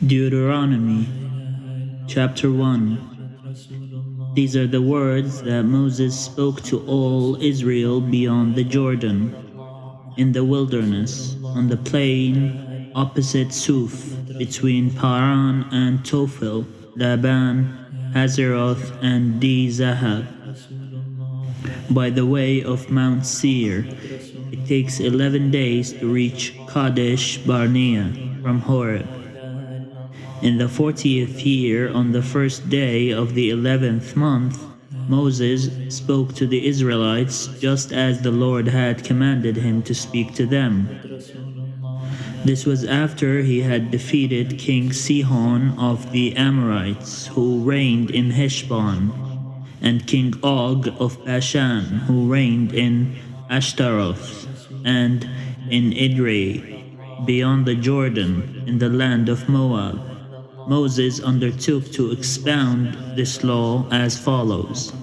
Deuteronomy chapter 1. These are the words that Moses spoke to all Israel beyond the Jordan, in the wilderness, on the plain opposite Suf, between Paran and Tophel, Laban, Hazeroth, and Di-Zahab, by the way of Mount Seir. It takes 11 days to reach Kadesh Barnea from Horeb. In the 40th year, on the first day of the 11th month, Moses spoke to the Israelites just as the Lord had commanded him to speak to them. This was after he had defeated King Sihon of the Amorites, who reigned in Heshbon, and King Og of Bashan, who reigned in Ashtaroth, and in Edrei, beyond the Jordan, in the land of Moab. Moses undertook to expound this law as follows.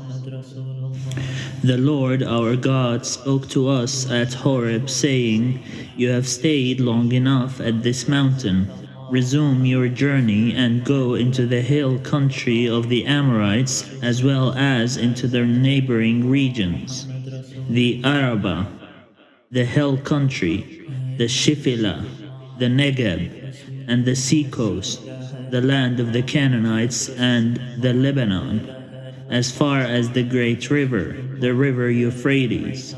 The Lord our God spoke to us at Horeb, saying, "You have stayed long enough at this mountain. Resume your journey and go into the hill country of the Amorites, as well as into their neighboring regions, the Arabah, the hill country, the Shiphilah, the Negeb, and the sea coast, the land of the Canaanites and the Lebanon, as far as the great river, the river Euphrates.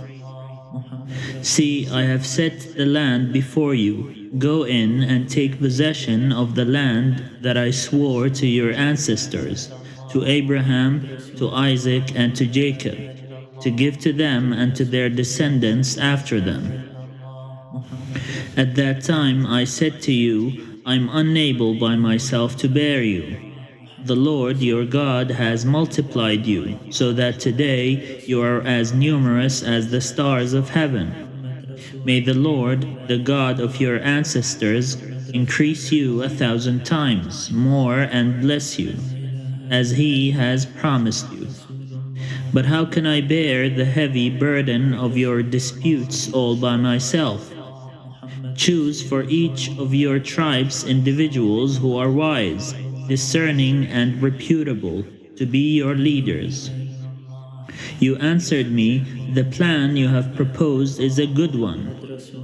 See, I have set the land before you. Go in and take possession of the land that I swore to your ancestors, to Abraham, to Isaac, and to Jacob, to give to them and to their descendants after them. At that time I said to you, I'm unable by myself to bear you. The Lord your God has multiplied you, so that today you are as numerous as the stars of heaven. May the Lord, the God of your ancestors, increase you 1,000 times more and bless you, as he has promised you. But how can I bear the heavy burden of your disputes all by myself? Choose for each of your tribes individuals who are wise, discerning, and reputable, to be your leaders. You answered me, the plan you have proposed is a good one.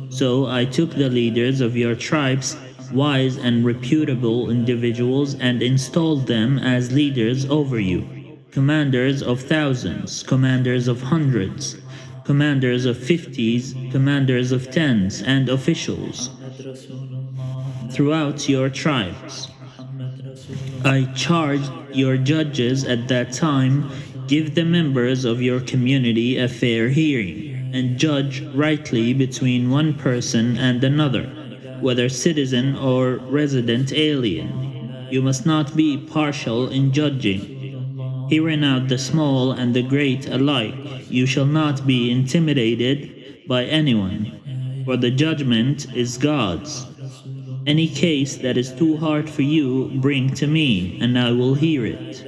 So I took the leaders of your tribes, wise and reputable individuals, and installed them as leaders over you, commanders of thousands, commanders of hundreds, commanders of 50s, commanders of 10s, and officials throughout your tribes. I charged your judges at that time, give the members of your community a fair hearing, and judge rightly between one person and another, whether citizen or resident alien. You must not be partial in judging. Hearing out the small and the great alike, you shall not be intimidated by anyone, for the judgment is God's. Any case that is too hard for you, bring to me, and I will hear it.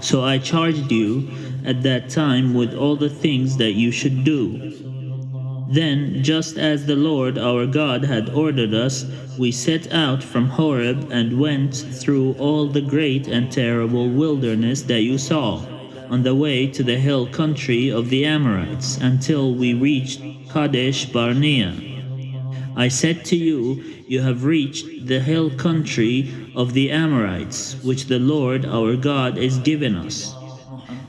So I charged you at that time with all the things that you should do. Then, just as the Lord our God had ordered us, we set out from Horeb and went through all the great and terrible wilderness that you saw, on the way to the hill country of the Amorites, until we reached Kadesh Barnea. I said to you, you have reached the hill country of the Amorites, which the Lord our God is given us.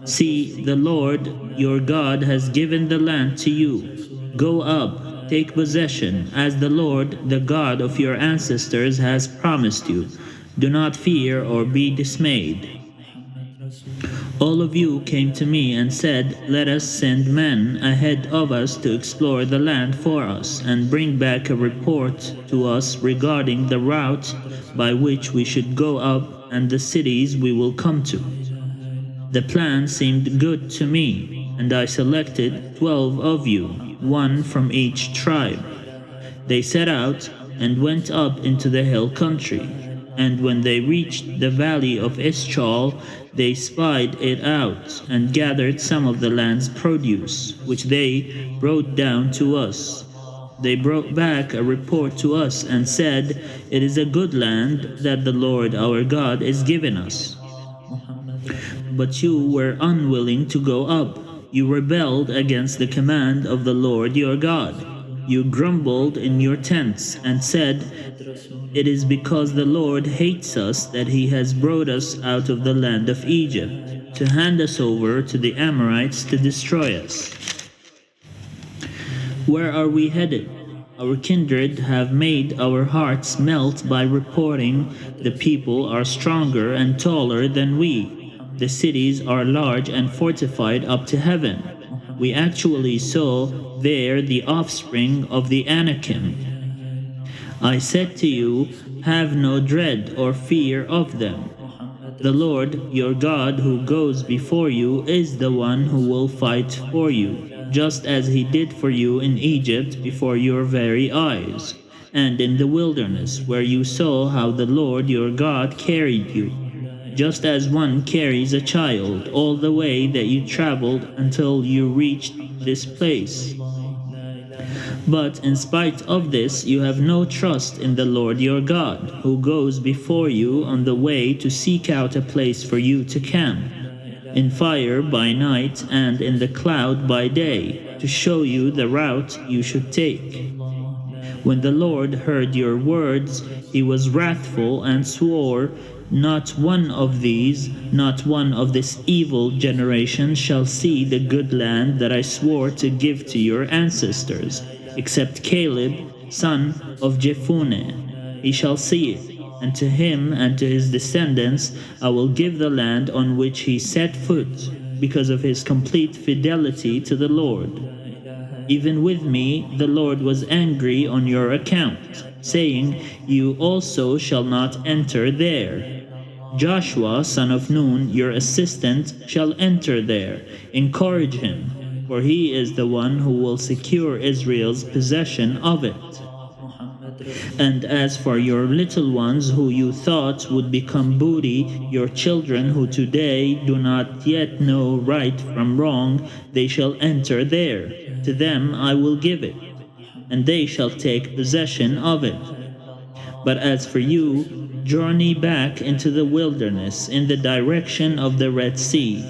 See, the Lord your God has given the land to you. Go up, take possession, as the Lord, the God of your ancestors, has promised you. Do not fear or be dismayed. All of you came to me and said, let us send men ahead of us to explore the land for us and bring back a report to us regarding the route by which we should go up and the cities we will come to. The plan seemed good to me, and I selected 12 of you, one from each tribe. They set out and went up into the hill country, and when they reached the valley of Eschol, they spied it out and gathered some of the land's produce, which they brought down to us. They brought back a report to us and said, "It is a good land that the Lord our God is giving us." But you were unwilling to go up. You rebelled against the command of the Lord your God. You grumbled in your tents and said, "It is because the Lord hates us that he has brought us out of the land of Egypt, to hand us over to the Amorites to destroy us." Where are we headed? Our kindred have made our hearts melt by reporting the people are stronger and taller than we. The cities are large and fortified up to heaven. We actually saw there the offspring of the Anakim. I said to you, "Have no dread or fear of them." The Lord your God who goes before you is the one who will fight for you, just as he did for you in Egypt before your very eyes, and in the wilderness, where you saw how the Lord your God carried you, just as one carries a child, all the way that you traveled until you reached this place. But in spite of this, you have no trust in the Lord your God, who goes before you on the way to seek out a place for you to camp, in fire by night and in the cloud by day, to show you the route you should take. When the Lord heard your words, he was wrathful and swore, "Not one of these, not one of this evil generation shall see the good land that I swore to give to your ancestors, except Caleb, son of Jephunneh. He shall see it, and to him and to his descendants I will give the land on which he set foot, because of his complete fidelity to the Lord. Even with me the Lord was angry on your account, saying, You also shall not enter there. Joshua, son of Nun, your assistant, shall enter there. Encourage him, for he is the one who will secure Israel's possession of it. And as for your little ones who you thought would become booty, your children who today do not yet know right from wrong, they shall enter there. To them I will give it, and they shall take possession of it. But as for you, journey back into the wilderness in the direction of the Red Sea.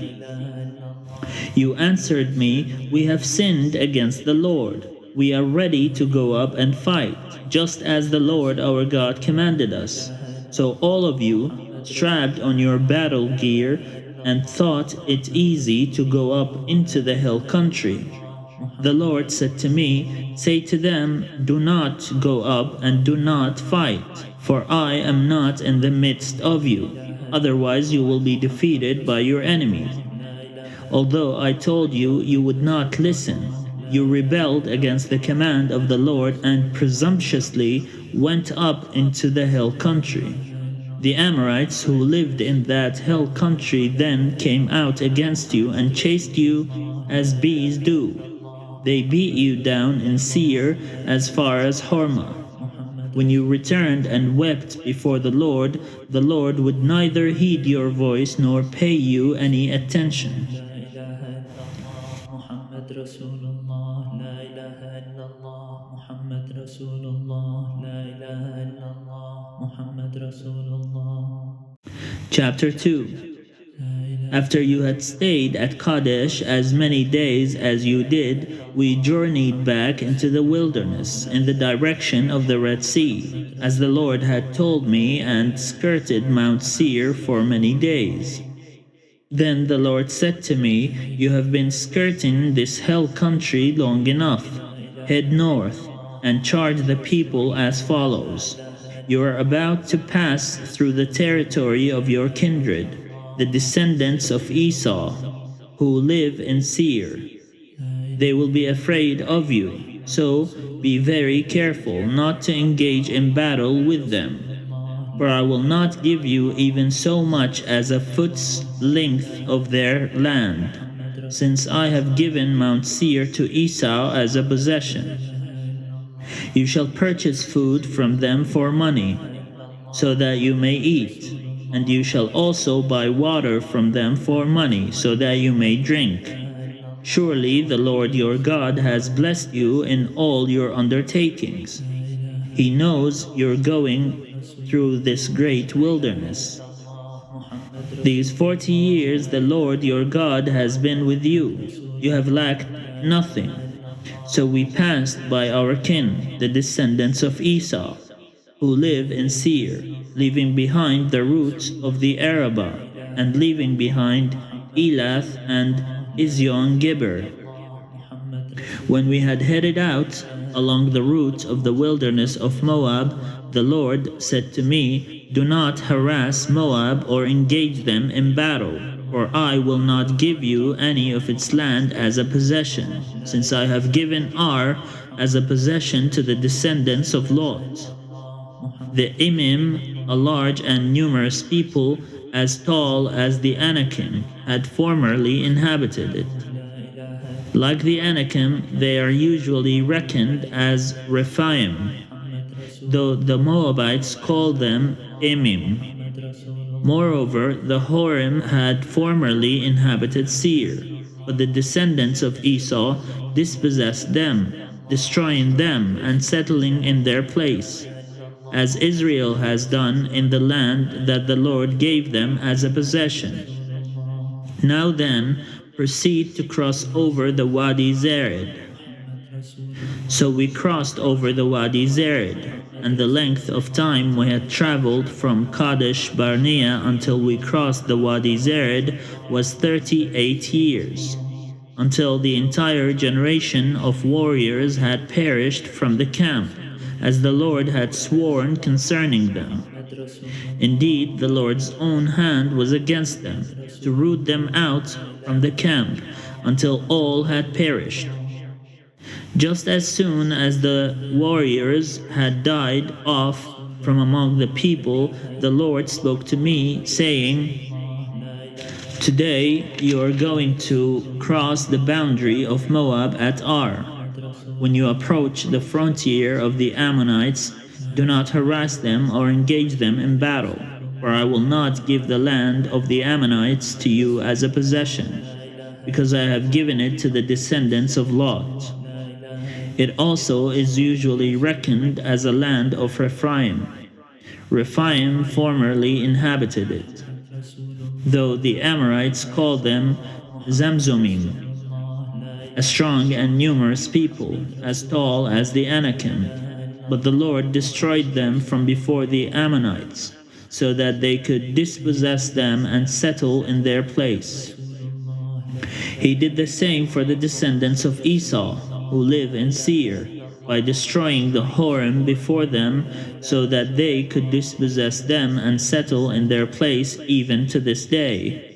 You answered me, "We have sinned against the Lord. We are ready to go up and fight, just as the Lord our God commanded us." So all of you strapped on your battle gear and thought it easy to go up into the hill country. The Lord said to me, "Say to them, Do not go up and do not fight, for I am not in the midst of you. Otherwise you will be defeated by your enemies." Although I told you, you would not listen. You rebelled against the command of the Lord and presumptuously went up into the hill country. The Amorites who lived in that hill country then came out against you and chased you as bees do. They beat you down in Seir as far as Hormah. When you returned and wept before the Lord would neither heed your voice nor pay you any attention. Chapter 2. After you had stayed at Kadesh as many days as you did, we journeyed back into the wilderness in the direction of the Red Sea, as the Lord had told me, and skirted Mount Seir for many days. Then the Lord said to me, "You have been skirting this hill country long enough. Head north and charge the people as follows. You are about to pass through the territory of your kindred, the descendants of Esau, who live in Seir. They will be afraid of you, so be very careful not to engage in battle with them. For I will not give you even so much as a foot's length of their land, since I have given Mount Seir to Esau as a possession. You shall purchase food from them for money, so that you may eat, and you shall also buy water from them for money, so that you may drink. Surely the Lord your God has blessed you in all your undertakings. He knows you're going through this great wilderness. These 40 years the Lord your God has been with you. You have lacked nothing. So we passed by our kin, the descendants of Esau, who live in Seir, leaving behind the roots of the Arabah, and leaving behind Elath and Ezyon Geber. When we had headed out along the route of the wilderness of Moab, the Lord said to me, "Do not harass Moab or engage them in battle, for I will not give you any of its land as a possession, since I have given Ar as a possession to the descendants of Lot." The Emim, a large and numerous people, as tall as the Anakim, had formerly inhabited it. Like the Anakim, they are usually reckoned as Rephaim, though the Moabites called them Emim. Moreover, the Horim had formerly inhabited Seir, but the descendants of Esau dispossessed them, destroying them and settling in their place, as Israel has done in the land that the Lord gave them as a possession. Now then, proceed to cross over the Wadi Zered. So we crossed over the Wadi Zered, and the length of time we had traveled from Kadesh Barnea until we crossed the Wadi Zered was 38 years, until the entire generation of warriors had perished from the camp, as the Lord had sworn concerning them. Indeed, the Lord's own hand was against them, to root them out from the camp, until all had perished. Just as soon as the warriors had died off from among the people, the Lord spoke to me, saying, "Today you are going to cross the boundary of Moab at Ar. When you approach the frontier of the Ammonites, do not harass them or engage them in battle, for I will not give the land of the Ammonites to you as a possession, because I have given it to the descendants of Lot. It also is usually reckoned as a land of Rephaim. Rephaim formerly inhabited it, though the Amorites called them Zamzumim, a strong and numerous people, as tall as the Anakim. But the Lord destroyed them from before the Ammonites, so that they could dispossess them and settle in their place. He did the same for the descendants of Esau, who live in Seir, by destroying the Horim before them, so that they could dispossess them and settle in their place even to this day.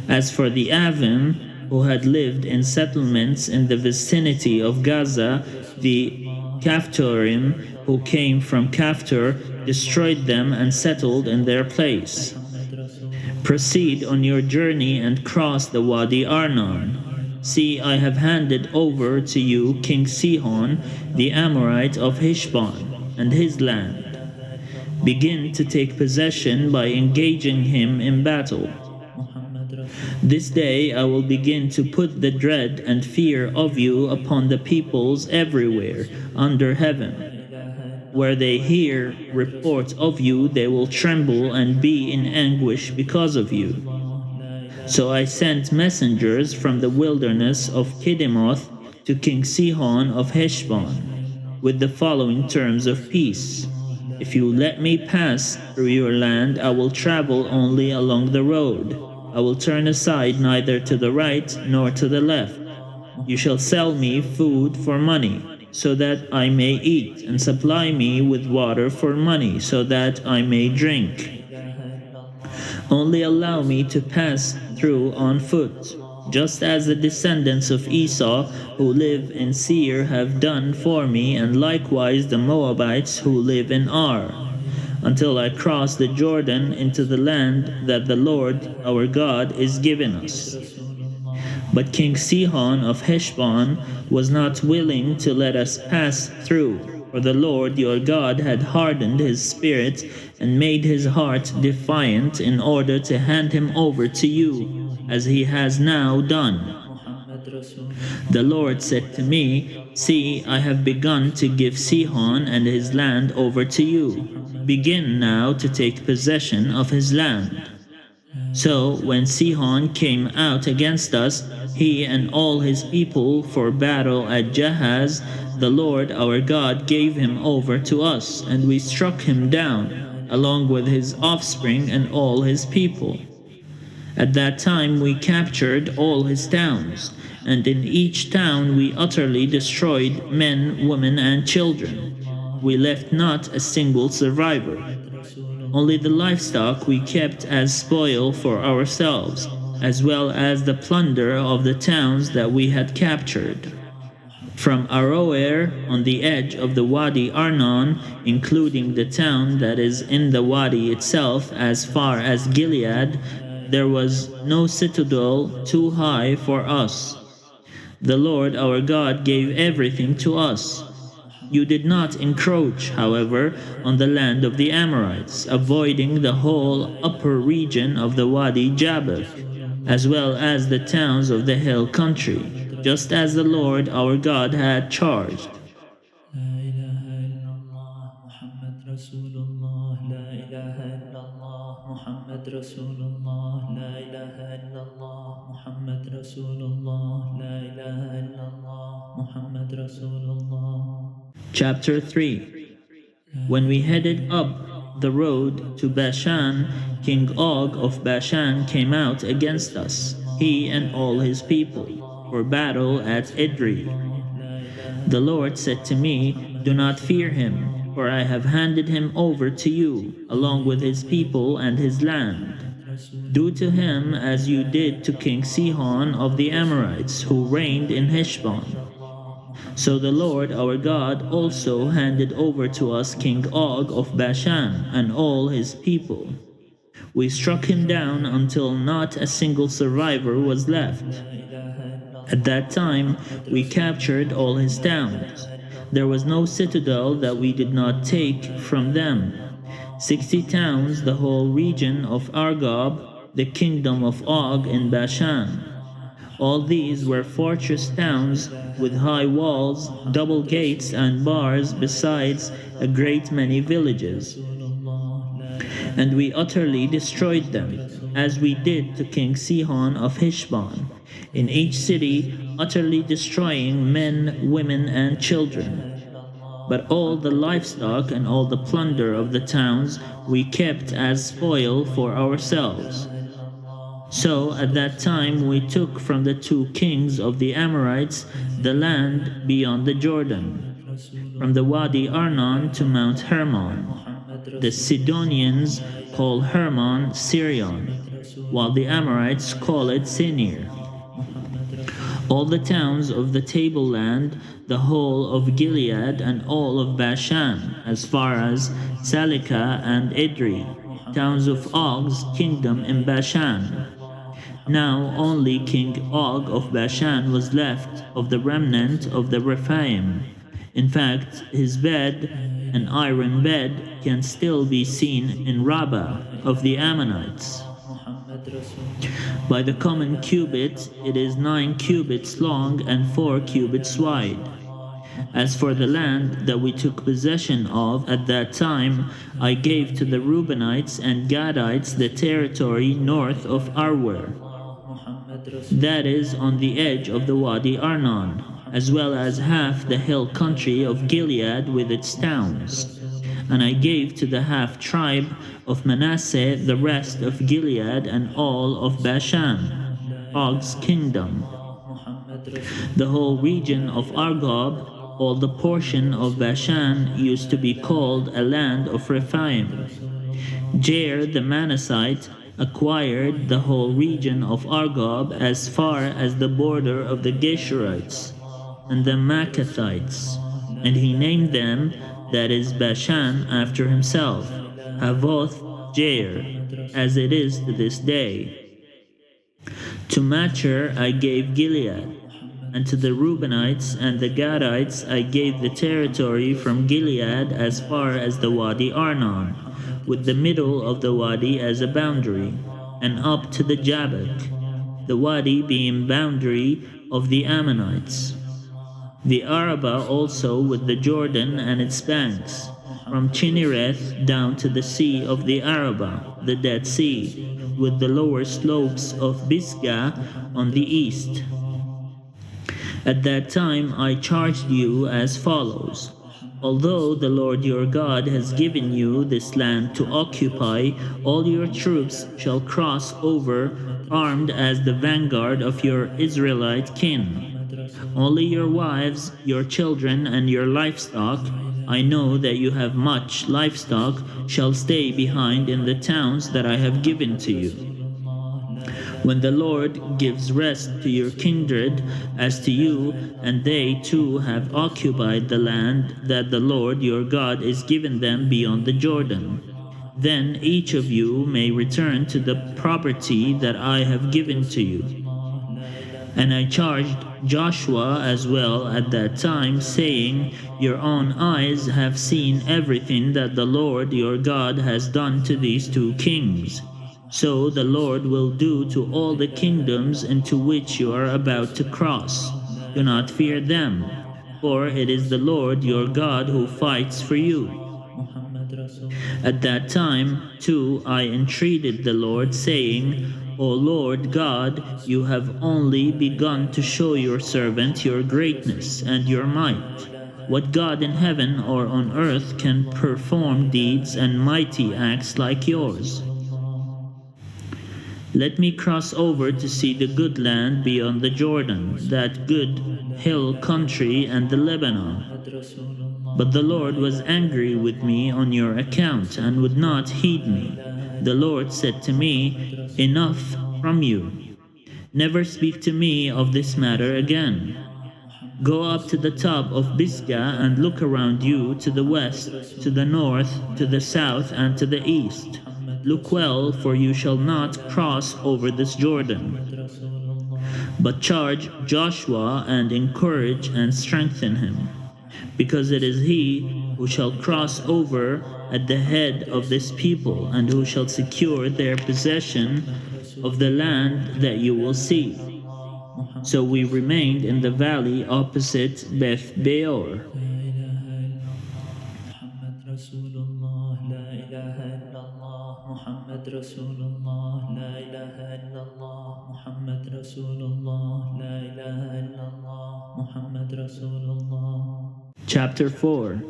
As for the Avim, who had lived in settlements in the vicinity of Gaza, the Caphtorim, who came from Caphtor, destroyed them and settled in their place. Proceed on your journey and cross the Wadi Arnon. See, I have handed over to you King Sihon, the Amorite of Heshbon, and his land. Begin to take possession by engaging him in battle. This day I will begin to put the dread and fear of you upon the peoples everywhere under heaven. Where they hear report of you, they will tremble and be in anguish because of you. So I sent messengers from the wilderness of Kedemoth to King Sihon of Heshbon, with the following terms of peace: "If you let me pass through your land, I will travel only along the road. I will turn aside neither to the right nor to the left. You shall sell me food for money, so that I may eat, and supply me with water for money, so that I may drink. Only allow me to pass through on foot, just as the descendants of Esau who live in Seir have done for me, and likewise the Moabites who live in Ar, until I cross the Jordan into the land that the Lord our God is giving us." But King Sihon of Heshbon was not willing to let us pass through, for the Lord your God had hardened his spirit and made his heart defiant in order to hand him over to you, as he has now done. The Lord said to me, "See, I have begun to give Sihon and his land over to you. Begin now to take possession of his land." So when Sihon came out against us, he and all his people for battle at Jahaz, the Lord our God gave him over to us, and we struck him down, along with his offspring and all his people. At that time we captured all his towns, and in each town we utterly destroyed men, women, and children. We left not a single survivor. Only the livestock we kept as spoil for ourselves, as well as the plunder of the towns that we had captured. From Aroer on the edge of the Wadi Arnon, including the town that is in the wadi itself as far as Gilead, there was no citadel too high for us. The Lord our God gave everything to us. You did not encroach, however, on the land of the Amorites, avoiding the whole upper region of the Wadi Jabbok, as well as the towns of the hill country, just as the Lord our God had charged. لا إله إلا الله محمد رسول الله لا إله إلا الله محمد رسول الله لا إله إلا الله محمد رسول الله لا إله إلا الله محمد رسول الله. Chapter 3. When we headed up the road to Bashan, King Og of Bashan came out against us, he and all his people, for battle at Edrei. The Lord said to me, "Do not fear him, for I have handed him over to you, along with his people and his land. Do to him as you did to King Sihon of the Amorites, who reigned in Heshbon." So the Lord our God also handed over to us King Og of Bashan and all his people. We struck him down until not a single survivor was left. At that time we captured all his towns. There was no citadel that we did not take from them. 60 towns, the whole region of Argob, the kingdom of Og in Bashan. All these were fortress towns with high walls, double gates, and bars, besides a great many villages. And we utterly destroyed them, as we did to King Sihon of Heshbon, in each city utterly destroying men, women, and children. But all the livestock and all the plunder of the towns we kept as spoil for ourselves. So at that time we took from the 2 kings of the Amorites the land beyond the Jordan, from the Wadi Arnon to Mount Hermon. The Sidonians call Hermon Sirion, while the Amorites call it Sinir. All the towns of the tableland, the whole of Gilead and all of Bashan, as far as Salika and Edrei, towns of Og's kingdom in Bashan. Now only King Og of Bashan was left of the remnant of the Rephaim. In fact, his bed, an iron bed, can still be seen in Rabbah of the Ammonites. By the common cubit, it is 9 cubits long and 4 cubits wide. As for the land that we took possession of at that time, I gave to the Reubenites and Gadites the territory north of Aroer, that is on the edge of the Wadi Arnon, as well as half the hill country of Gilead with its towns. And I gave to the half-tribe of Manasseh the rest of Gilead and all of Bashan, Og's kingdom. The whole region of Argob, all the portion of Bashan, used to be called a land of Rephaim. Jair the Manassite acquired the whole region of Argob as far as the border of the Geshurites and the Maccathites, and he named them, that is Bashan, after himself, Havoth Jair, as it is to this day. To Machir I gave Gilead, and to the Reubenites and the Gadites I gave the territory from Gilead as far as the Wadi Arnon, with the middle of the wadi as a boundary, and up to the Jabbok. the wadi being boundary of the Ammonites. The Arabah also with the Jordan and its banks, from Chinnereth down to the sea of the Arabah, the Dead Sea, with the lower slopes of Bisgah on the east. At that time I charged you as follows. Although the Lord your God has given you this land to occupy, all your troops shall cross over armed as the vanguard of your Israelite kin. Only your wives, your children, and your livestock, I know that you have much livestock, shall stay behind in the towns that I have given to you. When the Lord gives rest to your kindred as to you, and they too have occupied the land that the Lord your God is giving them beyond the Jordan, then each of you may return to the property that I have given to you. And I charged Joshua as well at that time, saying, your own eyes have seen everything that the Lord your God has done to these two kings. So the Lord will do to all the kingdoms into which you are about to cross. Do not fear them, for it is the Lord your God who fights for you. At that time, too, I entreated the Lord, saying, O Lord God, you have only begun to show your servant your greatness and your might. What God in heaven or on earth can perform deeds and mighty acts like yours? Let me cross over to see the good land beyond the Jordan, that good hill country and the Lebanon. But the Lord was angry with me on your account and would not heed me. The Lord said to me, enough from you. Never speak to me of this matter again. Go up to the top of Bisgah and look around you to the west, to the north, to the south, and to the east. Look well, for you shall not cross over this Jordan. But charge Joshua and encourage and strengthen him, because it is he who shall cross over at the head of this people, and who shall secure their possession of the land that you will see. So we remained in the valley opposite Beth Beor. رسول الله لا إله إلا الله محمد رسول الله لا إله إلا الله محمد رسول الله لا إله إلا الله محمد رسول الله. Chapter 4.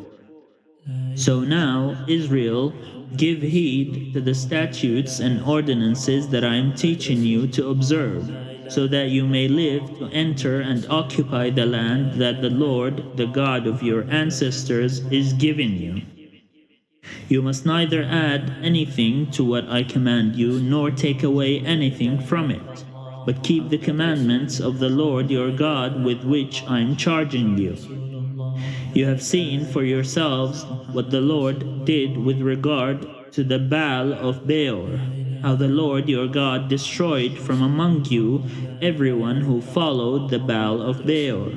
So now, Israel, give heed to the statutes and ordinances that I am teaching you to observe, so that you may live to enter and occupy the land that the Lord, the God of your ancestors, is giving you. You must neither add anything to what I command you, nor take away anything from it, but keep the commandments of the Lord your God with which I am charging you. You have seen for yourselves what the Lord did with regard to the Baal of Beor, how the Lord your God destroyed from among you everyone who followed the Baal of Beor,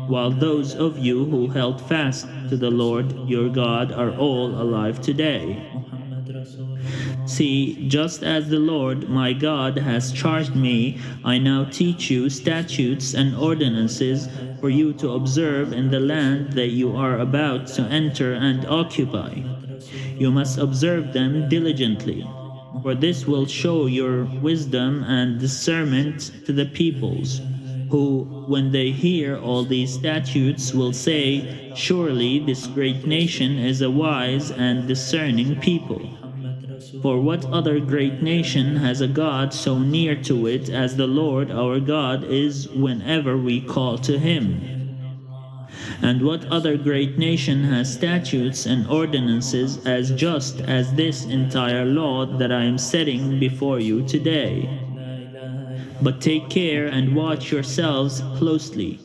while those of you who held fast to the Lord your God are all alive today. See, just as the Lord my God has charged me, I now teach you statutes and ordinances for you to observe in the land that you are about to enter and occupy. You must observe them diligently, for this will show your wisdom and discernment to the peoples, who, when they hear all these statutes, will say, surely this great nation is a wise and discerning people. For what other great nation has a God so near to it as the Lord our God is whenever we call to him? And what other great nation has statutes and ordinances as just as this entire law that I am setting before you today? But take care and watch yourselves closely,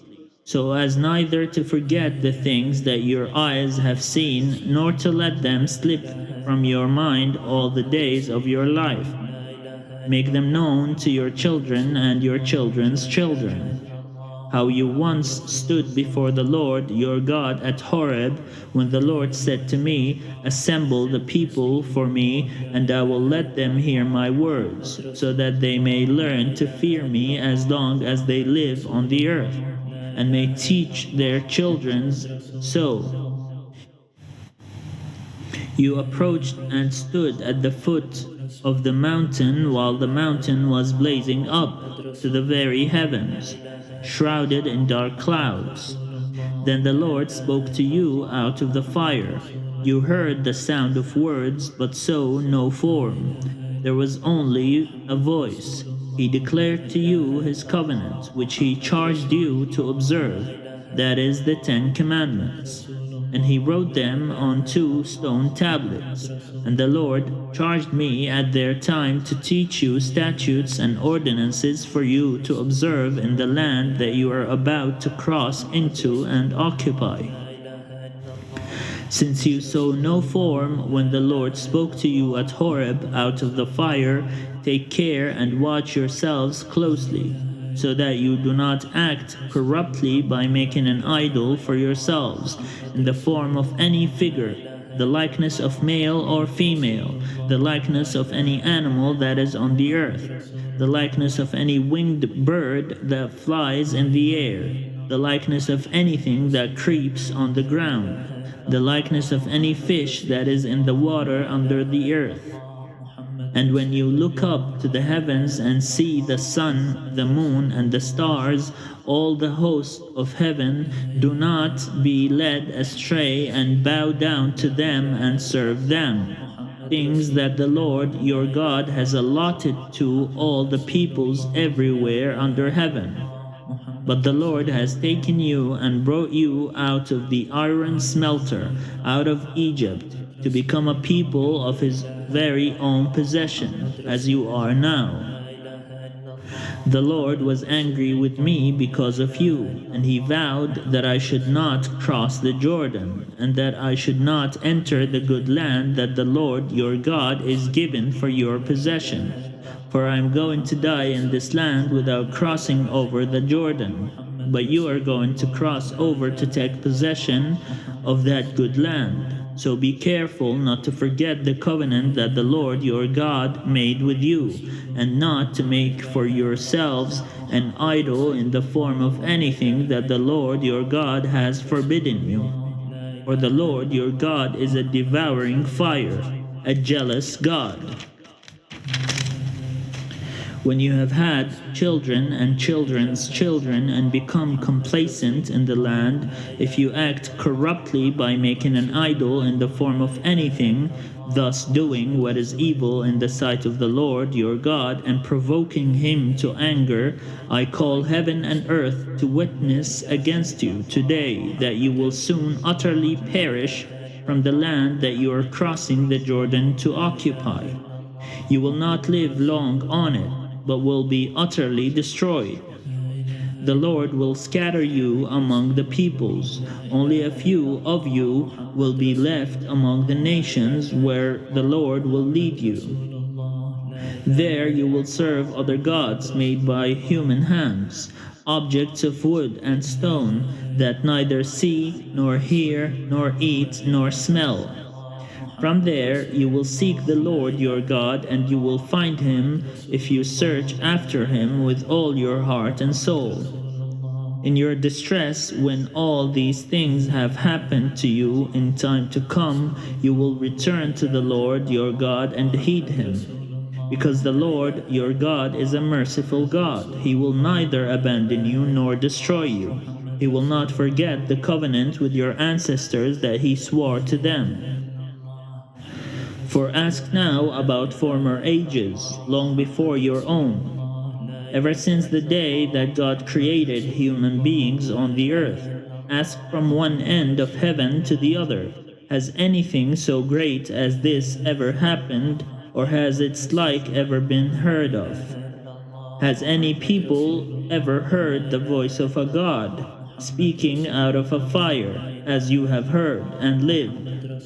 so as neither to forget the things that your eyes have seen, nor to let them slip from your mind all the days of your life. Make them known to your children and your children's children, how you once stood before the Lord your God at Horeb, when the Lord said to me, Assemble the people for me, and I will let them hear my words, so that they may learn to fear me as long as they live on the earth, and may teach their children so. You approached and stood at the foot of the mountain while the mountain was blazing up to the very heavens, shrouded in dark clouds. Then the Lord spoke to you out of the fire. You heard the sound of words, but saw no form. There was only a voice. He declared to you his covenant, which he charged you to observe, that is, the 10 Commandments. And he wrote them on 2 stone tablets. And the Lord charged me at their time to teach you statutes and ordinances for you to observe in the land that you are about to cross into and occupy. Since you saw no form when the Lord spoke to you at Horeb out of the fire, take care and watch yourselves closely, so that you do not act corruptly by making an idol for yourselves in the form of any figure, the likeness of male or female, the likeness of any animal that is on the earth, the likeness of any winged bird that flies in the air, the likeness of anything that creeps on the ground, the likeness of any fish that is in the water under the earth. And when you look up to the heavens and see the sun, the moon, and the stars, all the hosts of heaven, do not be led astray and bow down to them and serve them, things that the Lord your God has allotted to all the peoples everywhere under heaven. But the Lord has taken you and brought you out of the iron smelter, out of Egypt, to become a people of his very own possession, as you are now. The Lord was angry with me because of you, and he vowed that I should not cross the Jordan, and that I should not enter the good land that the Lord your God is given for your possession. For I am going to die in this land without crossing over the Jordan. But you are going to cross over to take possession of that good land. So be careful not to forget the covenant that the Lord your God made with you, and not to make for yourselves an idol in the form of anything that the Lord your God has forbidden you. For the Lord your God is a devouring fire, a jealous God. When you have had children and children's children and become complacent in the land, if you act corruptly by making an idol in the form of anything, thus doing what is evil in the sight of the Lord your God and provoking him to anger, I call heaven and earth to witness against you today that you will soon utterly perish from the land that you are crossing the Jordan to occupy. You will not live long on it, but will be utterly destroyed. The Lord will scatter you among the peoples. Only a few of you will be left among the nations where the Lord will lead you. There you will serve other gods made by human hands, objects of wood and stone that neither see, nor hear, nor eat, nor smell. From there you will seek the Lord your God, and you will find him if you search after him with all your heart and soul. In your distress, when all these things have happened to you in time to come, you will return to the Lord your God and heed him. Because the Lord your God is a merciful God. He will neither abandon you nor destroy you. He will not forget the covenant with your ancestors that he swore to them. For ask now about former ages, long before your own. Ever since the day that God created human beings on the earth, ask from one end of heaven to the other. Has anything so great as this ever happened, or has its like ever been heard of? Has any people ever heard the voice of a God, speaking out of a fire, as you have heard and lived?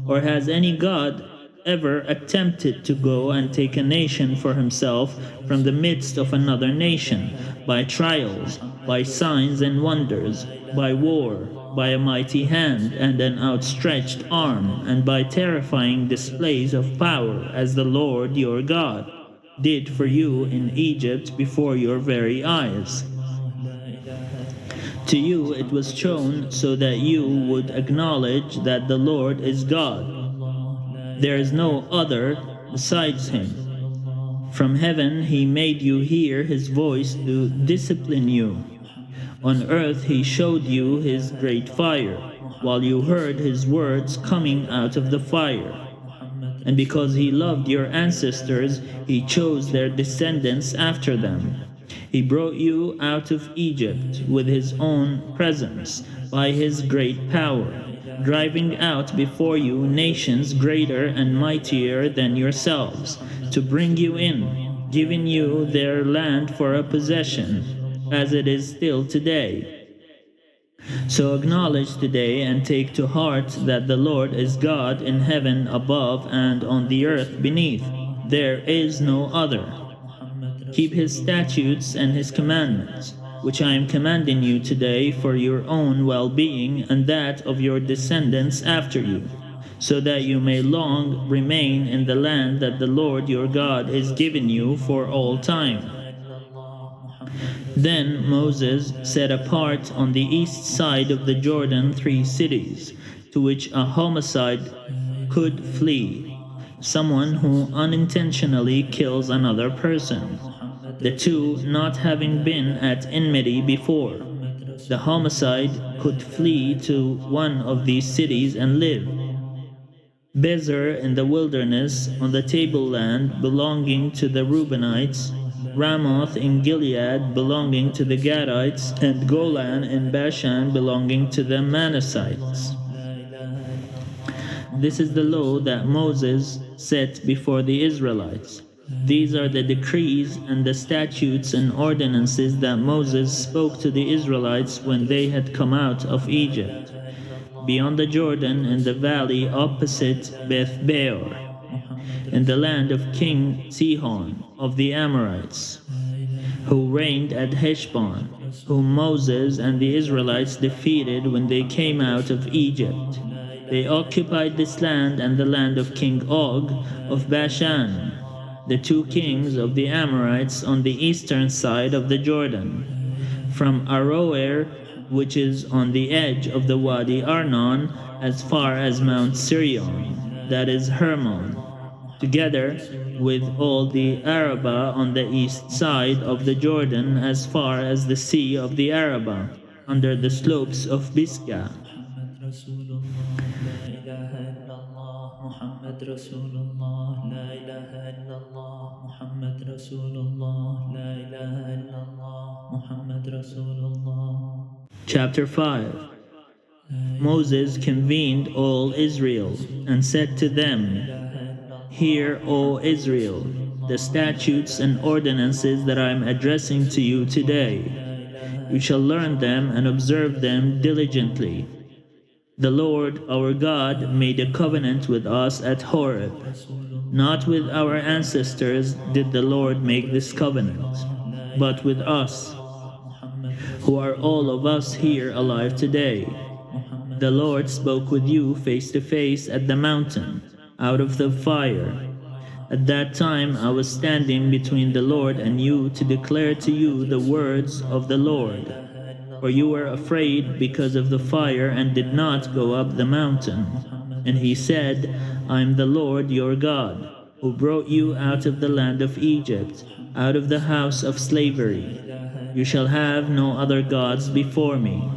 Or has any God ever attempted to go and take a nation for himself from the midst of another nation, by trials, by signs and wonders, by war, by a mighty hand and an outstretched arm, and by terrifying displays of power, as the Lord your God did for you in Egypt before your very eyes. To you it was shown so that you would acknowledge that the Lord is God. There is no other besides him. From heaven he made you hear his voice to discipline you. On earth he showed you his great fire, while you heard his words coming out of the fire. And because he loved your ancestors, he chose their descendants after them. He brought you out of Egypt with his own presence, by his great power, driving out before you nations greater and mightier than yourselves, to bring you in, giving you their land for a possession, as it is still today. So acknowledge today and take to heart that the Lord is God in heaven above and on the earth beneath. There is no other. Keep his statutes and his commandments, which I am commanding you today for your own well-being and that of your descendants after you, so that you may long remain in the land that the Lord your God is giving you for all time. Then Moses set apart on the east side of the Jordan 3 cities, to which a homicide could flee, someone who unintentionally kills another person, the two not having been at enmity before. The homicide could flee to one of these cities and live. Bezer in the wilderness on the tableland belonging to the Reubenites, Ramoth in Gilead belonging to the Gadites, and Golan in Bashan belonging to the Manassites. This is the law that Moses set before the Israelites. These are the decrees and the statutes and ordinances that Moses spoke to the Israelites when they had come out of Egypt, beyond the Jordan in the valley opposite Beth Peor, in the land of King Sihon of the Amorites, who reigned at Heshbon, whom Moses and the Israelites defeated when they came out of Egypt. They occupied this land and the land of King Og of Bashan, the two kings of the Amorites on the eastern side of the Jordan, from Aroer, which is on the edge of the Wadi Arnon, as far as Mount Sirion, that is Hermon, together with all the Arabah on the east side of the Jordan as far as the sea of the Arabah, under the slopes of Pisgah. Chapter 5. Moses convened all Israel and said to them, Hear, O Israel, the statutes and ordinances that I am addressing to you today. You shall learn them and observe them diligently. The Lord our God made a covenant with us at Horeb. Not with our ancestors did the Lord make this covenant, but with us, who are all of us here alive today. The Lord spoke with you face to face at the mountain, out of the fire. At that time I was standing between the Lord and you to declare to you the words of the Lord. For you were afraid because of the fire and did not go up the mountain. And he said, I am the Lord your God, who brought you out of the land of Egypt, out of the house of slavery. You shall have no other gods before me.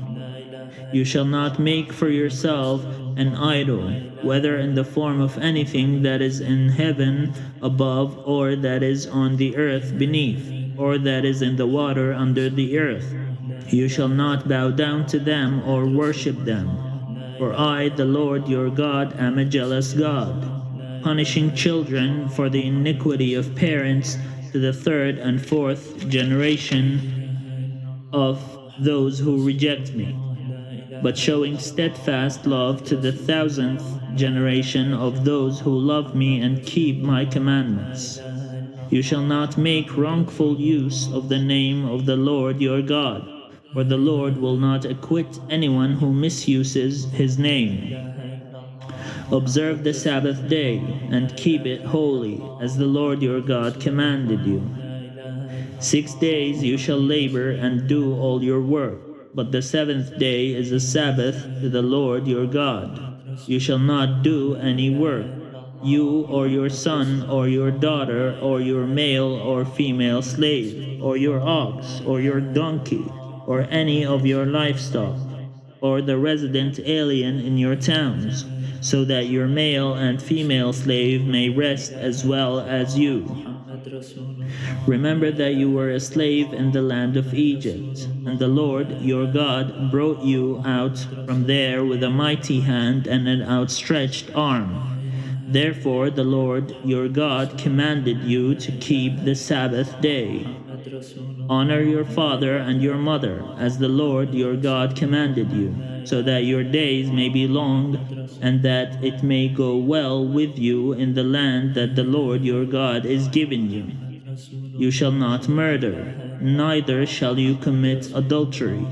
You shall not make for yourself an idol, whether in the form of anything that is in heaven above, or that is on the earth beneath, or that is in the water under the earth. You shall not bow down to them or worship them. For I, the Lord your God, am a jealous God, punishing children for the iniquity of parents to the third and fourth generation of those who reject me, but showing steadfast love to the 1,000th generation of those who love me and keep my commandments. You shall not make wrongful use of the name of the Lord your God, for the Lord will not acquit anyone who misuses his name. Observe the Sabbath day and keep it holy, as the Lord your God commanded you. 6 days you shall labor and do all your work, but the 7th day is a Sabbath to the Lord your God. You shall not do any work, you or your son or your daughter or your male or female slave, or your ox or your donkey, or any of your livestock, or the resident alien in your towns, so that your male and female slave may rest as well as you. Remember that you were a slave in the land of Egypt, and the Lord your God brought you out from there with a mighty hand and an outstretched arm. Therefore the Lord your God commanded you to keep the Sabbath day. Honor your father and your mother, as the Lord your God commanded you, so that your days may be long, and that it may go well with you in the land that the Lord your God is giving you. You shall not murder, neither shall you commit adultery,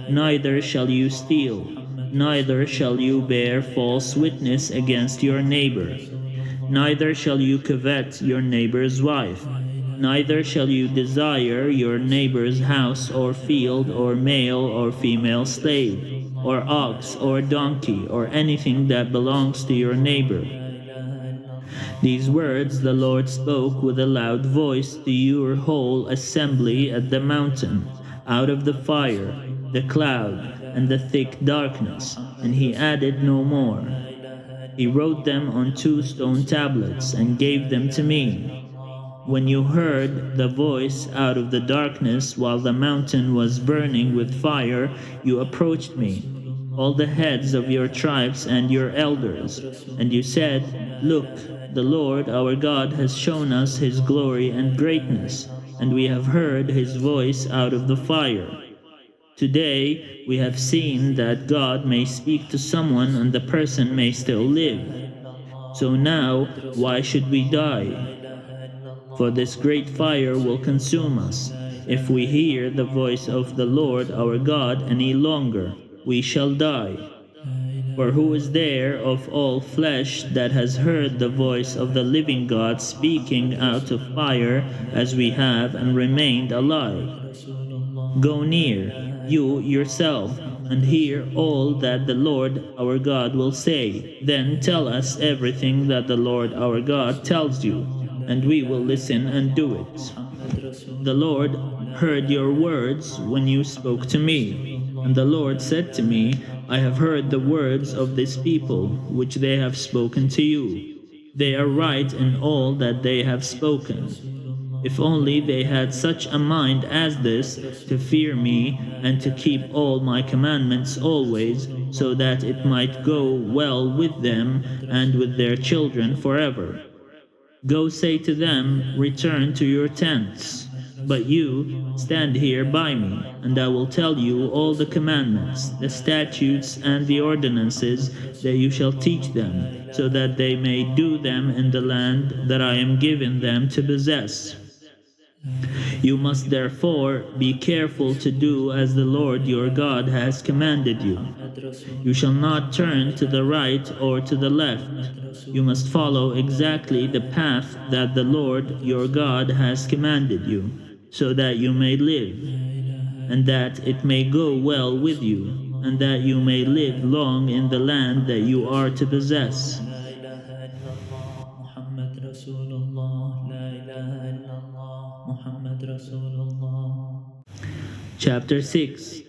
neither shall you steal, neither shall you bear false witness against your neighbor, neither shall you covet your neighbor's wife, neither shall you desire your neighbor's house or field or male or female slave, or ox or donkey, or anything that belongs to your neighbor. These words the Lord spoke with a loud voice to your whole assembly at the mountain, out of the fire, the cloud, and the thick darkness, and he added no more. He wrote them on 2 stone tablets and gave them to me. When you heard the voice out of the darkness while the mountain was burning with fire, you approached me, all the heads of your tribes and your elders, and you said, Look, the Lord our God has shown us his glory and greatness, and we have heard his voice out of the fire. Today we have seen that God may speak to someone and the person may still live. So now, why should we die? For this great fire will consume us. If we hear the voice of the Lord our God any longer, we shall die. For who is there of all flesh that has heard the voice of the living God speaking out of fire as we have and remained alive? Go near, you yourself, and hear all that the Lord our God will say. Then tell us everything that the Lord our God tells you, and we will listen and do it. The Lord heard your words when you spoke to me. And the Lord said to me, I have heard the words of this people, which they have spoken to you. They are right in all that they have spoken. If only they had such a mind as this, to fear me and to keep all my commandments always, so that it might go well with them and with their children forever. Go say to them, Return to your tents. But you, stand here by me, and I will tell you all the commandments, the statutes, and the ordinances that you shall teach them, so that they may do them in the land that I am giving them to possess. You must therefore be careful to do as the Lord your God has commanded you. You shall not turn to the right or to the left. You must follow exactly the path that the Lord your God has commanded you, so that you may live, and that it may go well with you, and that you may live long in the land that you are to possess. Chapter 6.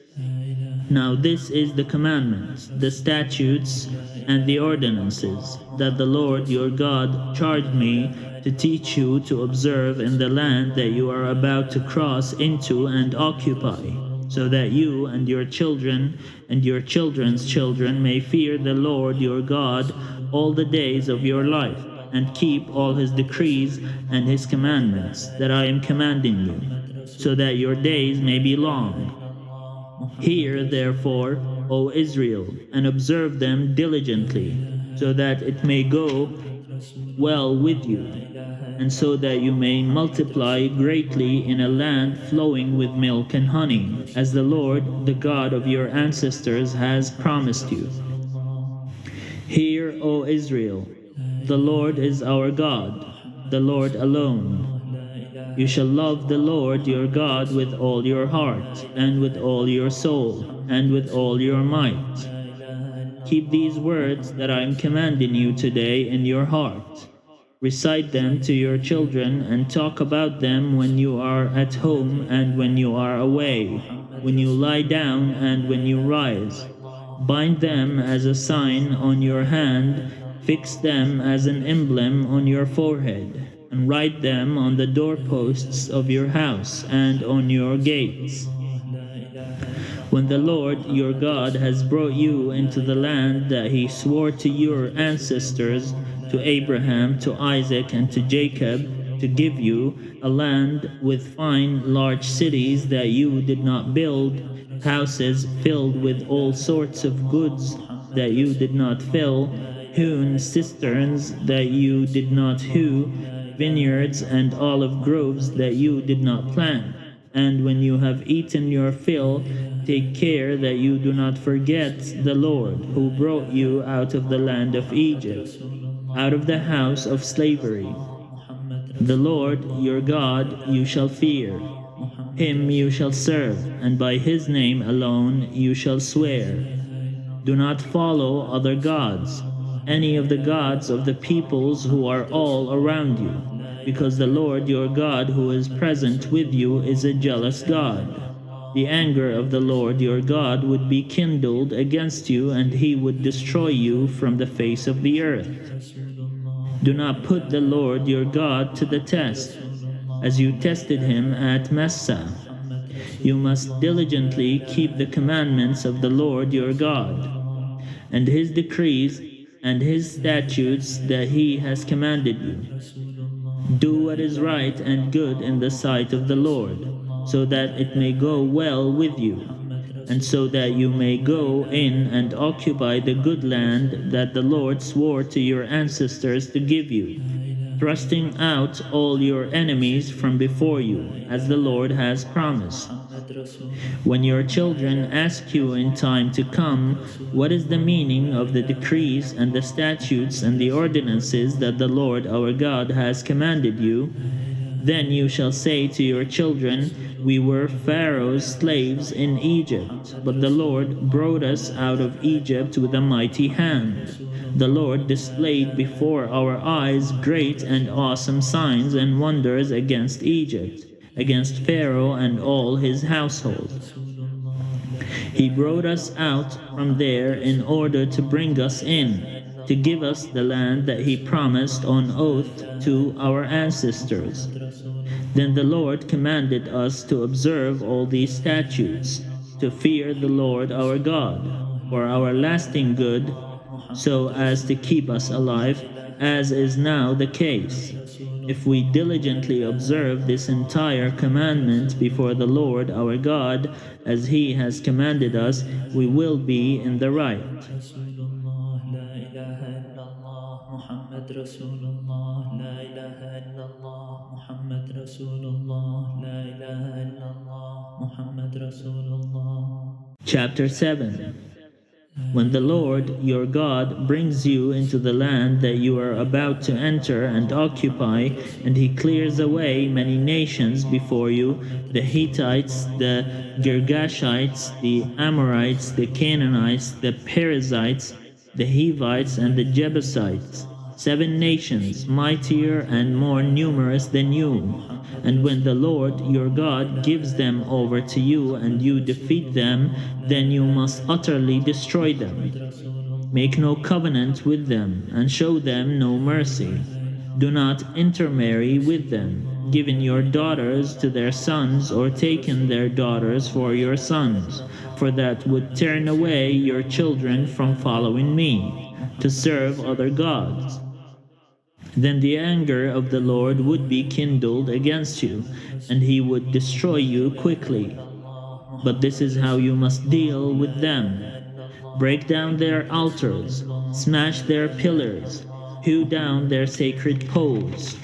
Now this is the commandment, the statutes, and the ordinances that the Lord your God charged me to teach you to observe in the land that you are about to cross into and occupy, so that you and your children and your children's children may fear the Lord your God all the days of your life, and keep all his decrees and his commandments that I am commanding you, so that your days may be long. Hear, therefore, O Israel, and observe them diligently, so that it may go well with you, and so that you may multiply greatly in a land flowing with milk and honey, as the Lord, the God of your ancestors, has promised you. Hear, O Israel, the Lord is our God, the Lord alone. You shall love the Lord your God with all your heart, and with all your soul, and with all your might. Keep these words that I am commanding you today in your heart. Recite them to your children and talk about them when you are at home and when you are away, when you lie down and when you rise. Bind them as a sign on your hand, fix them as an emblem on your forehead, and write them on the doorposts of your house and on your gates. When the Lord your God has brought you into the land that he swore to your ancestors, to Abraham, to Isaac, and to Jacob, to give you, a land with fine large cities that you did not build, houses filled with all sorts of goods that you did not fill, hewn cisterns that you did not hew, vineyards and olive groves that you did not plant. And when you have eaten your fill, take care that you do not forget the Lord, who brought you out of the land of Egypt, out of the house of slavery. The Lord your God you shall fear. Him you shall serve, and by his name alone you shall swear. Do not follow other gods, any of the gods of the peoples who are all around you, because the Lord your God who is present with you is a jealous God. The anger of the Lord your God would be kindled against you, and he would destroy you from the face of the earth. Do not put the Lord your God to the test, as you tested him at Massah. You must diligently keep the commandments of the Lord your God, and his decrees and his statutes that he has commanded you. Do what is right and good in the sight of the Lord, so that it may go well with you, and so that you may go in and occupy the good land that the Lord swore to your ancestors to give you, thrusting out all your enemies from before you, as the Lord has promised. When your children ask you in time to come, what is the meaning of the decrees and the statutes and the ordinances that the Lord our God has commanded you, then you shall say to your children, we were Pharaoh's slaves in Egypt, but the Lord brought us out of Egypt with a mighty hand. The Lord displayed before our eyes great and awesome signs and wonders against Egypt, against Pharaoh and all his household. He brought us out from there in order to bring us in, to give us the land that he promised on oath to our ancestors. Then the Lord commanded us to observe all these statutes, to fear the Lord our God, for our lasting good, so as to keep us alive, as is now the case. If we diligently observe this entire commandment before the Lord our God, as he has commanded us, we will be in the right. Chapter 7. When the Lord your God brings you into the land that you are about to enter and occupy, and he clears away many nations before you, the Hittites, the Girgashites, the Amorites, the Canaanites, the Perizzites, the Hivites, and the Jebusites, 7 nations, mightier and more numerous than you. And when the Lord your God gives them over to you and you defeat them, then you must utterly destroy them. Make no covenant with them, and show them no mercy. Do not intermarry with them, giving your daughters to their sons or taking their daughters for your sons, for that would turn away your children from following me, to serve other gods. Then the anger of the Lord would be kindled against you, and he would destroy you quickly. But this is how you must deal with them. break down their altars, smash their pillars, hew down their sacred poles,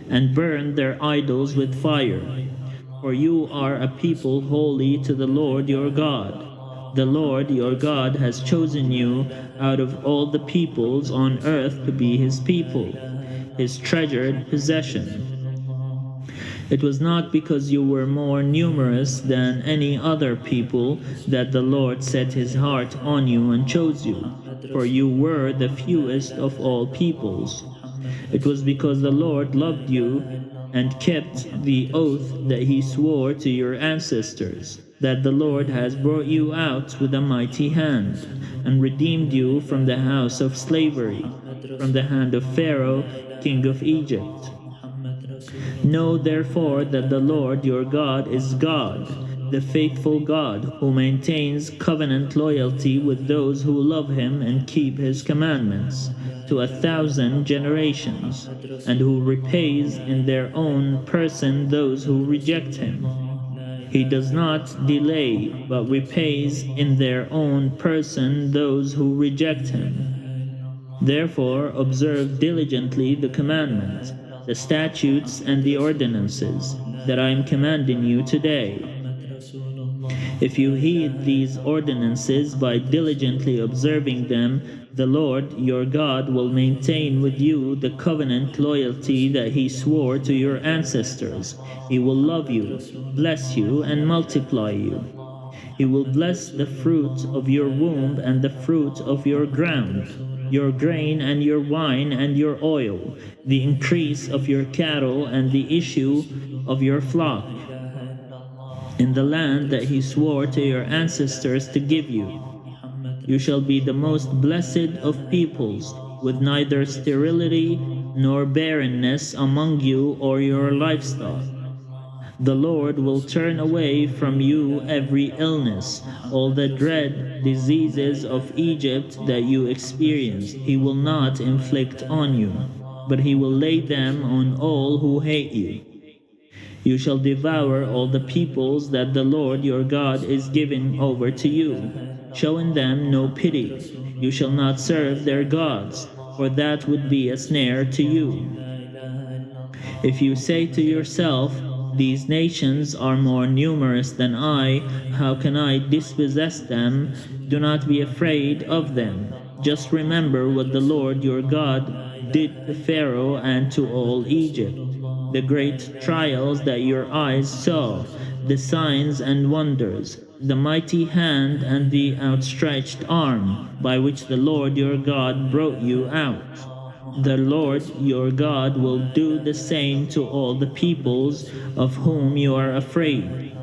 and burn their idols with fire. For you are a people holy to the Lord your God. The Lord your God has chosen you out of all the peoples on earth to be his people, his treasured possession. It was not because you were more numerous than any other people that the Lord set his heart on you and chose you, for you were the fewest of all peoples. It was because the Lord loved you and kept the oath that he swore to your ancestors, that the Lord has brought you out with a mighty hand and redeemed you from the house of slavery, from the hand of Pharaoh, king of Egypt. Know therefore that the Lord your God is God, the faithful God, who maintains covenant loyalty with those who love him and keep his commandments to 1,000 generations, and who repays in their own person those who reject him. He does not delay, but repays in their own person those who reject him. Therefore, observe diligently the commandments, the statutes, and the ordinances that I am commanding you today. If you heed these ordinances by diligently observing them, the Lord your God will maintain with you the covenant loyalty that he swore to your ancestors. He will love you, bless you, and multiply you. He will bless the fruit of your womb and the fruit of your ground, your grain and your wine and your oil, the increase of your cattle and the issue of your flock, in the land that he swore to your ancestors to give you. You shall be the most blessed of peoples, with neither sterility nor barrenness among you or your livestock. The Lord will turn away from you every illness, all the dread diseases of Egypt that you experienced. He will not inflict on you, but he will lay them on all who hate you. You shall devour all the peoples that the Lord your God is giving over to you, showing them no pity. You shall not serve their gods, for that would be a snare to you. If you say to yourself, these nations are more numerous than I, how can I dispossess them? Do not be afraid of them. Just remember what the Lord your God did to Pharaoh and to all Egypt, the great trials that your eyes saw, the signs and wonders, the mighty hand and the outstretched arm by which the Lord your God brought you out. The Lord your God will do the same to all the peoples of whom you are afraid.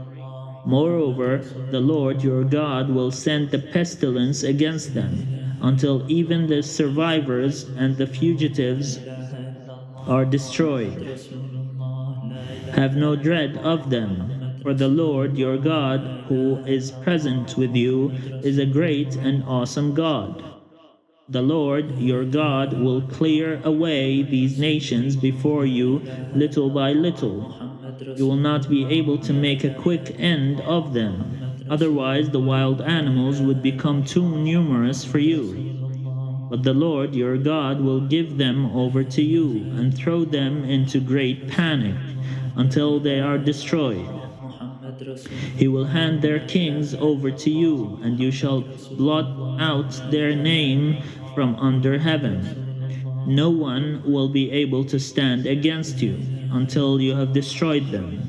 Moreover, the Lord your God will send the pestilence against them, until even the survivors and the fugitives are destroyed. Have no dread of them, for the Lord your God, who is present with you, is a great and awesome God. The Lord your God will clear away these nations before you little by little. You will not be able to make a quick end of them. Otherwise, the wild animals would become too numerous for you. But the Lord your God will give them over to you and throw them into great panic until they are destroyed. He will hand their kings over to you, and you shall blot out their name from under heaven. No one will be able to stand against you until you have destroyed them.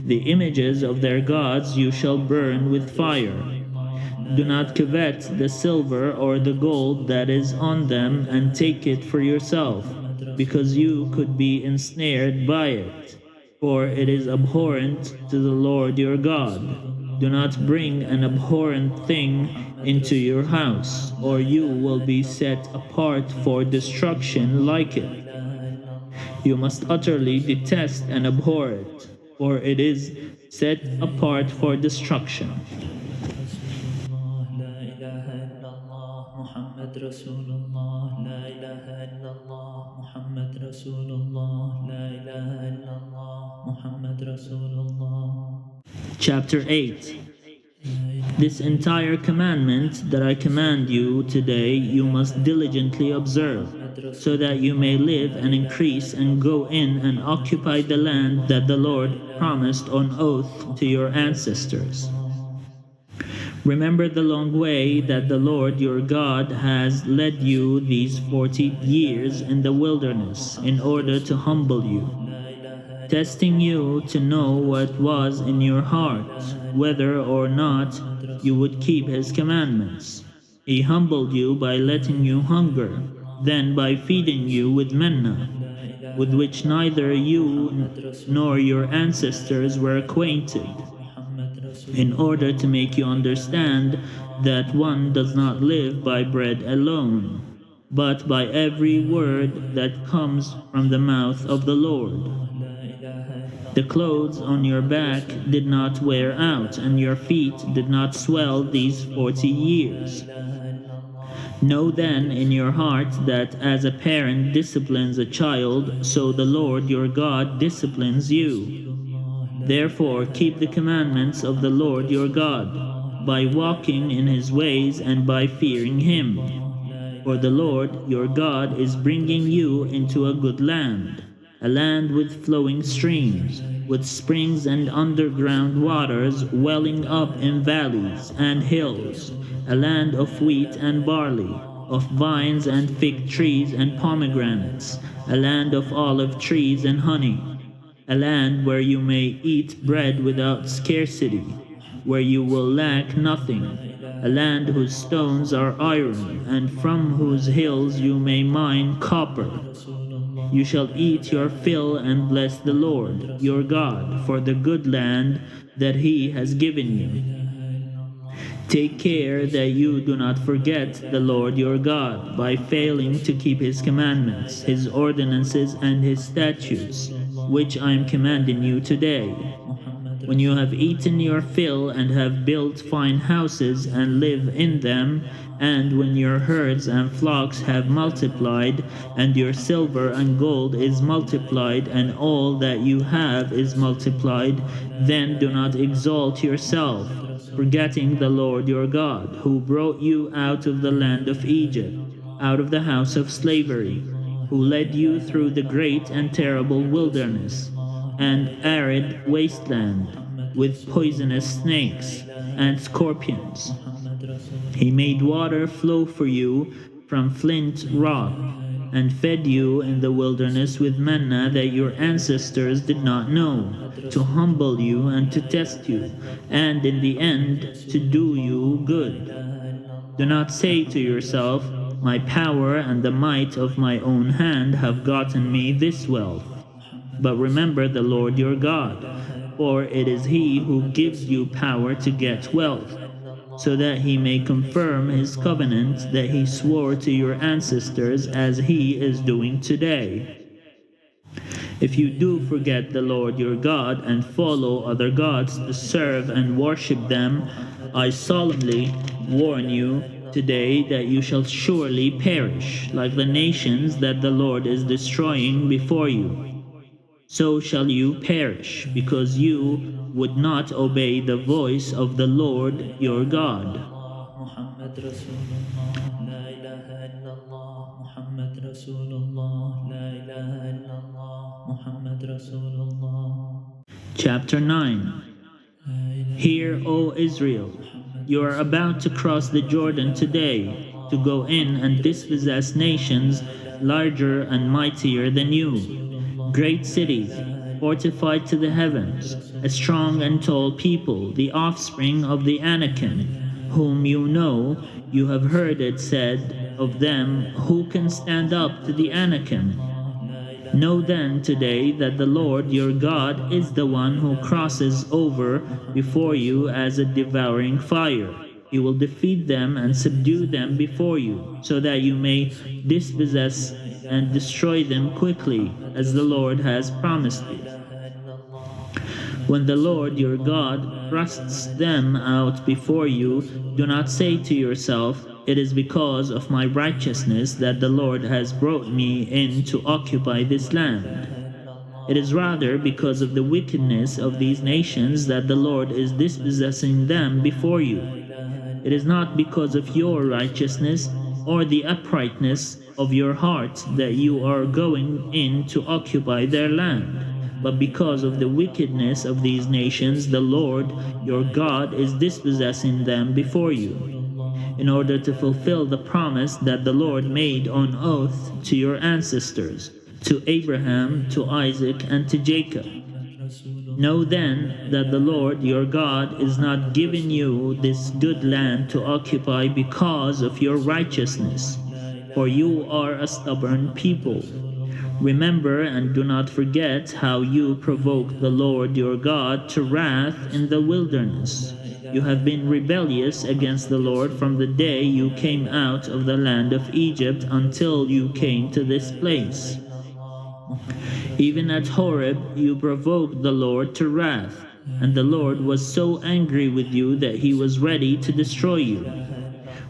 The images of their gods you shall burn with fire. Do not covet the silver or the gold that is on them and take it for yourself, because you could be ensnared by it. For it is abhorrent to the Lord your God. Do not bring an abhorrent thing into your house, or you will be set apart for destruction like it. You must utterly detest and abhor it, for it is set apart for destruction. Chapter 8. This entire commandment that I command you today you must diligently observe, so that you may live and increase and go in and occupy the land that the Lord promised on oath to your ancestors. Remember the long way that the Lord your God has led you these 40 years in the wilderness in order to humble you, testing you to know what was in your heart, whether or not you would keep his commandments. He humbled you by letting you hunger, then by feeding you with manna, with which neither you nor your ancestors were acquainted, in order to make you understand that one does not live by bread alone, but by every word that comes from the mouth of the Lord. The clothes on your back did not wear out, and your feet did not swell these 40 years. Know then in your heart that as a parent disciplines a child, so the Lord your God disciplines you. Therefore keep the commandments of the Lord your God, by walking in his ways and by fearing him. For the Lord your God is bringing you into a good land, a land with flowing streams, with springs and underground waters welling up in valleys and hills, a land of wheat and barley, of vines and fig trees and pomegranates, a land of olive trees and honey, a land where you may eat bread without scarcity, where you will lack nothing, a land whose stones are iron, and from whose hills you may mine copper. You shall eat your fill and bless the Lord your God for the good land that he has given you. Take care that you do not forget the Lord your God by failing to keep his commandments, his ordinances, and his statutes, which I am commanding you today. When you have eaten your fill and have built fine houses and live in them, and when your herds and flocks have multiplied, and your silver and gold is multiplied, and all that you have is multiplied, then do not exalt yourself, forgetting the Lord your God, who brought you out of the land of Egypt, out of the house of slavery, who led you through the great and terrible wilderness and arid wasteland, with poisonous snakes and scorpions. He made water flow for you from flint rock, and fed you in the wilderness with manna that your ancestors did not know, to humble you and to test you, and in the end to do you good. Do not say to yourself, my power and the might of my own hand have gotten me this wealth. But remember the Lord your God, for it is he who gives you power to get wealth, so that he may confirm his covenant that he swore to your ancestors, as he is doing today. If you do forget the Lord your God and follow other gods to serve and worship them, I solemnly warn you today that you shall surely perish, like the nations that the Lord is destroying before you. So shall you perish, because you would not obey the voice of the Lord your God. Chapter 9. Hear, O Israel, you are about to cross the Jordan today, to go in and dispossess nations larger and mightier than you, great cities, fortified to the heavens, a strong and tall people, the offspring of the Anakim, whom you know. You have heard it said of them, who can stand up to the Anakim? Know then today that the Lord your God is the one who crosses over before you as a devouring fire. He will defeat them and subdue them before you, so that you may dispossess and destroy them quickly, as the Lord has promised you. When the Lord your God thrusts them out before you, do not say to yourself, it is because of my righteousness that the Lord has brought me in to occupy this land. It is rather because of the wickedness of these nations that the Lord is dispossessing them before you. It is not because of your righteousness or the uprightness of your heart that you are going in to occupy their land, but because of the wickedness of these nations, the Lord your God is dispossessing them before you, in order to fulfill the promise that the Lord made on oath to your ancestors, to Abraham, to Isaac, and to Jacob. Know then that the Lord your God is not giving you this good land to occupy because of your righteousness, for you are a stubborn people. Remember and do not forget how you provoked the Lord your God to wrath in the wilderness. You have been rebellious against the Lord from the day you came out of the land of Egypt until you came to this place. Even at Horeb you provoked the Lord to wrath, and the Lord was so angry with you that he was ready to destroy you.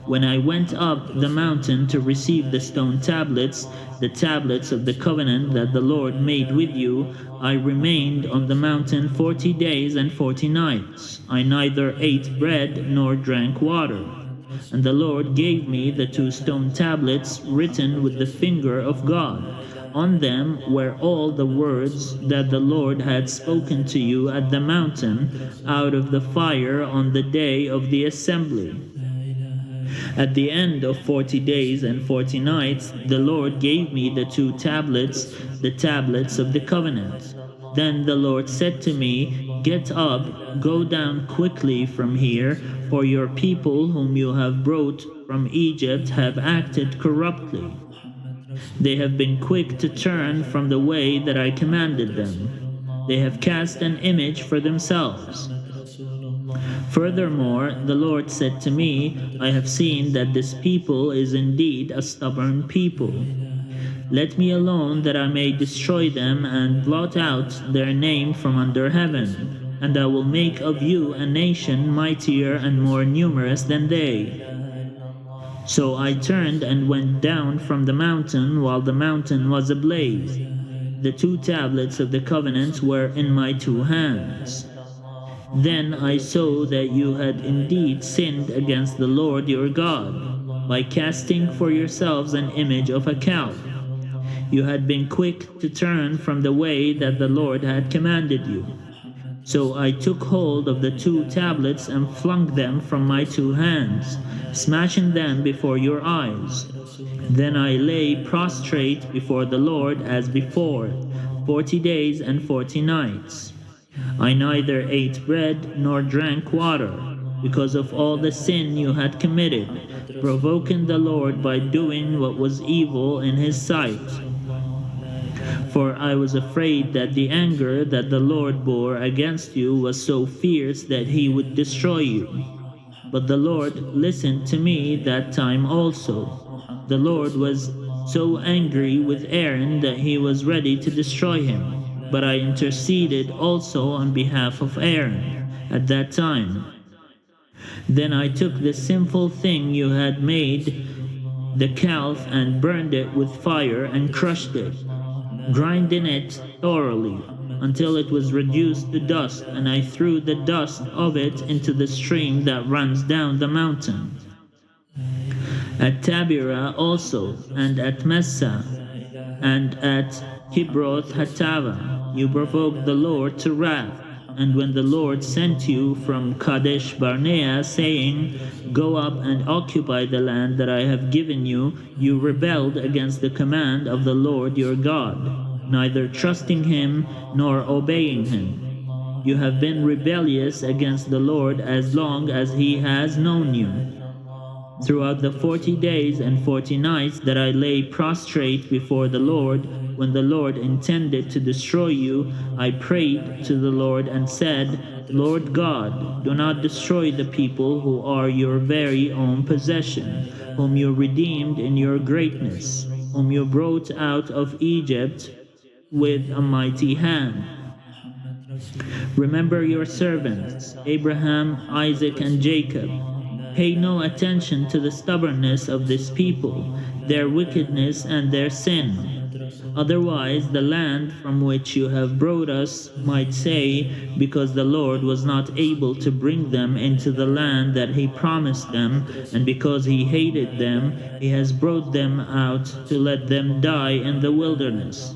When I went up the mountain to receive the stone tablets, the tablets of the covenant that the Lord made with you, I remained on the mountain 40 days and 40 nights. I neither ate bread nor drank water. And the Lord gave me the two stone tablets written with the finger of God. On them were all the words that the Lord had spoken to you at the mountain out of the fire on the day of the assembly. At the end of 40 days and 40 nights, the Lord gave me the two tablets, the tablets of the covenant. Then the Lord said to me, Get up, go down quickly from here, for your people whom you have brought from Egypt have acted corruptly. They have been quick to turn from the way that I commanded them. They have cast an image for themselves. Furthermore, the Lord said to me, I have seen that this people is indeed a stubborn people. Let me alone that I may destroy them and blot out their name from under heaven, and I will make of you a nation mightier and more numerous than they. So I turned and went down from the mountain while the mountain was ablaze. The two tablets of the covenant were in my two hands. Then I saw that you had indeed sinned against the Lord your God, by casting for yourselves an image of a cow. You had been quick to turn from the way that the Lord had commanded you. So I took hold of the two tablets and flung them from my two hands, smashing them before your eyes. Then I lay prostrate before the Lord as before, 40 days and 40 nights. I neither ate bread nor drank water, because of all the sin you had committed, provoking the Lord by doing what was evil in his sight. For I was afraid that the anger that the Lord bore against you was so fierce that he would destroy you. But the Lord listened to me that time also. The Lord was so angry with Aaron that he was ready to destroy him. But I interceded also on behalf of Aaron at that time. Then I took the sinful thing you had made, the calf, and burned it with fire and crushed it, grinding it thoroughly until it was reduced to dust, and I threw the dust of it into the stream that runs down the mountain. At Tabirah also, and at Messa, and at Kibroth Hattava, you provoked the Lord to wrath. And when the Lord sent you from Kadesh Barnea, saying, Go up and occupy the land that I have given you, you rebelled against the command of the Lord your God, neither trusting him nor obeying him. You have been rebellious against the Lord as long as he has known you. Throughout the 40 days and 40 nights that I lay prostrate before the Lord, when the Lord intended to destroy you, I prayed to the Lord and said, Lord God, do not destroy the people who are your very own possession, whom you redeemed in your greatness, whom you brought out of Egypt with a mighty hand. Remember your servants, Abraham, Isaac, and Jacob. Pay no attention to the stubbornness of this people, their wickedness and their sin. Otherwise, the land from which you have brought us might say, because the Lord was not able to bring them into the land that he promised them, and because he hated them, he has brought them out to let them die in the wilderness.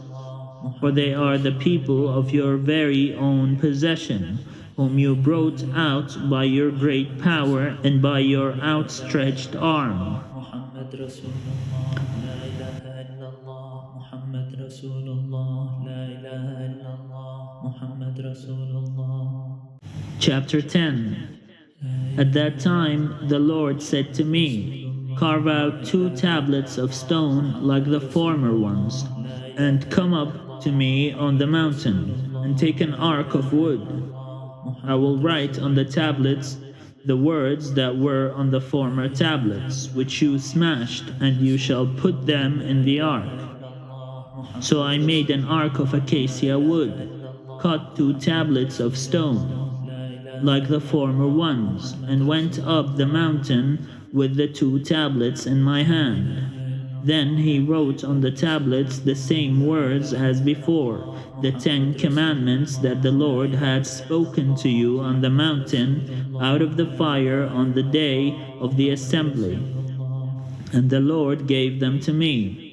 For they are the people of your very own possession, whom you brought out by your great power and by your outstretched arm. محمد رسول الله لا إله إلا الله محمد رسول الله لا إله إلا الله محمد رسول الله. Chapter 10. At that time the Lord said to me, carve out 2 tablets of stone like the former ones, and come up to me on the mountain, and take an ark of wood. I will write on the tablets the words that were on the former tablets, which you smashed, and you shall put them in the ark. So I made an ark of acacia wood, cut 2 tablets of stone like the former ones, and went up the mountain with the 2 tablets in my hand. Then he wrote on the tablets the same words as before, the 10 commandments that the Lord had spoken to you on the mountain out of the fire on the day of the assembly. And the Lord gave them to me.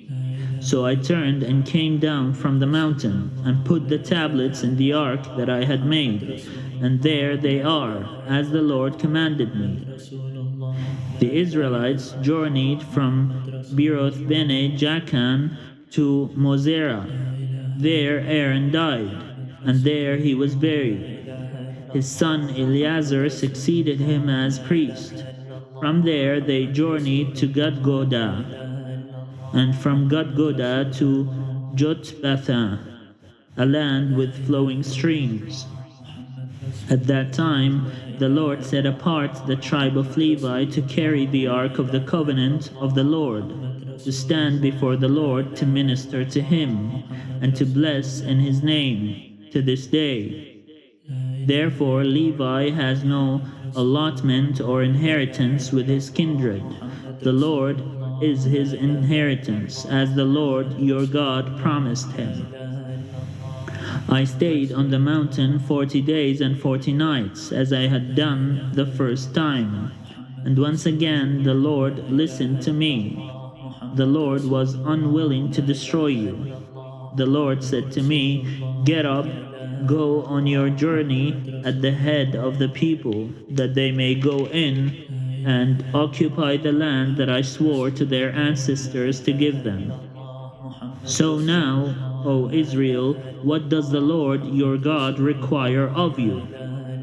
So I turned and came down from the mountain, and put the tablets in the ark that I had made, and there they are, as the Lord commanded me. The Israelites journeyed from Beeroth Bene Jaakan to Mosera. There Aaron died, and there he was buried. His son Eleazar succeeded him as priest. From there they journeyed to Gudgodah, and from Gudgodah to Jotbatha, a land with flowing streams. At that time, the Lord set apart the tribe of Levi to carry the ark of the covenant of the Lord, to stand before the Lord to minister to him, and to bless in his name to this day. Therefore Levi has no allotment or inheritance with his kindred. The Lord is his inheritance, as the Lord your God promised him. I stayed on the mountain 40 days and 40 nights, as I had done the first time. And once again the Lord listened to me. The Lord was unwilling to destroy you. The Lord said to me, get up, go on your journey at the head of the people, that they may go in and occupy the land that I swore to their ancestors to give them. So now, O Israel, what does the Lord your God require of you?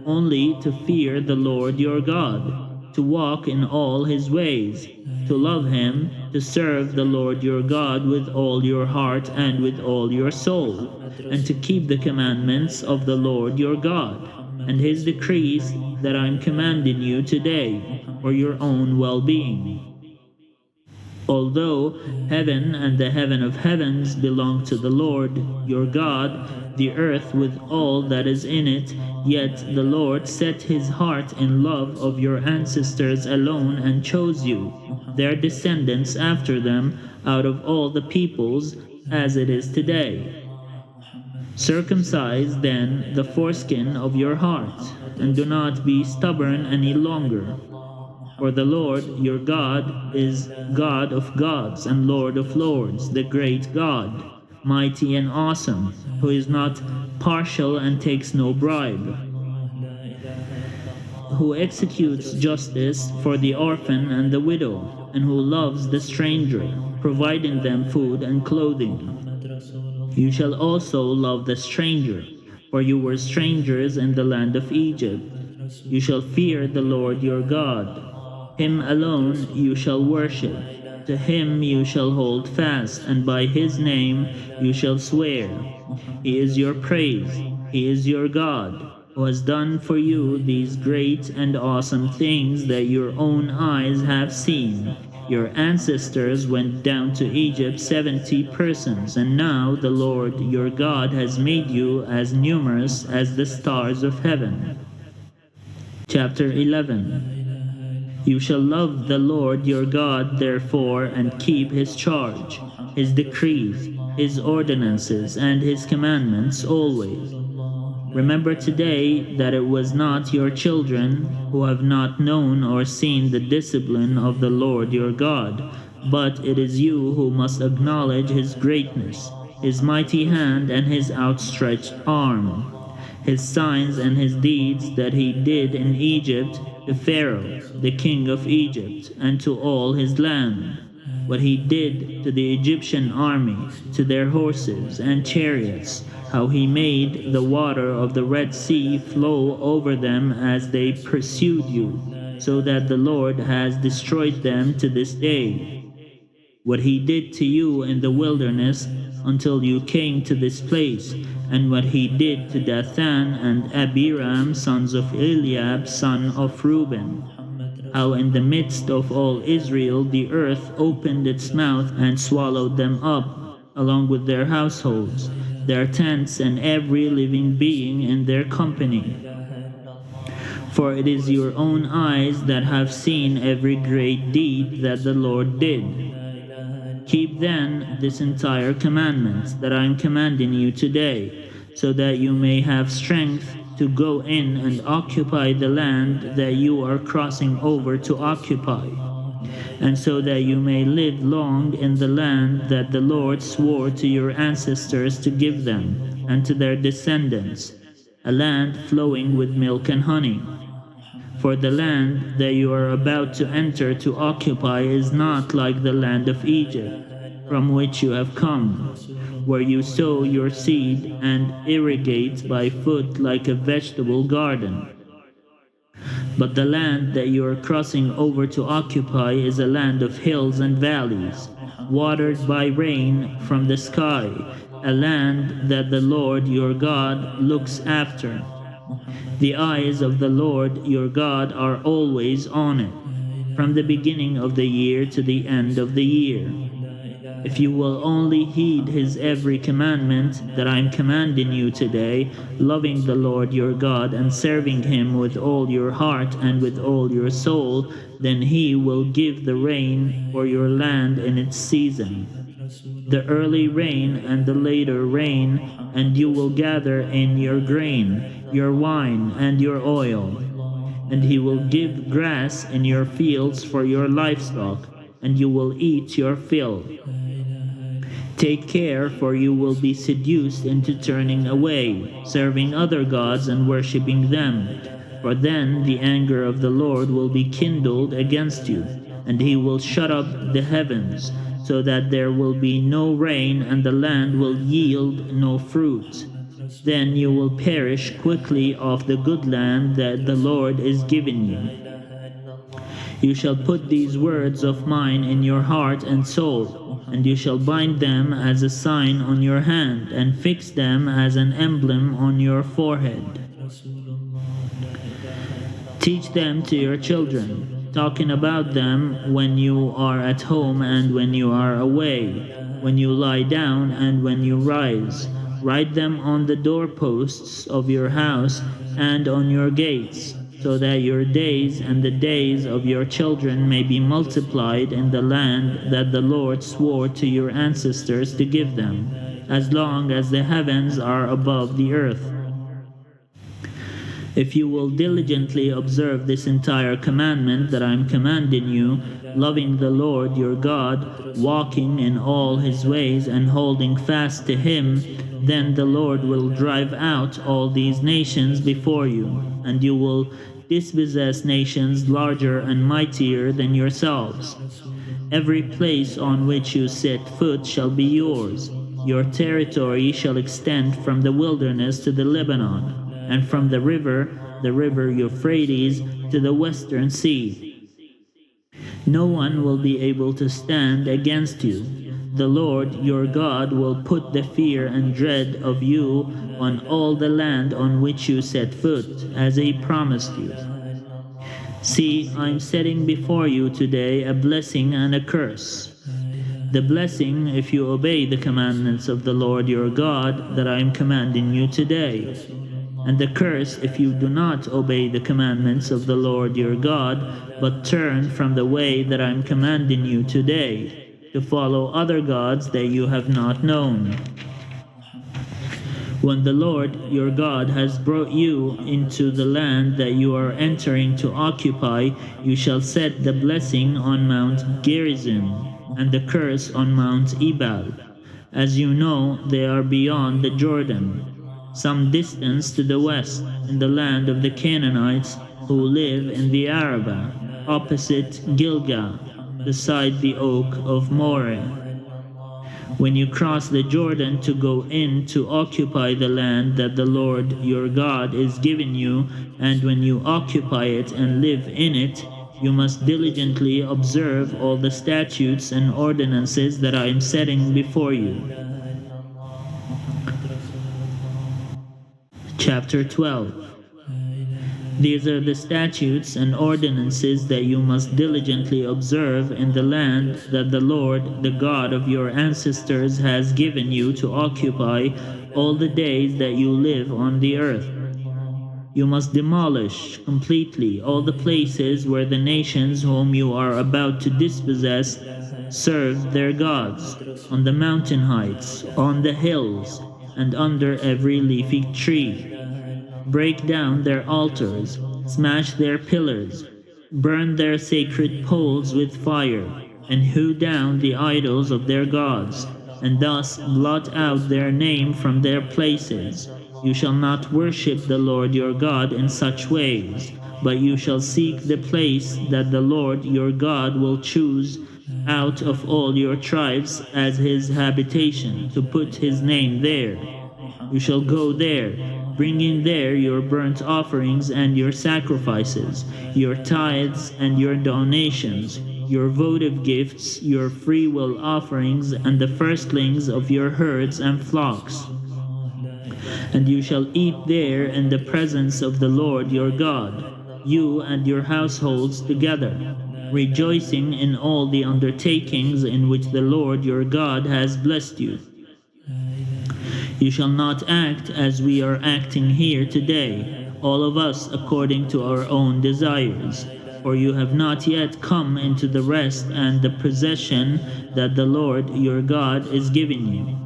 Only to fear the Lord your God, to walk in all his ways, to love him, to serve the Lord your God with all your heart and with all your soul, and to keep the commandments of the Lord your God, and his decrees that I am commanding you today, for your own well-being. Although heaven and the heaven of heavens belong to the Lord your God, the earth with all that is in it, yet the Lord set his heart in love of your ancestors alone and chose you, their descendants after them, out of all the peoples, as it is today. Circumcise then the foreskin of your heart, and do not be stubborn any longer. For the Lord your God is God of gods and Lord of lords, the great God, mighty and awesome, who is not partial and takes no bribe, who executes justice for the orphan and the widow, and who loves the stranger, providing them food and clothing. You shall also love the stranger, for you were strangers in the land of Egypt. You shall fear the Lord your God. Him alone you shall worship. To him you shall hold fast, and by his name you shall swear. He is your praise. He is your God, who has done for you these great and awesome things that your own eyes have seen. Your ancestors went down to Egypt 70 persons, and now the Lord your God has made you as numerous as the stars of heaven. Chapter 11. You shall love the Lord your God, therefore, and keep his charge, his decrees, his ordinances and his commandments always. Remember today that it was not your children who have not known or seen the discipline of the Lord your God, but it is you who must acknowledge his greatness, his mighty hand and his outstretched arm, his signs and his deeds that he did in Egypt to Pharaoh, the king of Egypt, and to all his land, what he did to the Egyptian army, to their horses and chariots, how he made the water of the Red Sea flow over them as they pursued you, so that the Lord has destroyed them to this day. What he did to you in the wilderness until you came to this place, and what he did to Dathan and Abiram, sons of Eliab, son of Reuben, how in the midst of all Israel the earth opened its mouth and swallowed them up, along with their households, their tents, and every living being in their company. For it is your own eyes that have seen every great deed that the Lord did. Keep then this entire commandment that I am commanding you today, so that you may have strength to go in and occupy the land that you are crossing over to occupy, and so that you may live long in the land that the Lord swore to your ancestors to give them and to their descendants, a land flowing with milk and honey. For the land that you are about to enter to occupy is not like the land of Egypt, from which you have come, where you sow your seed and irrigate by foot like a vegetable garden. But the land that you are crossing over to occupy is a land of hills and valleys, watered by rain from the sky, a land that the Lord your God looks after. The eyes of the Lord your God are always on it, from the beginning of the year to the end of the year. If you will only heed his every commandment that I am commanding you today, loving the Lord your God and serving him with all your heart and with all your soul, then he will give the rain for your land in its season, the early rain and the later rain, and you will gather in your grain, your wine, and your oil. And he will give grass in your fields for your livestock, and you will eat your fill. Take care, for you will be seduced into turning away, serving other gods and worshipping them. For then the anger of the Lord will be kindled against you, and he will shut up the heavens, so that there will be no rain, and the land will yield no fruit. Then you will perish quickly off the good land that the Lord is giving you. You shall put these words of mine in your heart and soul, and you shall bind them as a sign on your hand, and fix them as an emblem on your forehead. Teach them to your children, talking about them when you are at home and when you are away, when you lie down and when you rise. Write them on the doorposts of your house and on your gates, so that your days and the days of your children may be multiplied in the land that the Lord swore to your ancestors to give them, as long as the heavens are above the earth. If you will diligently observe this entire commandment that I am commanding you, loving the Lord your God, walking in all his ways and holding fast to him, then the Lord will drive out all these nations before you, and you will dispossess nations larger and mightier than yourselves. Every place on which you set foot shall be yours. Your territory shall extend from the wilderness to the Lebanon, and from the river Euphrates, to the western sea. No one will be able to stand against you. The Lord your God will put the fear and dread of you on all the land on which you set foot, as he promised you. See, I am setting before you today a blessing and a curse. The blessing, if you obey the commandments of the Lord your God that I am commanding you today, and the curse if you do not obey the commandments of the Lord your God, but turn from the way that I am commanding you today. to follow other gods that you have not known. When the Lord your God has brought you into the land that you are entering to occupy, you shall set the blessing on Mount Gerizim and the curse on Mount Ebal. As you know, they are beyond the Jordan, some distance to the west, in the land of the Canaanites who live in the Arabah, opposite Gilgal, beside the oak of Moreh. When you cross the Jordan to go in to occupy the land that the Lord your God is giving you, and when you occupy it and live in it, you must diligently observe all the statutes and ordinances that I am setting before you. Chapter 12. These are the statutes and ordinances that you must diligently observe in the land that the Lord, the God of your ancestors, has given you to occupy all the days that you live on the earth. You must demolish completely all the places where the nations whom you are about to dispossess serve their gods, on the mountain heights, on the hills, and under every leafy tree. Break down their altars, smash their pillars, burn their sacred poles with fire, and hew down the idols of their gods, and thus blot out their name from their places. You shall not worship the Lord your God in such ways, but you shall seek the place that the Lord your God will choose out of all your tribes as his habitation, to put his name there. You shall go there, bringing there your burnt offerings and your sacrifices, your tithes and your donations, your votive gifts, your freewill offerings, and the firstlings of your herds and flocks. And you shall eat there in the presence of the Lord your God, you and your households together, rejoicing in all the undertakings in which the Lord your God has blessed you. You shall not act as we are acting here today, all of us according to our own desires, for you have not yet come into the rest and the possession that the Lord your God is giving you.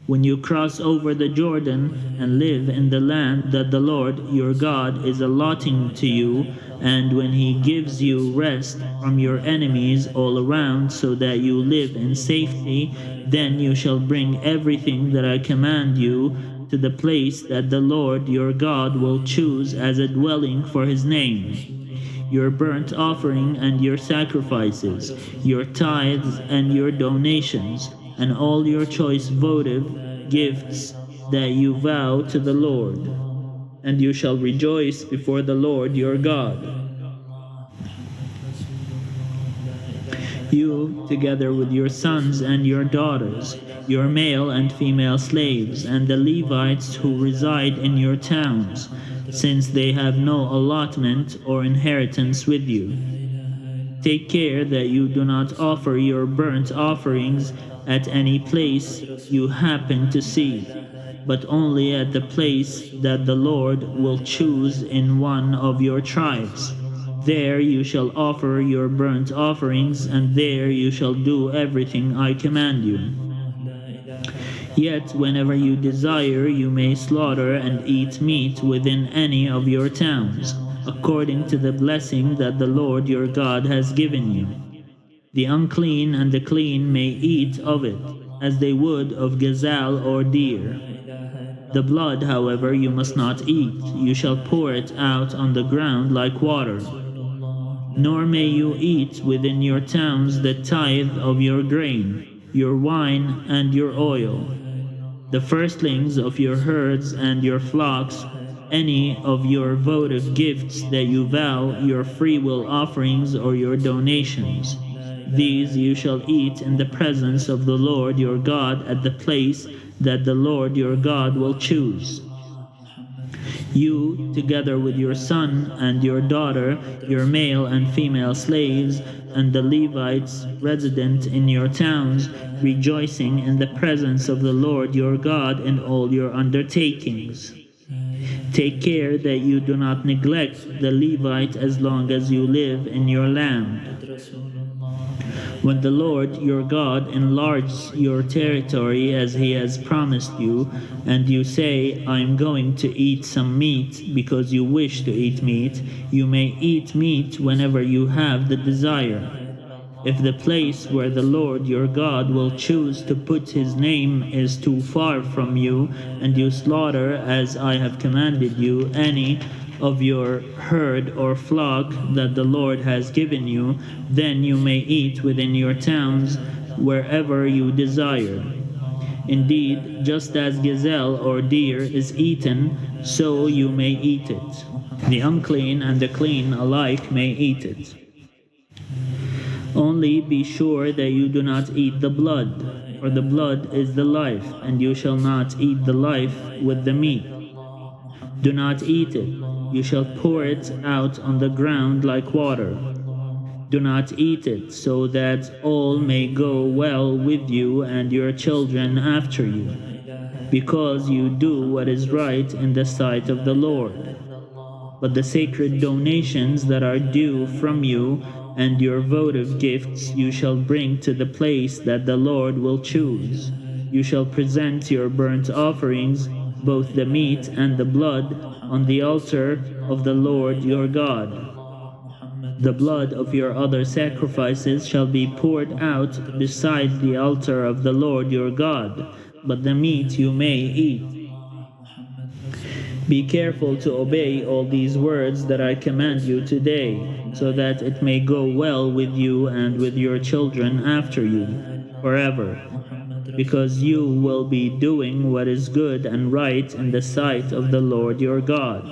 When you cross over the Jordan and live in the land that the Lord your God is allotting to you, and when he gives you rest from your enemies all around so that you live in safety, then you shall bring everything that I command you to the place that the Lord your God will choose as a dwelling for his name. Your burnt offering and your sacrifices, your tithes and your donations, and all your choice votive gifts that you vow to the Lord. And you shall rejoice before the Lord your God. You, together with your sons and your daughters, your male and female slaves, and the Levites who reside in your towns, since they have no allotment or inheritance with you. Take care that you do not offer your burnt offerings at any place you happen to see, but only at the place that the Lord will choose in one of your tribes. There you shall offer your burnt offerings, and there you shall do everything I command you. Yet whenever you desire, you may slaughter and eat meat within any of your towns, according to the blessing that the Lord your God has given you. The unclean and the clean may eat of it, as they would of gazelle or deer. The blood, however, you must not eat. You shall pour it out on the ground like water. Nor may you eat within your towns the tithe of your grain, your wine, and your oil, the firstlings of your herds and your flocks, any of your votive gifts that you vow, your freewill offerings or your donations. These you shall eat in the presence of the Lord your God at the place that the Lord your God will choose. You, together with your son and your daughter, your male and female slaves, and the Levites resident in your towns, rejoicing in the presence of the Lord your God in all your undertakings. Take care that you do not neglect the Levite as long as you live in your land. When the Lord your God enlarges your territory as he has promised you, and you say, I am going to eat some meat because you wish to eat meat, you may eat meat whenever you have the desire. If the place where the Lord your God will choose to put his name is too far from you, and you slaughter, as I have commanded you, any of your herd or flock that the Lord has given you, then you may eat within your towns wherever you desire. Indeed, just as gazelle or deer is eaten, so you may eat it. The unclean and the clean alike may eat it. Only be sure that you do not eat the blood, for the blood is the life, and you shall not eat the life with the meat. Do not eat it, you shall pour it out on the ground like water. Do not eat it, so that all may go well with you and your children after you, because you do what is right in the sight of the Lord. But the sacred donations that are due from you and your votive gifts you shall bring to the place that the Lord will choose. You shall present your burnt offerings, both the meat and the blood, on the altar of the Lord your God. The blood of your other sacrifices shall be poured out beside the altar of the Lord your God, but the meat you may eat. Be careful to obey all these words that I command you today, so that it may go well with you and with your children after you, forever, because you will be doing what is good and right in the sight of the Lord your God.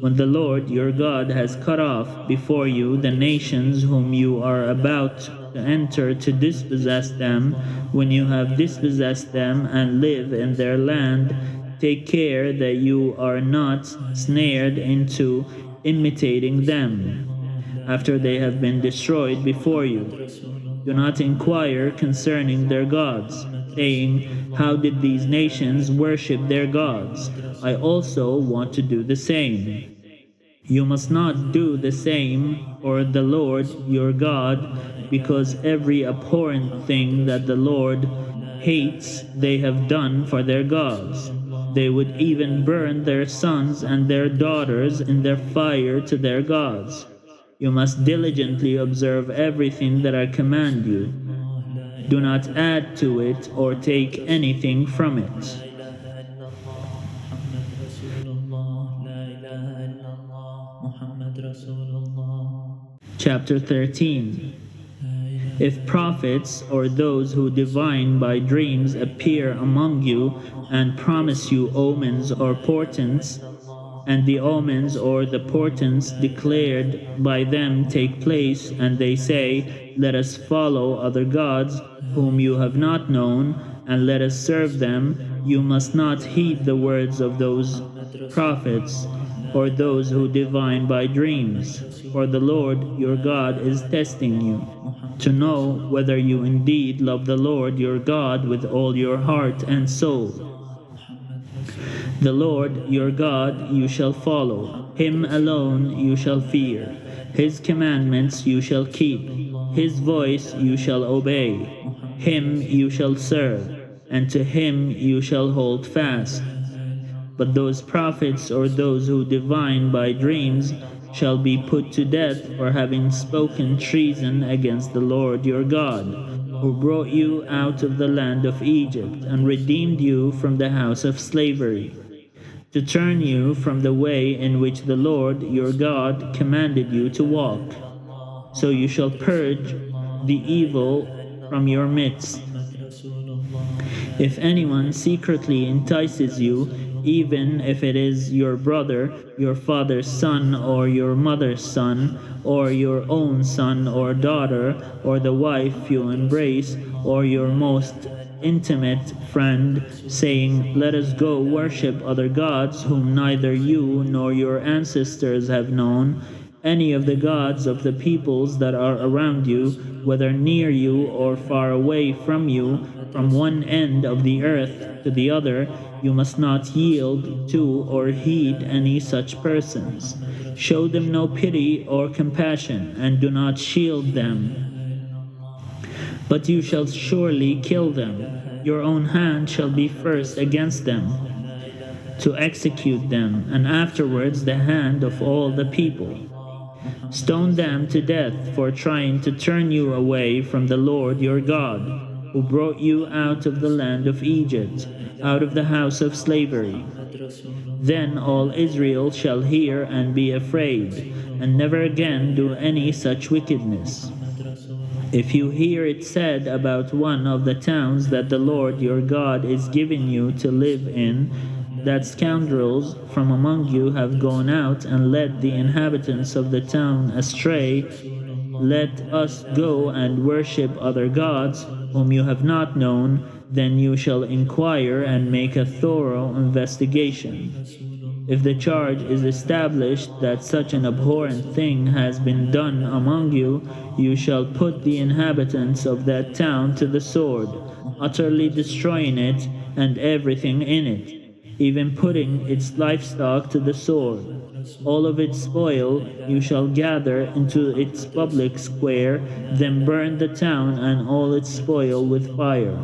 When the Lord your God has cut off before you the nations whom you are about to enter to dispossess them, when you have dispossessed them and live in their land, take care that you are not snared into imitating them after they have been destroyed before you. Do not inquire concerning their gods, saying, how did these nations worship their gods? I also want to do the same. You must not do the same for the Lord your God, because every abhorrent thing that the Lord hates they have done for their gods. They would even burn their sons and their daughters in their fire to their gods. You must diligently observe everything that I command you. Do not add to it or take anything from it. Chapter 13. If prophets or those who divine by dreams appear among you and promise you omens or portents, and the omens or the portents declared by them take place, and they say, let us follow other gods whom you have not known, and let us serve them, you must not heed the words of those prophets or those who divine by dreams, for the Lord your God is testing you, to know whether you indeed love the Lord your God with all your heart and soul. The Lord your God you shall follow, him alone you shall fear, his commandments you shall keep, his voice you shall obey, him you shall serve, and to him you shall hold fast. But those prophets or those who divine by dreams shall be put to death for having spoken treason against the Lord your God, who brought you out of the land of Egypt and redeemed you from the house of slavery, to turn you from the way in which the Lord your God commanded you to walk. So you shall purge the evil from your midst. If anyone secretly entices you, even if it is your brother, your father's son, or your mother's son, or your own son or daughter, or the wife you embrace, or your most intimate friend, saying, let us go worship other gods whom neither you nor your ancestors have known, any of the gods of the peoples that are around you, whether near you or far away from you, from one end of the earth to the other, you must not yield to or heed any such persons. Show them no pity or compassion, and do not shield them. But you shall surely kill them. Your own hand shall be first against them, to execute them, and afterwards the hand of all the people. Stone them to death for trying to turn you away from the Lord your God, who brought you out of the land of Egypt, out of the house of slavery. Then all Israel shall hear and be afraid, and never again do any such wickedness. If you hear it said about one of the towns that the Lord your God is giving you to live in, that scoundrels from among you have gone out and led the inhabitants of the town astray, let us go and worship other gods whom you have not known, then you shall inquire and make a thorough investigation. If the charge is established that such an abhorrent thing has been done among you, you shall put the inhabitants of that town to the sword, utterly destroying it and everything in it, even putting its livestock to the sword. All of its spoil you shall gather into its public square, then burn the town and all its spoil with fire,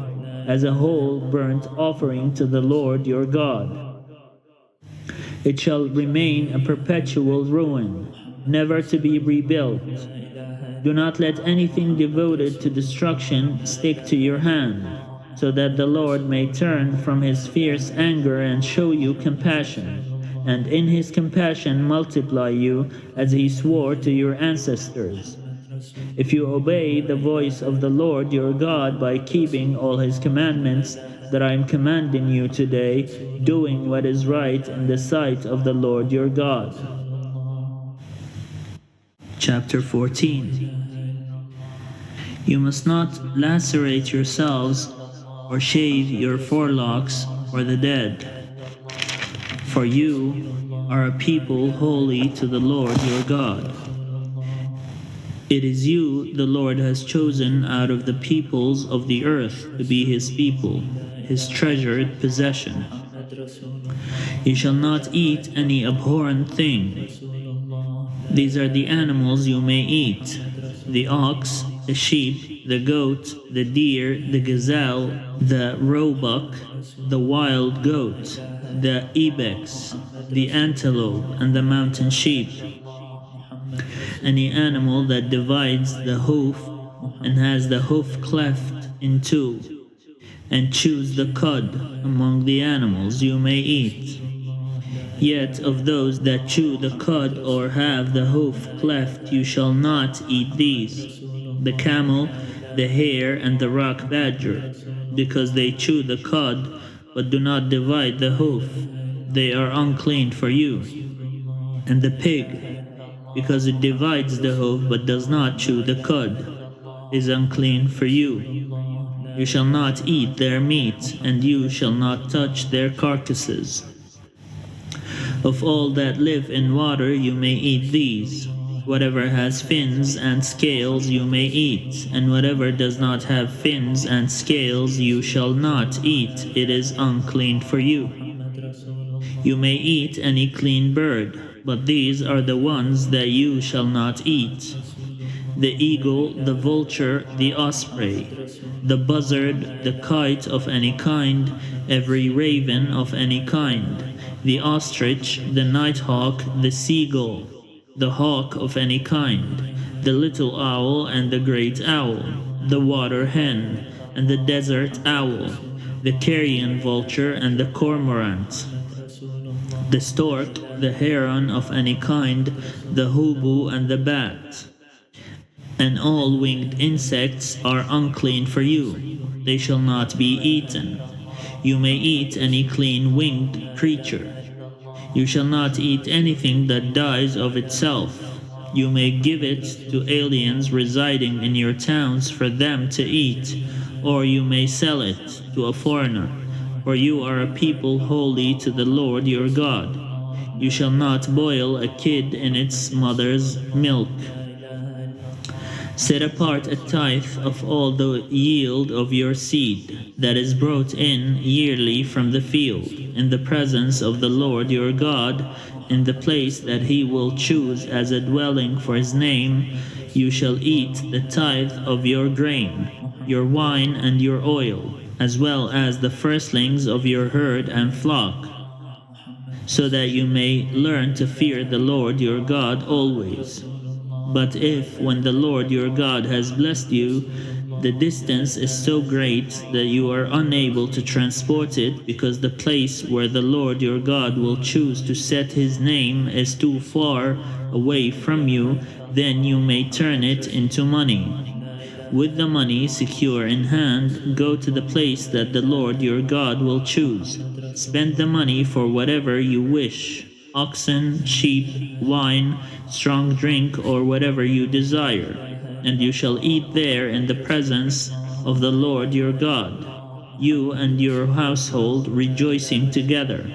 as a whole burnt offering to the Lord your God. It shall remain a perpetual ruin, never to be rebuilt. Do not let anything devoted to destruction stick to your hand, so that the Lord may turn from his fierce anger and show you compassion, and in his compassion multiply you as he swore to your ancestors. If you obey the voice of the Lord your God by keeping all his commandments that I am commanding you today, doing what is right in the sight of the Lord your God. Chapter 14. You must not lacerate yourselves or shave your forelocks for the dead, for you are a people holy to the Lord your God. It is you the Lord has chosen out of the peoples of the earth to be his people, his treasured possession. You shall not eat any abhorrent thing. These are the animals you may eat: the ox, the sheep, the goat, the deer, the gazelle, the roebuck, the wild goat, the ibex, the antelope, and the mountain sheep. Any animal that divides the hoof and has the hoof cleft in two, and chews the cud among the animals you may eat. Yet of those that chew the cud or have the hoof cleft you shall not eat these: the camel, the hare, and the rock badger, because they chew the cud but do not divide the hoof, they are unclean for you. And the pig, because it divides the hoof but does not chew the cud, is unclean for you. You shall not eat their meat, and you shall not touch their carcasses. Of all that live in water you may eat these: whatever has fins and scales you may eat, and whatever does not have fins and scales you shall not eat, it is unclean for you. You may eat any clean bird, but these are the ones that you shall not eat: the eagle, the vulture, the osprey, the buzzard, the kite of any kind, every raven of any kind, the ostrich, the nighthawk, the seagull, the hawk of any kind, the little owl and the great owl, the water hen and the desert owl, the carrion vulture and the cormorant, the stork, the heron of any kind, the hoopoe and the bat. And all winged insects are unclean for you. They shall not be eaten. You may eat any clean winged creature. You shall not eat anything that dies of itself. You may give it to aliens residing in your towns for them to eat, or you may sell it to a foreigner, for you are a people holy to the Lord your God. You shall not boil a kid in its mother's milk. Set apart a tithe of all the yield of your seed that is brought in yearly from the field, in the presence of the Lord your God, in the place that he will choose as a dwelling for his name. You shall eat the tithe of your grain. your wine and your oil, as well as the firstlings of your herd and flock, so that you may learn to fear the Lord your God always. But if, when the Lord your God has blessed you, the distance is so great that you are unable to transport it because the place where the Lord your God will choose to set his name is too far away from you, then you may turn it into money. With the money secure in hand, go to the place that the Lord your God will choose. Spend the money for whatever you wish: oxen, sheep, wine, strong drink, or whatever you desire. And you shall eat there in the presence of the Lord your God, you and your household rejoicing together.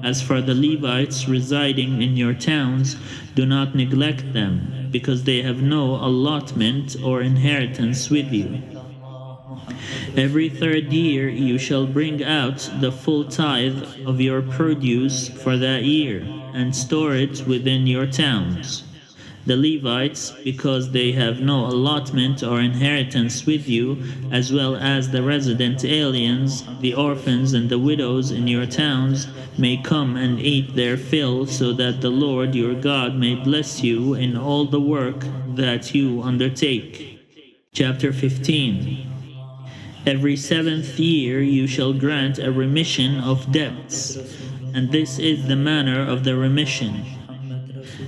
As for the Levites residing in your towns, do not neglect them, because they have no allotment or inheritance with you. Every third year you shall bring out the full tithe of your produce for that year, and store it within your towns. The Levites, because they have no allotment or inheritance with you, as well as the resident aliens, the orphans, and the widows in your towns, may come and eat their fill, so that the Lord your God may bless you in all the work that you undertake. Chapter 15. Every seventh year you shall grant a remission of debts, and this is the manner of the remission.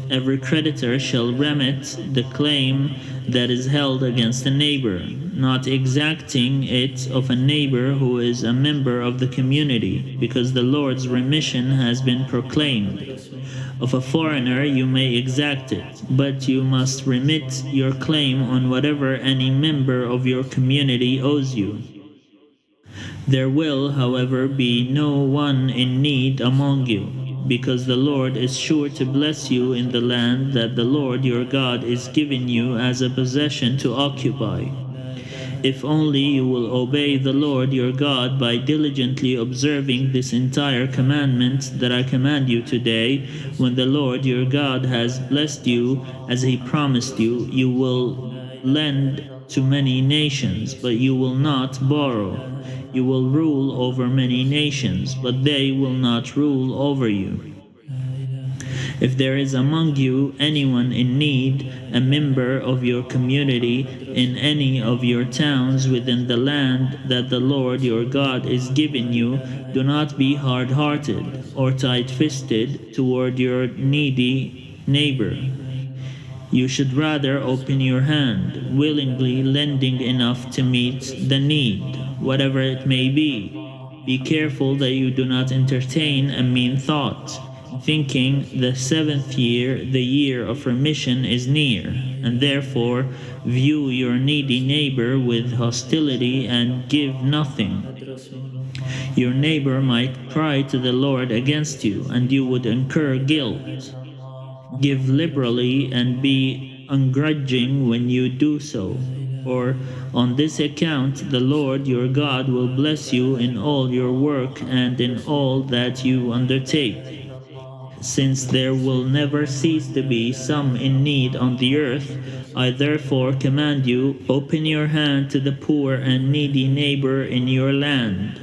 Every creditor shall remit the claim that is held against a neighbor, not exacting it of a neighbor who is a member of the community, because the Lord's remission has been proclaimed. Of a foreigner you may exact it, but you must remit your claim on whatever any member of your community owes you. There will, however, be no one in need among you, because the Lord is sure to bless you in the land that the Lord your God is giving you as a possession to occupy. If only you will obey the Lord your God by diligently observing this entire commandment that I command you today, when the Lord your God has blessed you as he promised you, you will lend to many nations, but you will not borrow. You will rule over many nations, but they will not rule over you. If there is among you anyone in need, a member of your community, in any of your towns within the land that the Lord your God is giving you, do not be hard-hearted or tight-fisted toward your needy neighbor. You should rather open your hand, willingly lending enough to meet the need, whatever it may be. Be careful that you do not entertain a mean thought, thinking the seventh year, the year of remission, is near, and therefore view your needy neighbor with hostility and give nothing. Your neighbor might cry to the Lord against you, and you would incur guilt. Give liberally and be ungrudging when you do so, for on this account the Lord your God will bless you in all your work and in all that you undertake. Since there will never cease to be some in need on the earth, I therefore command you, open your hand to the poor and needy neighbor in your land.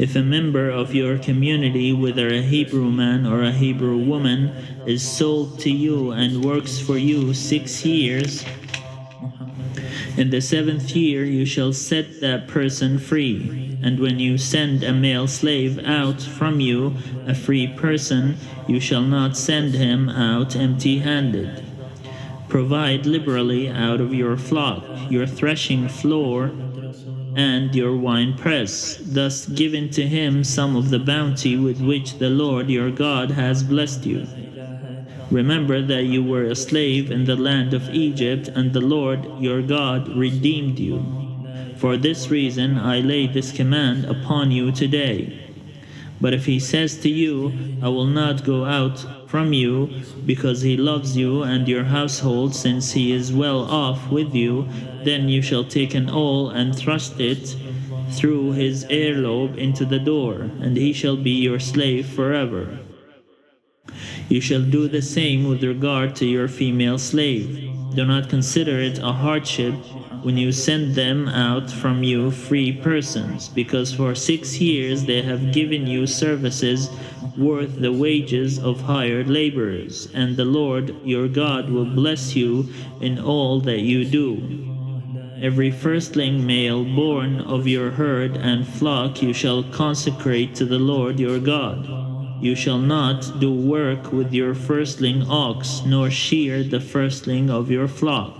If a member of your community, whether a Hebrew man or a Hebrew woman, is sold to you and works for you 6 years, in the seventh year you shall set that person free. And when you send a male slave out from you, a free person, you shall not send him out empty-handed. Provide liberally out of your flock, your threshing floor, and your winepress, thus giving to him some of the bounty with which the Lord your God has blessed you. Remember that you were a slave in the land of Egypt, and the Lord your God redeemed you. For this reason I lay this command upon you today. But if he says to you, I will not go out from you, because he loves you and your household, since he is well off with you, then you shall take an awl and thrust it through his earlobe into the door, and he shall be your slave forever. You shall do the same with regard to your female slave. Do not consider it a hardship when you send them out from you free persons, because for 6 years they have given you services worth the wages of hired laborers, and the Lord your God will bless you in all that you do. Every firstling male born of your herd and flock you shall consecrate to the Lord your God. You shall not do work with your firstling ox, nor shear the firstling of your flock.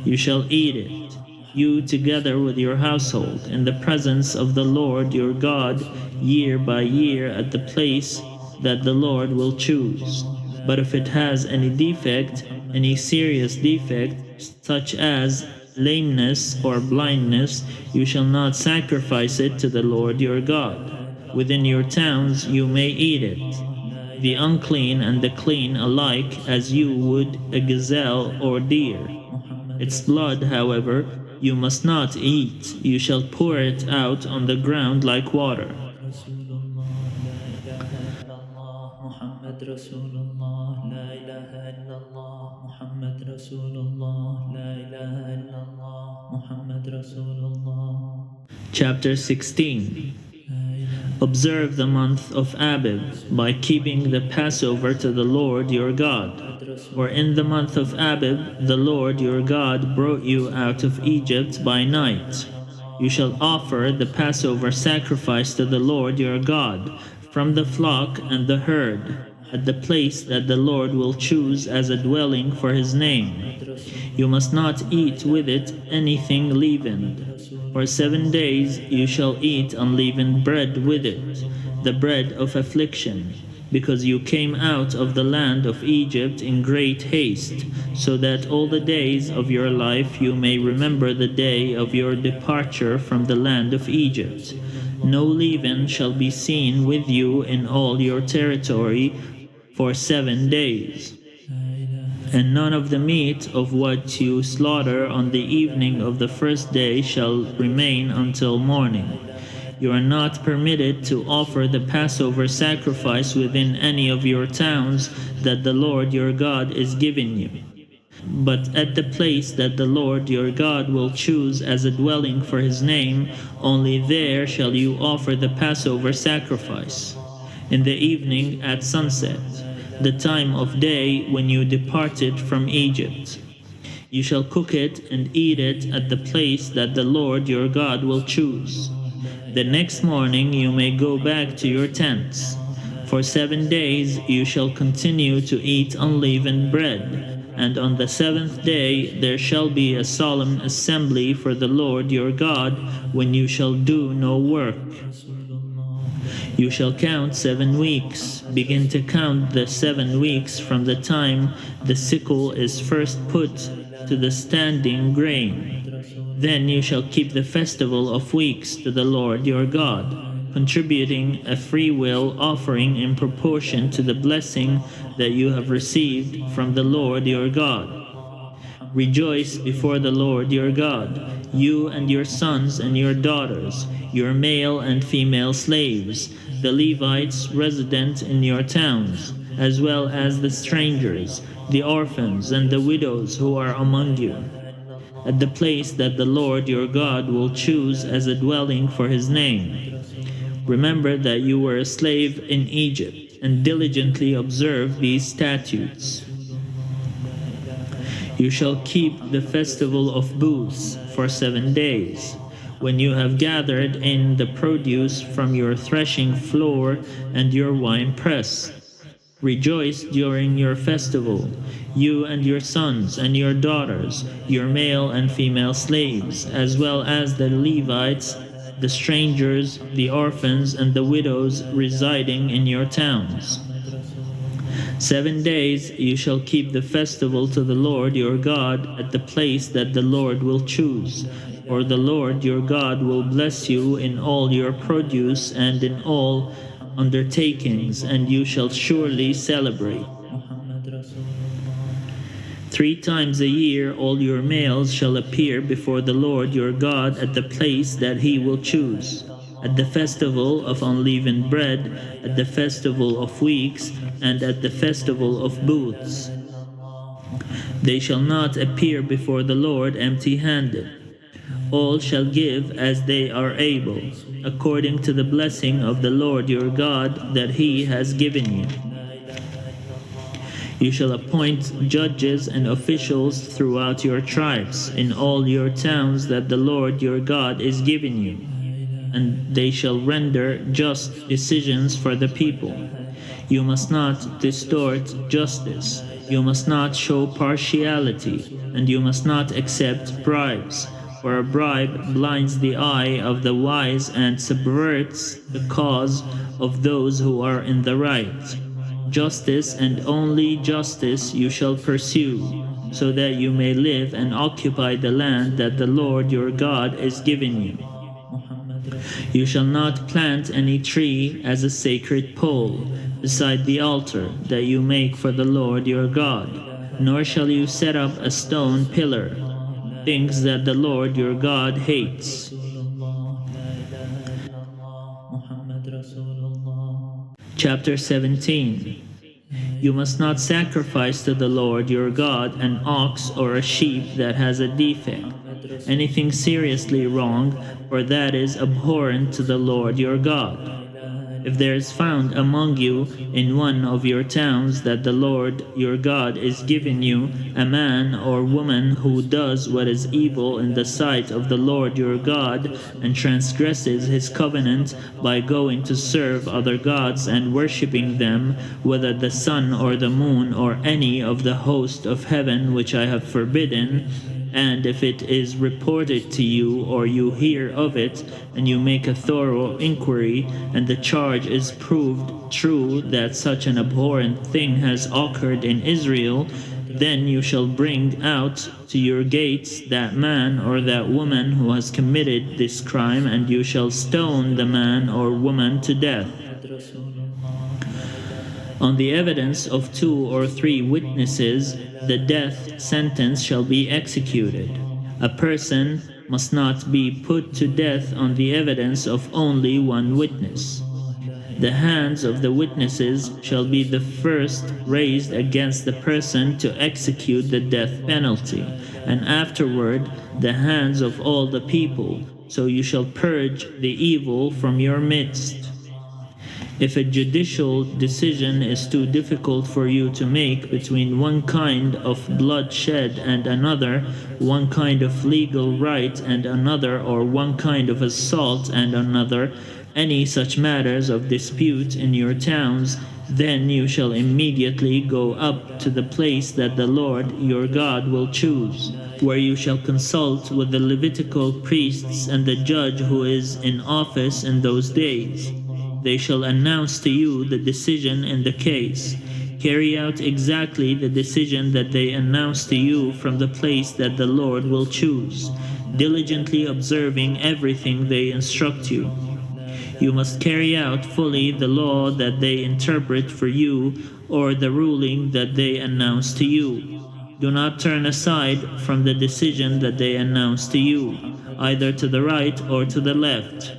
You shall eat it, you together with your household, in the presence of the Lord your God, year by year at the place that the Lord will choose. But if it has any defect, any serious defect, such as lameness or blindness, you shall not sacrifice it to the Lord your God. Within your towns you may eat it, the unclean and the clean alike, as you would a gazelle or deer. Its blood, however, you must not eat. You shall pour it out on the ground like water. Chapter 16. Observe the month of Abib by keeping the Passover to the Lord your God. For in the month of Abib the Lord your God brought you out of Egypt by night. You shall offer the Passover sacrifice to the Lord your God from the flock and the herd, at the place that the Lord will choose as a dwelling for his name. You must not eat with it anything leavened. For 7 days you shall eat unleavened bread with it, the bread of affliction, because you came out of the land of Egypt in great haste, so that all the days of your life you may remember the day of your departure from the land of Egypt. No leaven shall be seen with you in all your territory for 7 days. And none of the meat of what you slaughter on the evening of the first day shall remain until morning. You are not permitted to offer the Passover sacrifice within any of your towns that the Lord your God is giving you, but at the place that the Lord your God will choose as a dwelling for his name, only there shall you offer the Passover sacrifice. In the evening at sunset, the time of day when you departed from Egypt. You shall cook it and eat it at the place that the Lord your God will choose. The next morning you may go back to your tents. For 7 days you shall continue to eat unleavened bread, and on the 7th day there shall be a solemn assembly for the Lord your God, when you shall do no work. You shall count 7 weeks. Begin to count the 7 weeks from the time the sickle is first put to the standing grain. Then you shall keep the festival of weeks to the Lord your God, contributing a freewill offering in proportion to the blessing that you have received from the Lord your God. Rejoice before the Lord your God, you and your sons and your daughters, your male and female slaves, the Levites resident in your towns, as well as the strangers, the orphans, and the widows who are among you, at the place that the Lord your God will choose as a dwelling for his name. Remember that you were a slave in Egypt, and diligently observe these statutes. You shall keep the festival of booths for 7 days, when you have gathered in the produce from your threshing floor and your wine press. Rejoice during your festival, you and your sons and your daughters, your male and female slaves, as well as the Levites, the strangers, the orphans, and the widows residing in your towns. 7 days you shall keep the festival to the Lord your God at the place that the Lord will choose, for the Lord your God will bless you in all your produce and in all undertakings, and you shall surely celebrate. 3 times a year all your males shall appear before the Lord your God at the place that he will choose, at the festival of unleavened bread, at the festival of weeks, and at the festival of booths. They shall not appear before the Lord empty-handed. All shall give as they are able, according to the blessing of the Lord your God that he has given you. You shall appoint judges and officials throughout your tribes, in all your towns that the Lord your God is giving you, and they shall render just decisions for the people. You must not distort justice. You must not show partiality, and you must not accept bribes, for a bribe blinds the eye of the wise and subverts the cause of those who are in the right. Justice and only justice you shall pursue, so that you may live and occupy the land that the Lord your God is giving you. You shall not plant any tree as a sacred pole beside the altar that you make for the Lord your God, nor shall you set up a stone pillar, things that the Lord your God hates. Chapter 17. You must not sacrifice to the Lord your God an ox or a sheep that has a defect, anything seriously wrong, for that is abhorrent to the Lord your God. If there is found among you in one of your towns that the Lord your God is giving you a man or woman who does what is evil in the sight of the Lord your God and transgresses his covenant by going to serve other gods and worshipping them, whether the sun or the moon or any of the host of heaven which I have forbidden, and if it is reported to you or you hear of it, and you make a thorough inquiry, and the charge is proved true that such an abhorrent thing has occurred in Israel, then you shall bring out to your gates that man or that woman who has committed this crime, and you shall stone the man or woman to death. On the evidence of 2 or 3 witnesses, the death sentence shall be executed. A person must not be put to death on the evidence of only 1 witness. The hands of the witnesses shall be the first raised against the person to execute the death penalty, and afterward the hands of all the people, so you shall purge the evil from your midst. If a judicial decision is too difficult for you to make between one kind of bloodshed and another, one kind of legal right and another, or one kind of assault and another, any such matters of dispute in your towns, then you shall immediately go up to the place that the Lord your God will choose, where you shall consult with the Levitical priests and the judge who is in office in those days. They shall announce to you the decision in the case. Carry out exactly the decision that they announce to you from the place that the Lord will choose, diligently observing everything they instruct you. You must carry out fully the law that they interpret for you, or the ruling that they announce to you. Do not turn aside from the decision that they announce to you, either to the right or to the left.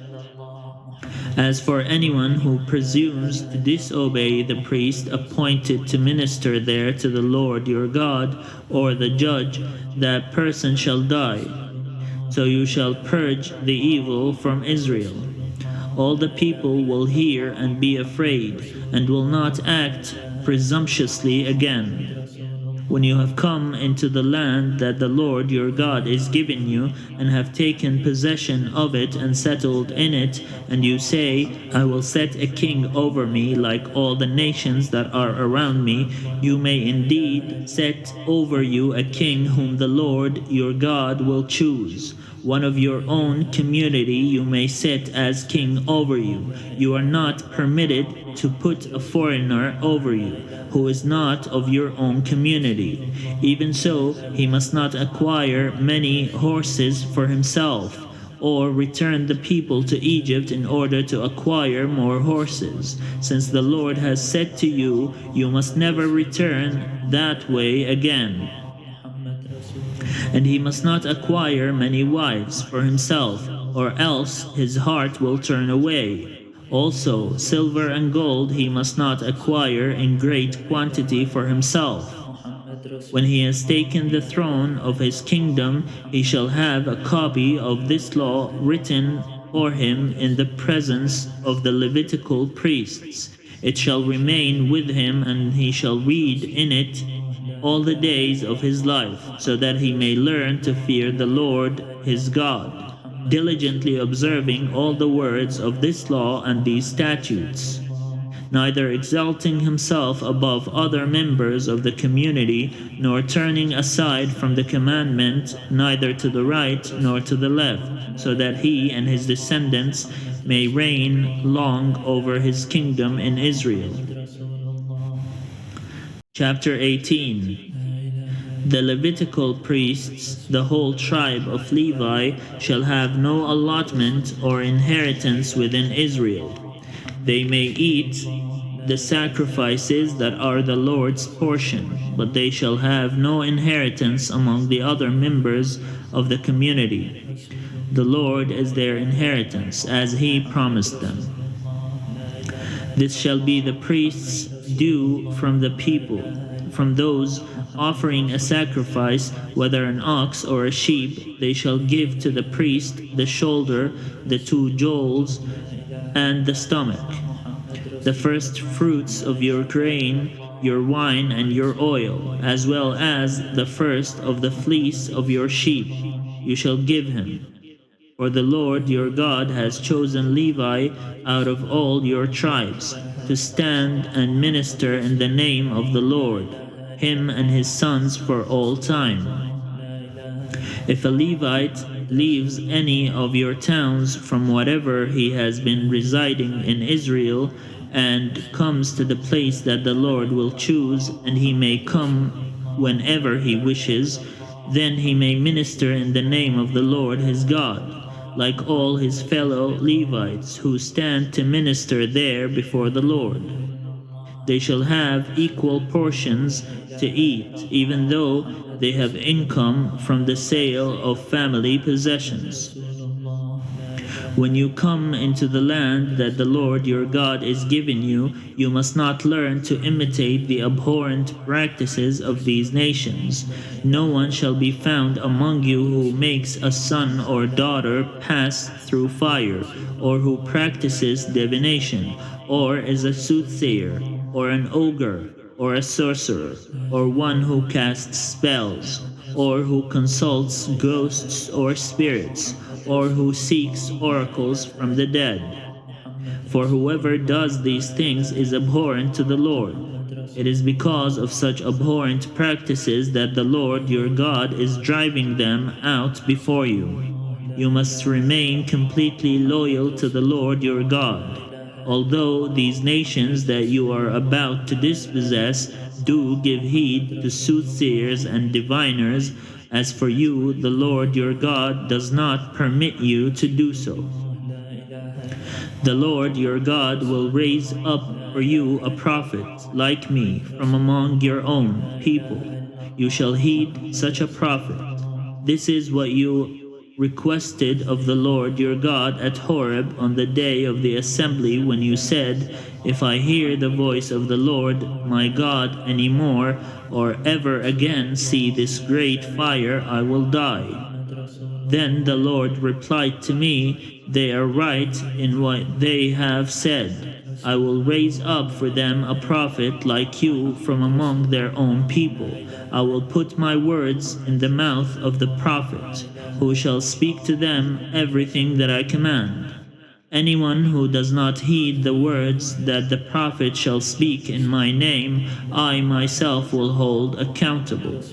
As for anyone who presumes to disobey the priest appointed to minister there to the Lord your God, or the judge, that person shall die. So you shall purge the evil from Israel. All the people will hear and be afraid, and will not act presumptuously again. When you have come into the land that the Lord your God is giving you, and have taken possession of it and settled in it, and you say, I will set a king over me like all the nations that are around me, you may indeed set over you a king whom the Lord your God will choose. One of your own community you may set as king over you. You are not permitted to put a foreigner over you, who is not of your own community. Even so, he must not acquire many horses for himself, or return the people to Egypt in order to acquire more horses. Since the Lord has said to you, you must never return that way again. And he must not acquire many wives for himself, or else his heart will turn away. Also, silver and gold he must not acquire in great quantity for himself. When he has taken the throne of his kingdom, he shall have a copy of this law written for him in the presence of the Levitical priests. It shall remain with him, and he shall read in it all the days of his life, so that he may learn to fear the Lord his God, diligently observing all the words of this law and these statutes, neither exalting himself above other members of the community, nor turning aside from the commandment, neither to the right nor to the left, so that he and his descendants may reign long over his kingdom in Israel. Chapter 18. The Levitical priests, the whole tribe of Levi, shall have no allotment or inheritance within Israel. They may eat the sacrifices that are the Lord's portion, but they shall have no inheritance among the other members of the community. The Lord is their inheritance, as he promised them. This shall be the priest's due from the people, from those offering a sacrifice, whether an ox or a sheep. They shall give to the priest the shoulder, the two jowls, and the stomach, the first fruits of your grain, your wine, and your oil, as well as the first of the fleece of your sheep, you shall give him. For the Lord your God has chosen Levi out of all your tribes to stand and minister in the name of the Lord, him and his sons for all time. If a Levite leaves any of your towns from whatever he has been residing in Israel, and comes to the place that the Lord will choose, and he may come whenever he wishes, then he may minister in the name of the Lord his God, like all his fellow Levites who stand to minister there before the Lord. They shall have equal portions to eat, even though they have income from the sale of family possessions. When you come into the land that the Lord your God is giving you, you must not learn to imitate the abhorrent practices of these nations. No one shall be found among you who makes a son or daughter pass through fire, or who practices divination, or is a soothsayer, or an ogre, or a sorcerer, or one who casts spells, or who consults ghosts or spirits, or who seeks oracles from the dead. For whoever does these things is abhorrent to the Lord. It is because of such abhorrent practices that the Lord your God is driving them out before you. You must remain completely loyal to the Lord your God. Although these nations that you are about to dispossess do give heed to soothsayers and diviners, as for you, the Lord your God does not permit you to do so. The Lord your God will raise up for you a prophet like me from among your own people. You shall heed such a prophet. This is what you requested of the Lord your God at Horeb on the day of the assembly, when you said, If I hear the voice of the Lord my God any more, or ever again see this great fire, I will die. Then the Lord replied to me, They are right in what they have said. I will raise up for them a prophet like you from among their own people. I will put my words in the mouth of the prophet, who shall speak to them everything that I command. Anyone who does not heed the words that the prophet shall speak in my name, I myself will hold accountable.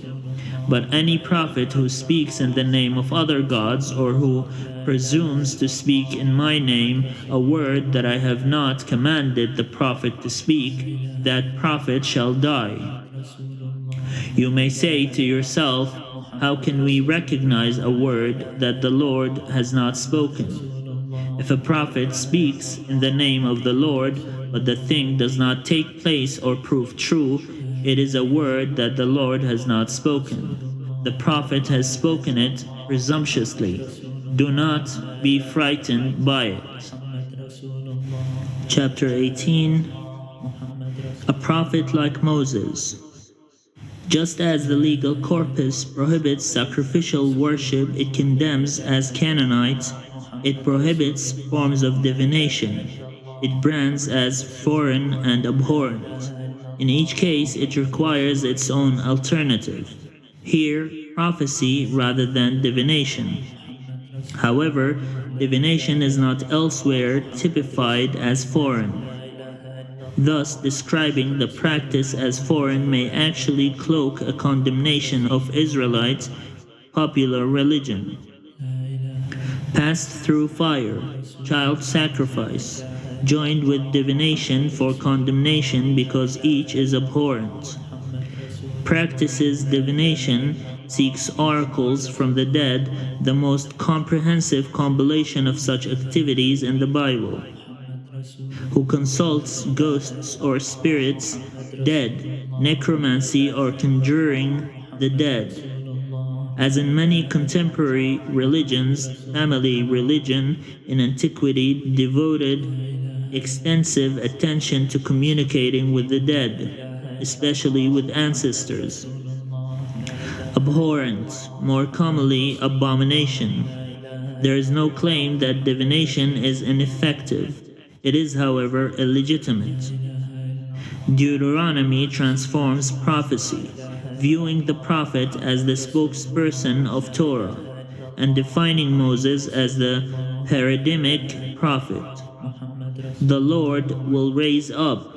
But any prophet who speaks in the name of other gods, or who presumes to speak in my name a word that I have not commanded the prophet to speak, that prophet shall die. You may say to yourself, How can we recognize a word that the Lord has not spoken? If a prophet speaks in the name of the Lord, but the thing does not take place or prove true, it is a word that the Lord has not spoken. The prophet has spoken it presumptuously. Do not be frightened by it. Chapter 18. A prophet like Moses. Just as the legal corpus prohibits sacrificial worship, it condemns as Canaanite, it prohibits forms of divination, it brands as foreign and abhorrent. In each case, it requires its own alternative. Here, prophecy rather than divination. However, divination is not elsewhere typified as foreign. Thus, describing the practice as foreign may actually cloak a condemnation of Israelite popular religion. Passed through fire, child sacrifice, joined with divination for condemnation because each is abhorrent. Practices divination, seeks oracles from the dead, the most comprehensive compilation of such activities in the Bible. Who consults ghosts or spirits, dead, necromancy or conjuring the dead. As in many contemporary religions, family religion in antiquity devoted extensive attention to communicating with the dead, especially with ancestors. Abhorrent, more commonly abomination. There is no claim that divination is ineffective. It is, however, illegitimate. Deuteronomy transforms prophecy, viewing the prophet as the spokesperson of Torah, and defining Moses as the paradigmic prophet. The Lord will raise up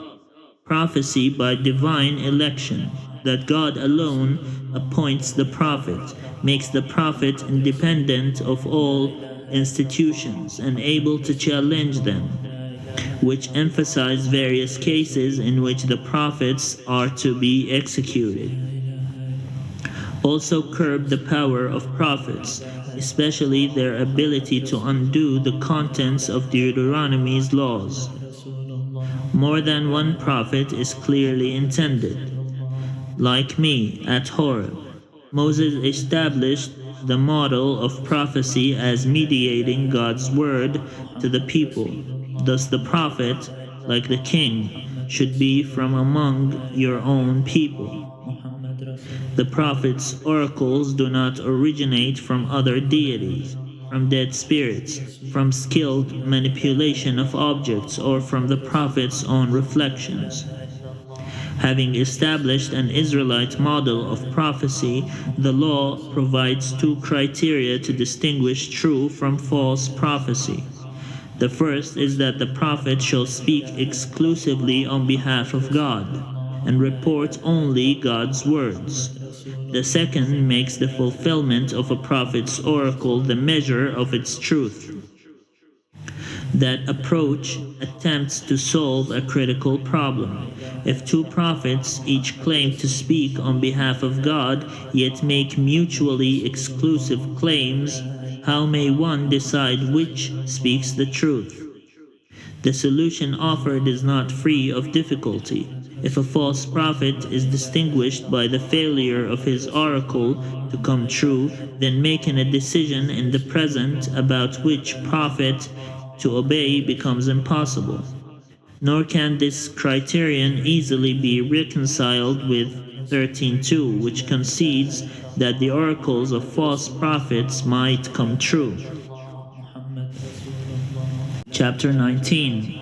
prophecy by divine election, that God alone appoints the prophet, makes the prophet independent of all institutions and able to challenge them, which emphasize various cases in which the prophets are to be executed. Also curb the power of prophets, especially their ability to undo the contents of Deuteronomy's laws. More than one prophet is clearly intended. Like me at Horeb, Moses established the model of prophecy as mediating God's word to the people. Thus, the prophet, like the king, should be from among your own people. The prophet's oracles do not originate from other deities, from dead spirits, from skilled manipulation of objects, or from the prophet's own reflections. Having established an Israelite model of prophecy, the law provides two criteria to distinguish true from false prophecy. The first is that the prophet shall speak exclusively on behalf of God and report only God's words. The second makes the fulfillment of a prophet's oracle the measure of its truth. That approach attempts to solve a critical problem. If two prophets each claim to speak on behalf of God, yet make mutually exclusive claims, how may one decide which speaks the truth? The solution offered is not free of difficulty. If a false prophet is distinguished by the failure of his oracle to come true, then making a decision in the present about which prophet to obey becomes impossible. Nor can this criterion easily be reconciled with 13:2, which concedes that the oracles of false prophets might come true. Chapter 19.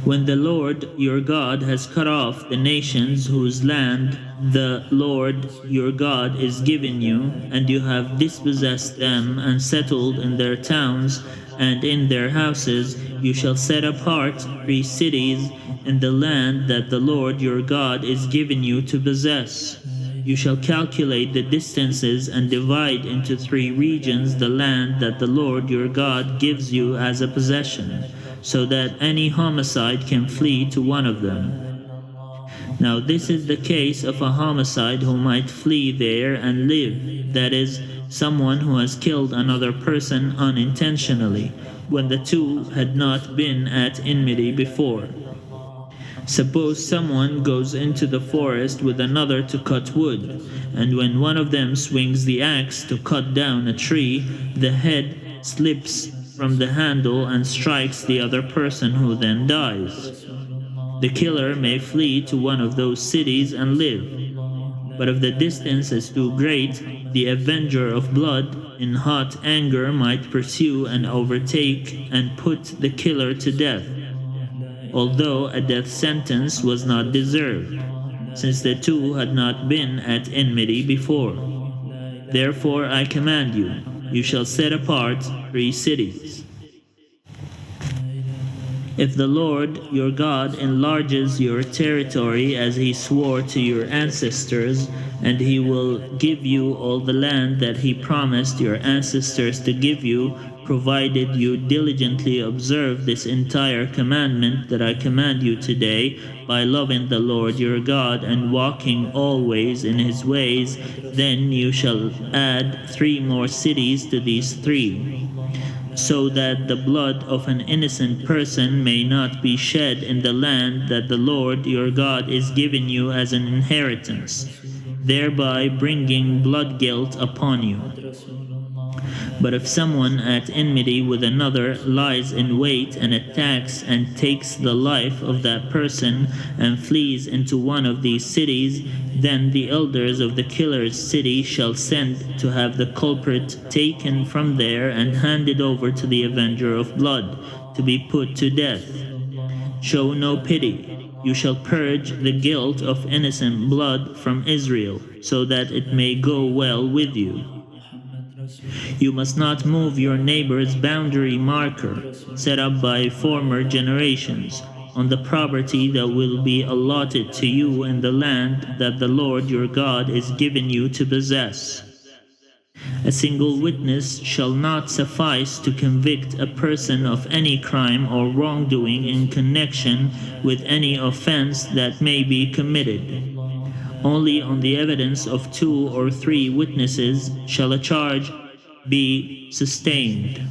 When the Lord your God has cut off the nations whose land the Lord your God is giving you, and you have dispossessed them and settled in their towns and in their houses, you shall set apart 3 cities in the land that the Lord your God is giving you to possess. You shall calculate the distances and divide into 3 regions the land that the Lord your God gives you as a possession, so that any homicide can flee to one of them. Now this is the case of a homicide who might flee there and live, that is, someone who has killed another person unintentionally, when the two had not been at enmity before. Suppose someone goes into the forest with another to cut wood, and when one of them swings the axe to cut down a tree, the head slips from the handle and strikes the other person, who then dies. The killer may flee to one of those cities and live, But if the distance is too great, the avenger of blood in hot anger might pursue and overtake and put the killer to death, although a death sentence was not deserved, since the two had not been at enmity before. Therefore I command you, you shall set apart 3 cities. If the Lord your God enlarges your territory as he swore to your ancestors, and he will give you all the land that he promised your ancestors to give you, provided you diligently observe this entire commandment that I command you today, by loving the Lord your God and walking always in his ways, then you shall add 3 more cities to these 3, so that the blood of an innocent person may not be shed in the land that the Lord your God is giving you as an inheritance, thereby bringing blood guilt upon you. But if someone at enmity with another lies in wait and attacks and takes the life of that person and flees into one of these cities, then the elders of the killer's city shall send to have the culprit taken from there and handed over to the avenger of blood, to be put to death. Show no pity. You shall purge the guilt of innocent blood from Israel, so that it may go well with you. You must not move your neighbor's boundary marker, set up by former generations, on the property that will be allotted to you in the land that the Lord your God is giving you to possess. A single witness shall not suffice to convict a person of any crime or wrongdoing in connection with any offense that may be committed. Only on the evidence of 2 or 3 witnesses shall a charge be sustained.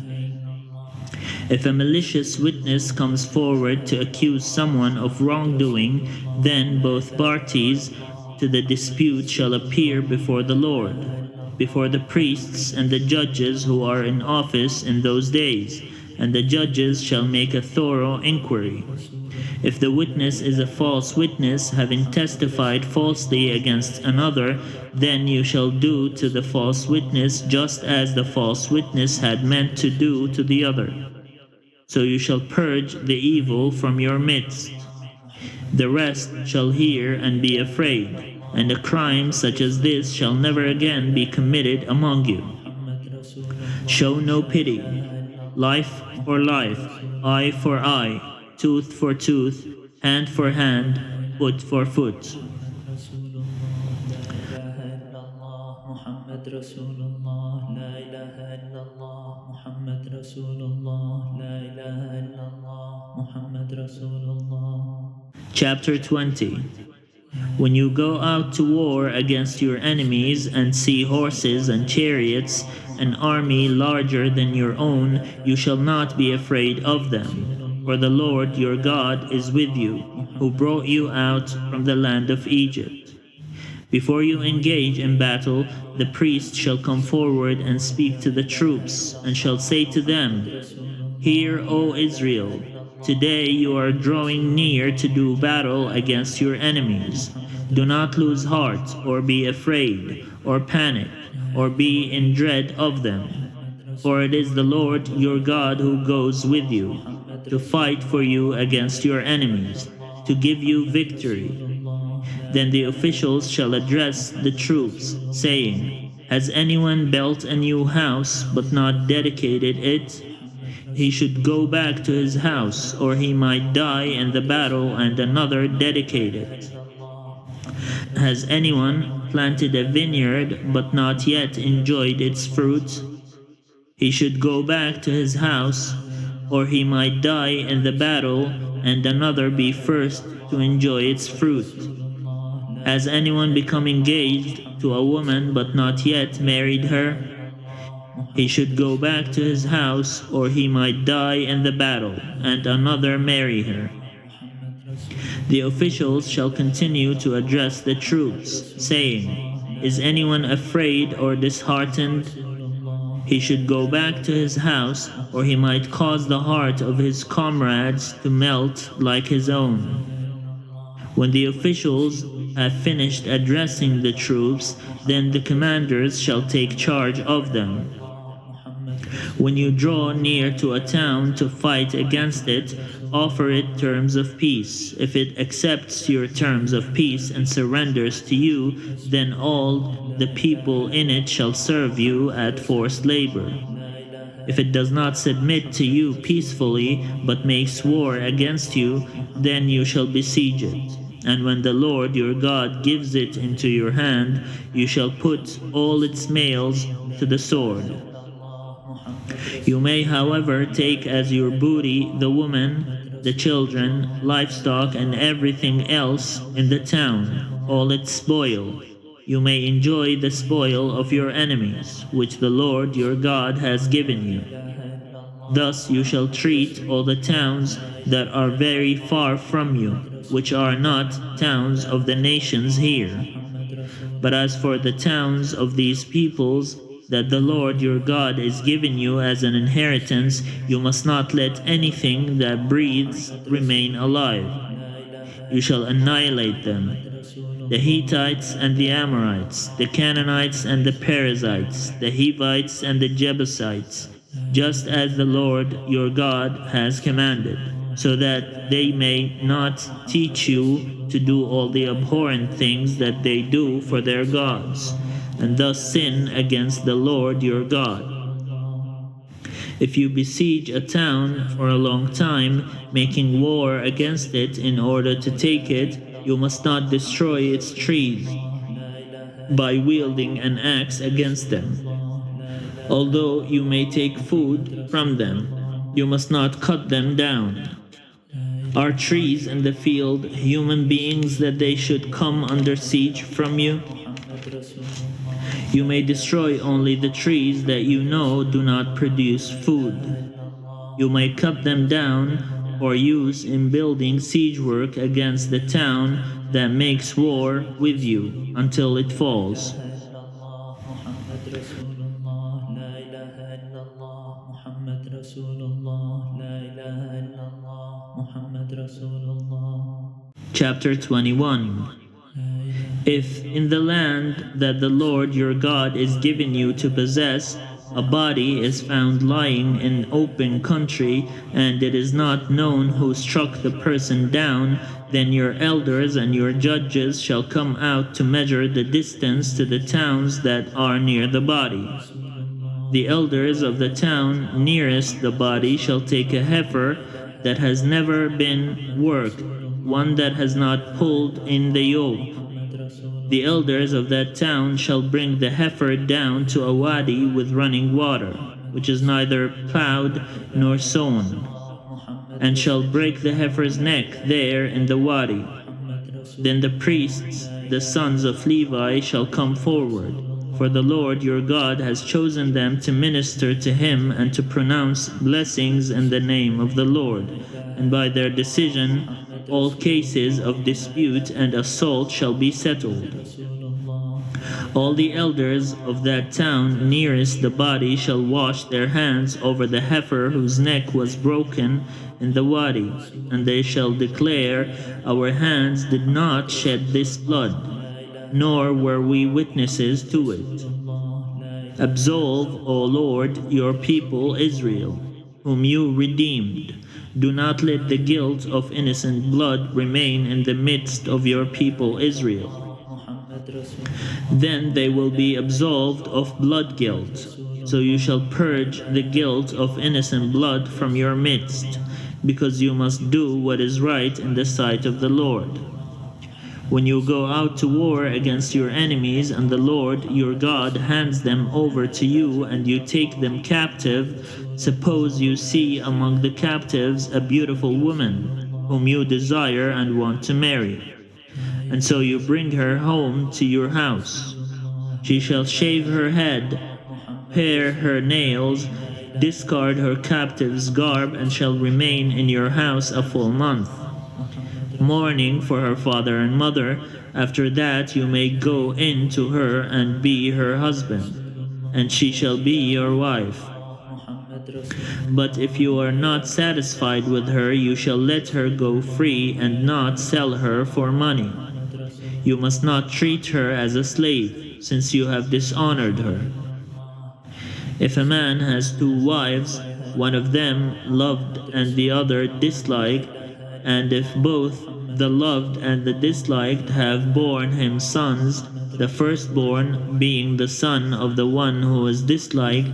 If a malicious witness comes forward to accuse someone of wrongdoing, then both parties to the dispute shall appear before the Lord, before the priests and the judges who are in office in those days, and the judges shall make a thorough inquiry. If the witness is a false witness, having testified falsely against another, then you shall do to the false witness just as the false witness had meant to do to the other. So you shall purge the evil from your midst. The rest shall hear and be afraid, and a crime such as this shall never again be committed among you. Show no pity. Life for life, eye for eye, tooth for tooth, hand for hand, foot for foot. Chapter 20. When you go out to war against your enemies and see horses and chariots, an army larger than your own, you shall not be afraid of them. For the Lord your God is with you, who brought you out from the land of Egypt. Before you engage in battle, the priest shall come forward and speak to the troops, and shall say to them, Hear, O Israel, today you are drawing near to do battle against your enemies. Do not lose heart, or be afraid, or panic, or be in dread of them. For it is the Lord your God who goes with you, to fight for you against your enemies, to give you victory. Then the officials shall address the troops, saying, Has anyone built a new house but not dedicated it? He should go back to his house, or he might die in the battle and another dedicate it. Has anyone planted a vineyard but not yet enjoyed its fruit? He should go back to his house, or he might die in the battle and another be first to enjoy its fruit. Has anyone become engaged to a woman but not yet married her? He should go back to his house, or he might die in the battle, and another marry her. The officials shall continue to address the troops, saying, Is anyone afraid or disheartened? He should go back to his house, or he might cause the heart of his comrades to melt like his own. When the officials have finished addressing the troops, then the commanders shall take charge of them. When you draw near to a town to fight against it, offer it terms of peace. If it accepts your terms of peace and surrenders to you, then all the people in it shall serve you at forced labor. If it does not submit to you peacefully, but makes war against you, then you shall besiege it. And when the Lord your God gives it into your hand, you shall put all its males to the sword. You may, however, take as your booty the woman, the children, livestock, and everything else in the town, all its spoil. You may enjoy the spoil of your enemies, which the Lord your God has given you. Thus you shall treat all the towns that are very far from you, which are not towns of the nations here. But as for the towns of these peoples that the Lord your God is giving you as an inheritance, you must not let anything that breathes remain alive. You shall annihilate them: the Hittites and the Amorites, the Canaanites and the Perizzites, the Hivites and the Jebusites, just as the Lord your God has commanded, so that they may not teach you to do all the abhorrent things that they do for their gods, and thus sin against the Lord your God. If you besiege a town for a long time, making war against it in order to take it, you must not destroy its trees by wielding an axe against them. Although you may take food from them, you must not cut them down. Are trees in the field human beings that they should come under siege from you? You may destroy only the trees that you know do not produce food. You may cut them down or use in building siege work against the town that makes war with you until it falls. Chapter 21. If in the land that the Lord your God is giving you to possess, a body is found lying in open country, and it is not known who struck the person down, then your elders and your judges shall come out to measure the distance to the towns that are near the body. The elders of the town nearest the body shall take a heifer that has never been worked, one that has not pulled in the yoke. The elders of that town shall bring the heifer down to a wadi with running water, which is neither plowed nor sown, and shall break the heifer's neck there in the wadi. Then the priests, the sons of Levi, shall come forward, for the Lord your God has chosen them to minister to him and to pronounce blessings in the name of the Lord, and by their decision all cases of dispute and assault shall be settled. All the elders of that town nearest the body shall wash their hands over the heifer whose neck was broken in the wadi, and they shall declare, our hands did not shed this blood, nor were we witnesses to it. Absolve, O Lord, your people Israel, whom you redeemed. Do not let the guilt of innocent blood remain in the midst of your people Israel. Then they will be absolved of blood guilt. So you shall purge the guilt of innocent blood from your midst, because you must do what is right in the sight of the Lord. When you go out to war against your enemies, and the Lord your God hands them over to you, and you take them captive, suppose you see among the captives a beautiful woman, whom you desire and want to marry, and so you bring her home to your house. She shall shave her head, pare her nails, discard her captive's garb, and shall remain in your house a full month, mourning for her father and mother. After that you may go in to her and be her husband, and she shall be your wife. But if you are not satisfied with her, you shall let her go free and not sell her for money. You must not treat her as a slave, since you have dishonored her. If a man has two wives, one of them loved and the other disliked, and if both the loved and the disliked have borne him sons, the firstborn being the son of the one who is disliked,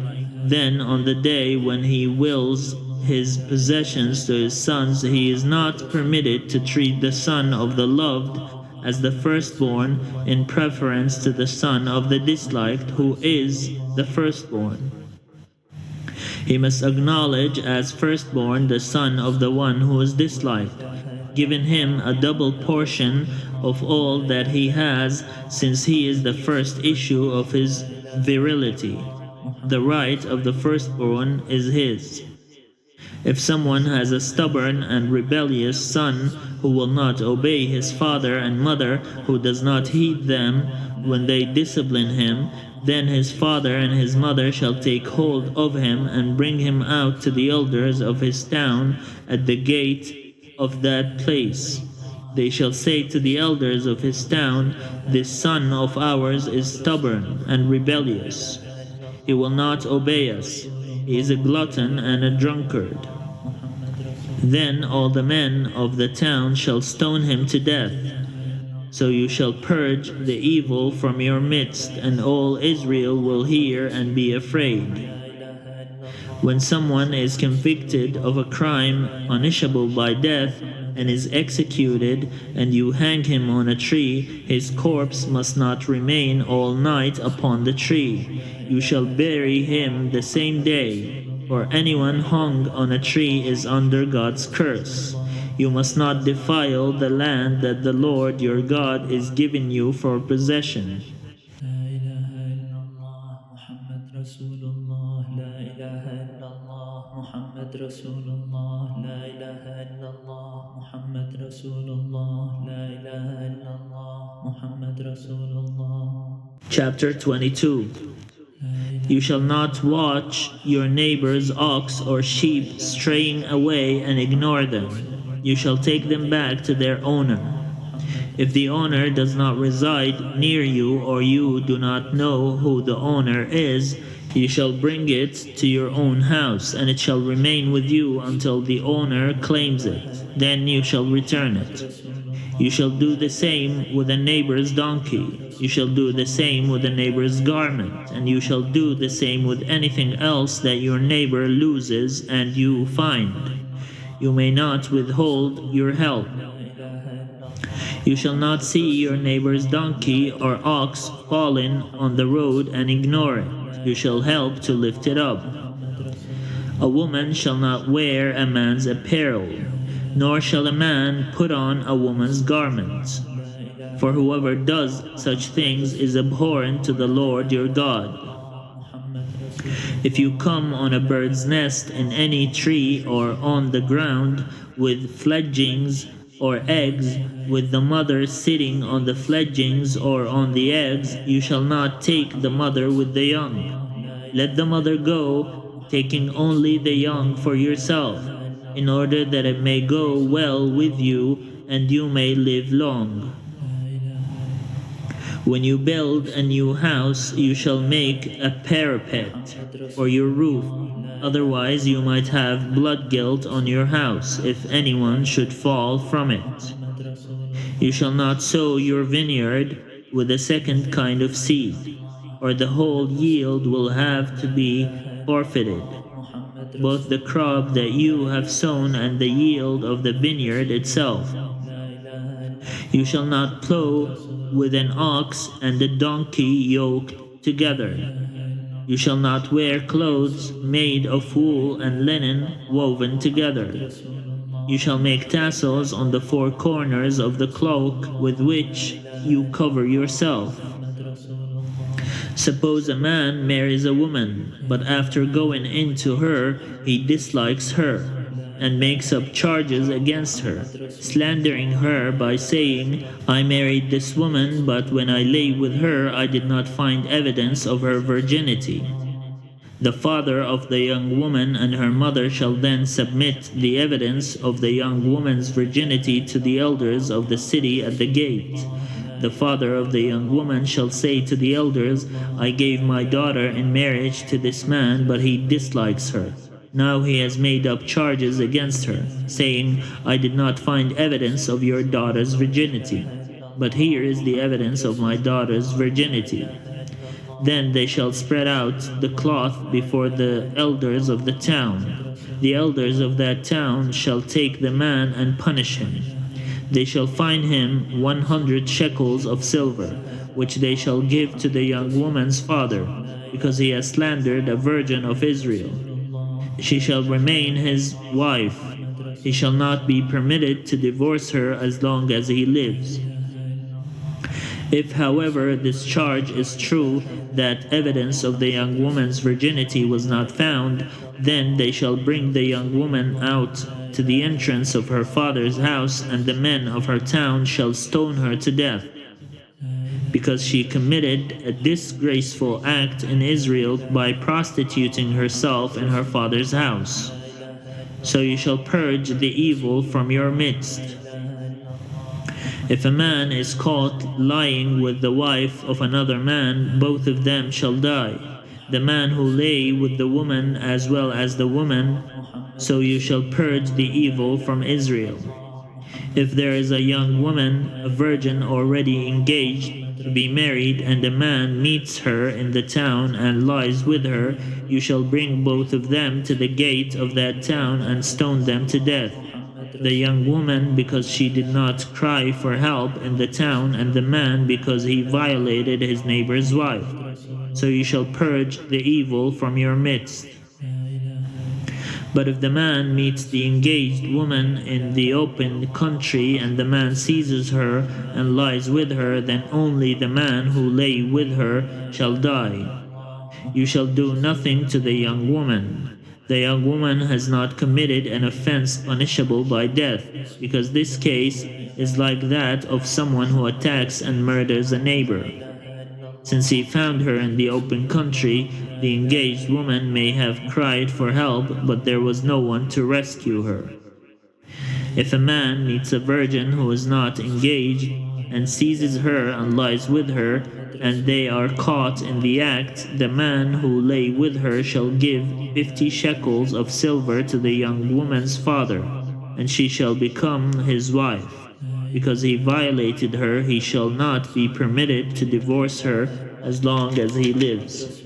then on the day when he wills his possessions to his sons, he is not permitted to treat the son of the loved as the firstborn in preference to the son of the disliked, who is the firstborn. He must acknowledge as firstborn the son of the one who is disliked, giving him a double portion of all that he has, since he is the first issue of his virility. The right of the firstborn is his. If someone has a stubborn and rebellious son who will not obey his father and mother, who does not heed them when they discipline him, then his father and his mother shall take hold of him and bring him out to the elders of his town at the gate of that place. They shall say to the elders of his town, "This son of ours is stubborn and rebellious. He will not obey us. He is a glutton and a drunkard." Then all the men of the town shall stone him to death. So you shall purge the evil from your midst, and all Israel will hear and be afraid. When someone is convicted of a crime punishable by death and is executed, and you hang him on a tree, his corpse must not remain all night upon the tree. You shall bury him the same day, for anyone hung on a tree is under God's curse. You must not defile the land that the Lord your God is giving you for possession. Chapter 22. You shall not watch your neighbor's ox or sheep straying away and ignore them. You shall take them back to their owner. If the owner does not reside near you, or you do not know who the owner is, you shall bring it to your own house, and it shall remain with you until the owner claims it. Then you shall return it. You shall do the same with a neighbor's donkey. You shall do the same with a neighbor's garment, and you shall do the same with anything else that your neighbor loses and you find. You may not withhold your help. You shall not see your neighbor's donkey or ox fallen on the road and ignore it. You shall help to lift it up. A woman shall not wear a man's apparel, nor shall a man put on a woman's garments. For whoever does such things is abhorrent to the Lord your God. If you come on a bird's nest in any tree or on the ground with fledglings or eggs, with the mother sitting on the fledglings or on the eggs, you shall not take the mother with the young. Let the mother go, taking only the young for yourself, in order that it may go well with you and you may live long. When you build a new house, you shall make a parapet for your roof. Otherwise, you might have blood guilt on your house if anyone should fall from it. You shall not sow your vineyard with a second kind of seed, or the whole yield will have to be forfeited. Both the crop that you have sown and the yield of the vineyard itself. You shall not plow with an ox and a donkey yoked together. You shall not wear clothes made of wool and linen woven together. You shall make tassels on the four corners of the cloak with which you cover yourself. Suppose a man marries a woman, but after going into her, he dislikes her and makes up charges against her, slandering her by saying, "I married this woman, but when I lay with her I did not find evidence of her virginity." The father of the young woman and her mother shall then submit the evidence of the young woman's virginity to the elders of the city at the gate. The father of the young woman shall say to the elders, I gave my daughter in marriage to this man, but he dislikes her. Now he has made up charges against her, saying, I did not find evidence of your daughter's virginity. But here is the evidence of my daughter's virginity. Then they shall spread out the cloth before the elders of the town. The elders of that town shall take the man and punish him. They shall fine him 100 shekels of silver, which they shall give to the young woman's father, because he has slandered a virgin of Israel. She shall remain his wife. He shall not be permitted to divorce her as long as he lives. If, however, this charge is true, that evidence of the young woman's virginity was not found, then they shall bring the young woman out to the entrance of her father's house, and the men of her town shall stone her to death, because she committed a disgraceful act in Israel by prostituting herself in her father's house. So you shall purge the evil from your midst. If a man is caught lying with the wife of another man, both of them shall die, the man who lay with the woman as well as the woman, so you shall purge the evil from Israel. If there is a young woman, a virgin already engaged to be married, and a man meets her in the town and lies with her, you shall bring both of them to the gate of that town and stone them to death. The young woman because she did not cry for help in the town, and the man because he violated his neighbor's wife. So you shall purge the evil from your midst. But if the man meets the engaged woman in the open country, and the man seizes her and lies with her, then only the man who lay with her shall die. You shall do nothing to the young woman. The young woman has not committed an offense punishable by death, because this case is like that of someone who attacks and murders a neighbor. Since he found her in the open country, the engaged woman may have cried for help, but there was no one to rescue her. If a man meets a virgin who is not engaged, and seizes her and lies with her, and they are caught in the act, the man who lay with her shall give 50 shekels of silver to the young woman's father, and she shall become his wife. Because he violated her, he shall not be permitted to divorce her as long as he lives.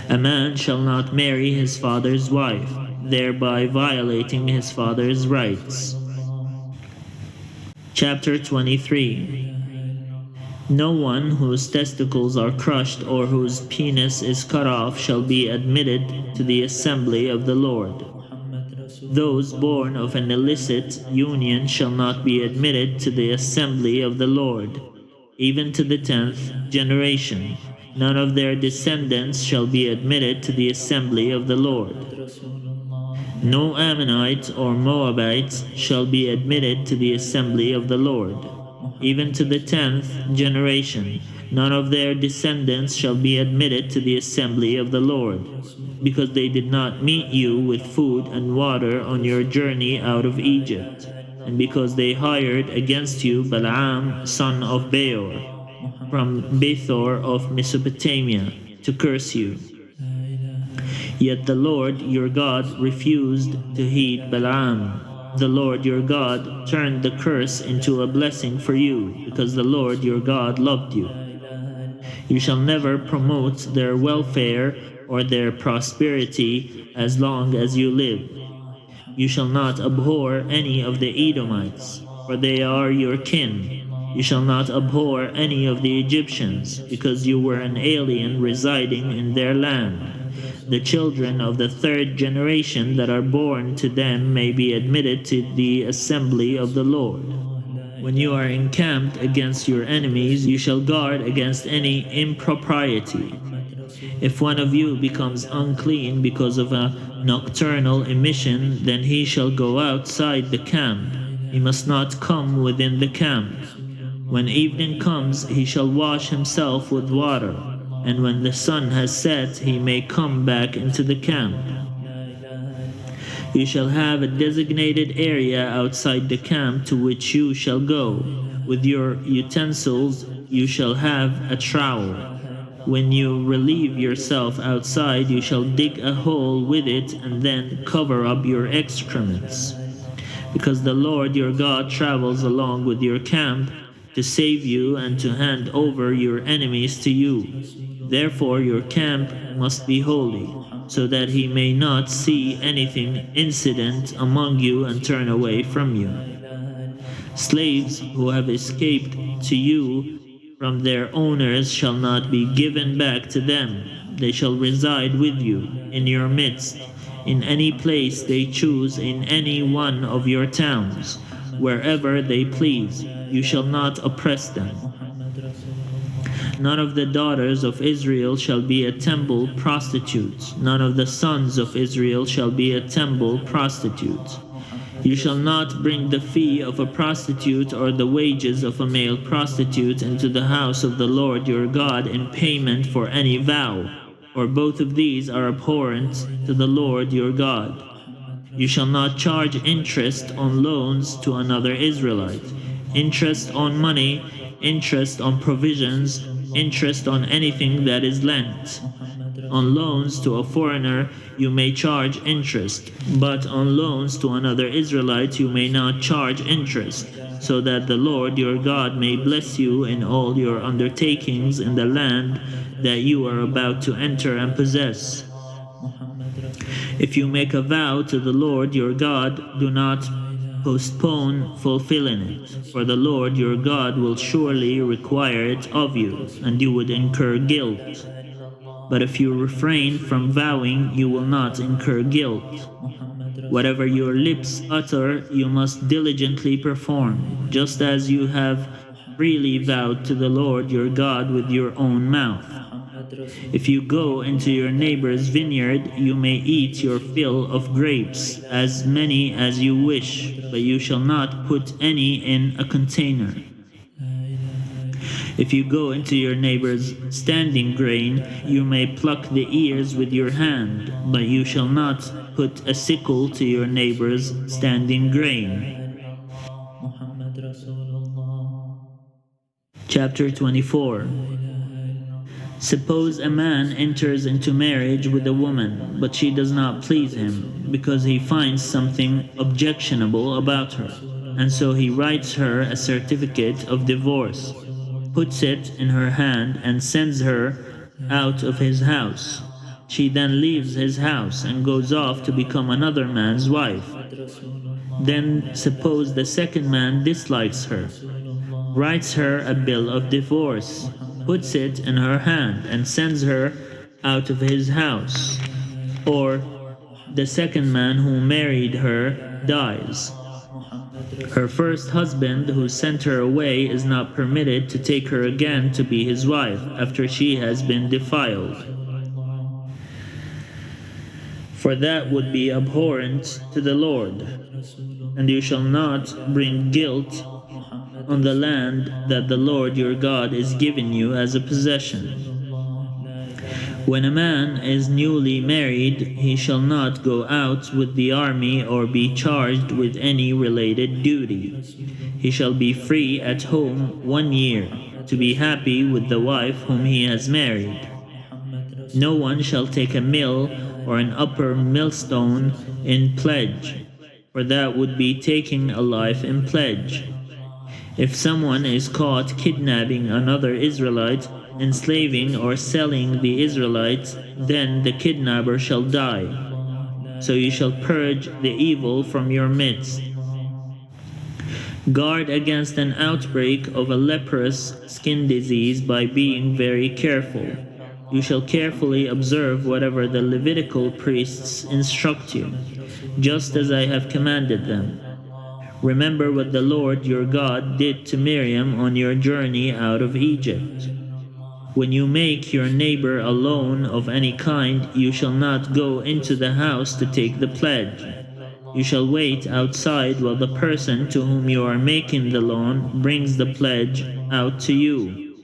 A man shall not marry his father's wife, thereby violating his father's rights. Chapter 23. No one whose testicles are crushed or whose penis is cut off shall be admitted to the assembly of the Lord. Those born of an illicit union shall not be admitted to the assembly of the Lord, even to the 10th generation. None of their descendants shall be admitted to the assembly of the Lord. No Ammonites or Moabites shall be admitted to the assembly of the Lord. Even to the 10th generation, none of their descendants shall be admitted to the assembly of the Lord, because they did not meet you with food and water on your journey out of Egypt, and because they hired against you Balaam son of Beor from Bethor of Mesopotamia to curse you. Yet the Lord your God refused to heed Balaam. The Lord your God turned the curse into a blessing for you, because the Lord your God loved you. You shall never promote their welfare or their prosperity as long as you live. You shall not abhor any of the Edomites, for they are your kin. You shall not abhor any of the Egyptians, because you were an alien residing in their land. The children of the 3rd generation that are born to them may be admitted to the assembly of the Lord. When you are encamped against your enemies, you shall guard against any impropriety. If one of you becomes unclean because of a nocturnal emission, then he shall go outside the camp. He must not come within the camp. When evening comes, he shall wash himself with water, and when the sun has set, he may come back into the camp. You shall have a designated area outside the camp to which you shall go. With your utensils you shall have a trowel. When you relieve yourself outside, you shall dig a hole with it and then cover up your excrements. Because the Lord your God travels along with your camp to save you and to hand over your enemies to you. Therefore, your camp must be holy, so that he may not see anything incident among you and turn away from you. Slaves who have escaped to you from their owners shall not be given back to them. They shall reside with you in your midst, in any place they choose, in any one of your towns, wherever they please. You shall not oppress them. None of the daughters of Israel shall be a temple prostitute. None of the sons of Israel shall be a temple prostitute. You shall not bring the fee of a prostitute or the wages of a male prostitute into the house of the Lord your God in payment for any vow, for both of these are abhorrent to the Lord your God. You shall not charge interest on loans to another Israelite, interest on money, interest on provisions, interest on anything that is lent. On loans to a foreigner you may charge interest, but on loans to another Israelite you may not charge interest, so that the Lord your God may bless you in all your undertakings in the land that you are about to enter and possess. If you make a vow to the Lord your God, do not postpone fulfilling it, for the Lord your God will surely require it of you, and you would incur guilt. But if you refrain from vowing, you will not incur guilt. Whatever your lips utter, you must diligently perform, just as you have freely vowed to the Lord your God with your own mouth. If you go into your neighbor's vineyard, you may eat your fill of grapes, as many as you wish, but you shall not put any in a container. If you go into your neighbor's standing grain, you may pluck the ears with your hand, but you shall not put a sickle to your neighbor's standing grain. Chapter 24. Suppose a man enters into marriage with a woman, but she does not please him, because he finds something objectionable about her, and so he writes her a certificate of divorce, puts it in her hand, and sends her out of his house. She then leaves his house and goes off to become another man's wife. Then suppose the second man dislikes her, writes her a bill of divorce, puts it in her hand, and sends her out of his house. Or the second man who married her dies. Her first husband, who sent her away, is not permitted to take her again to be his wife after she has been defiled, for that would be abhorrent to the Lord. And you shall not bring guilt on the land that the Lord your God is giving you as a possession. When a man is newly married, he shall not go out with the army or be charged with any related duty. He shall be free at home 1 year, to be happy with the wife whom he has married. No one shall take a mill or an upper millstone in pledge, for that would be taking a life in pledge. If someone is caught kidnapping another Israelite, enslaving or selling the Israelites, then the kidnapper shall die. So you shall purge the evil from your midst. Guard against an outbreak of a leprous skin disease by being very careful. You shall carefully observe whatever the Levitical priests instruct you, just as I have commanded them. Remember what the Lord your God did to Miriam on your journey out of Egypt. When you make your neighbor a loan of any kind, you shall not go into the house to take the pledge. You shall wait outside while the person to whom you are making the loan brings the pledge out to you.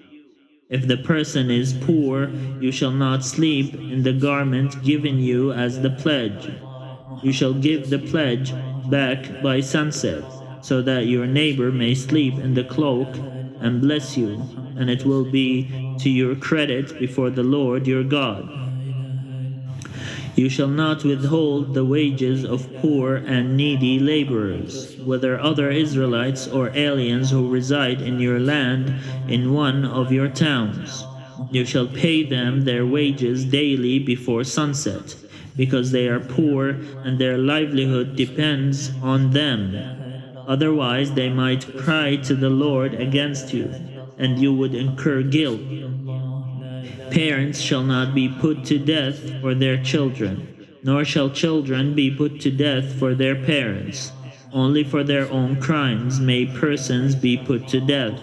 If the person is poor, you shall not sleep in the garment given you as the pledge. You shall give the pledge back by sunset. so that your neighbor may sleep in the cloak and bless you, and it will be to your credit before the Lord your God. You shall not withhold the wages of poor and needy laborers, whether other Israelites or aliens who reside in your land in one of your towns. You shall pay them their wages daily before sunset, because they are poor and their livelihood depends on them. Otherwise, they might cry to the Lord against you, and you would incur guilt. Parents shall not be put to death for their children, nor shall children be put to death for their parents. Only for their own crimes may persons be put to death.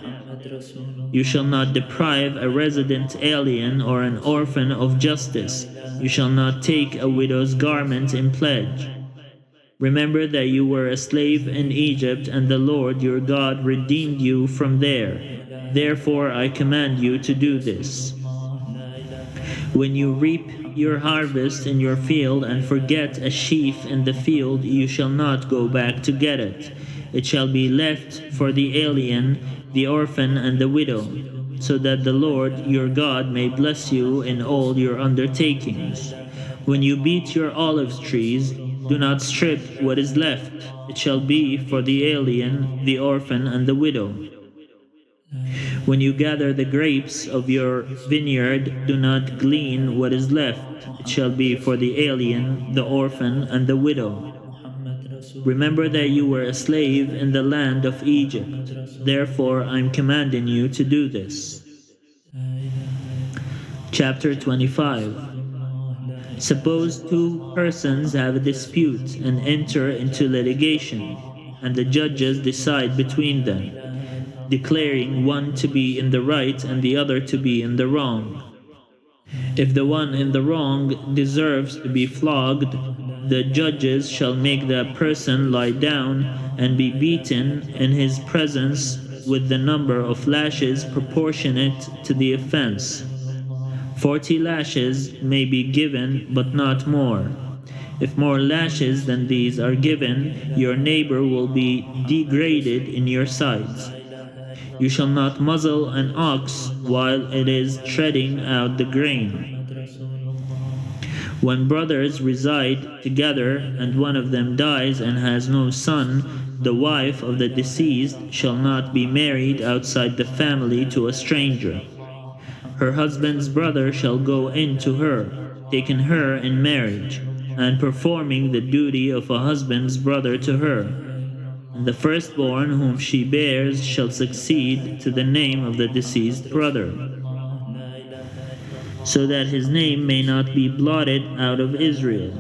You shall not deprive a resident alien or an orphan of justice. You shall not take a widow's garment in pledge. Remember that you were a slave in Egypt, and the Lord your God redeemed you from there. Therefore I command you to do this. When you reap your harvest in your field and forget a sheaf in the field, you shall not go back to get it. It shall be left for the alien, the orphan, and the widow, so that the Lord your God may bless you in all your undertakings. When you beat your olive trees, do not strip what is left. It shall be for the alien, the orphan, and the widow. When you gather the grapes of your vineyard, do not glean what is left. It shall be for the alien, the orphan, and the widow. Remember that you were a slave in the land of Egypt. Therefore, I am commanding you to do this. Chapter 25. Suppose two persons have a dispute and enter into litigation, and the judges decide between them, declaring one to be in the right and the other to be in the wrong. If the one in the wrong deserves to be flogged, the judges shall make that person lie down and be beaten in his presence with the number of lashes proportionate to the offense. 40 lashes may be given, but not more. If more lashes than these are given, your neighbor will be degraded in your sight. You shall not muzzle an ox while it is treading out the grain. When brothers reside together and one of them dies and has no son, the wife of the deceased shall not be married outside the family to a stranger. Her husband's brother shall go in to her, taking her in marriage, and performing the duty of a husband's brother to her. And the firstborn whom she bears shall succeed to the name of the deceased brother, so that his name may not be blotted out of Israel.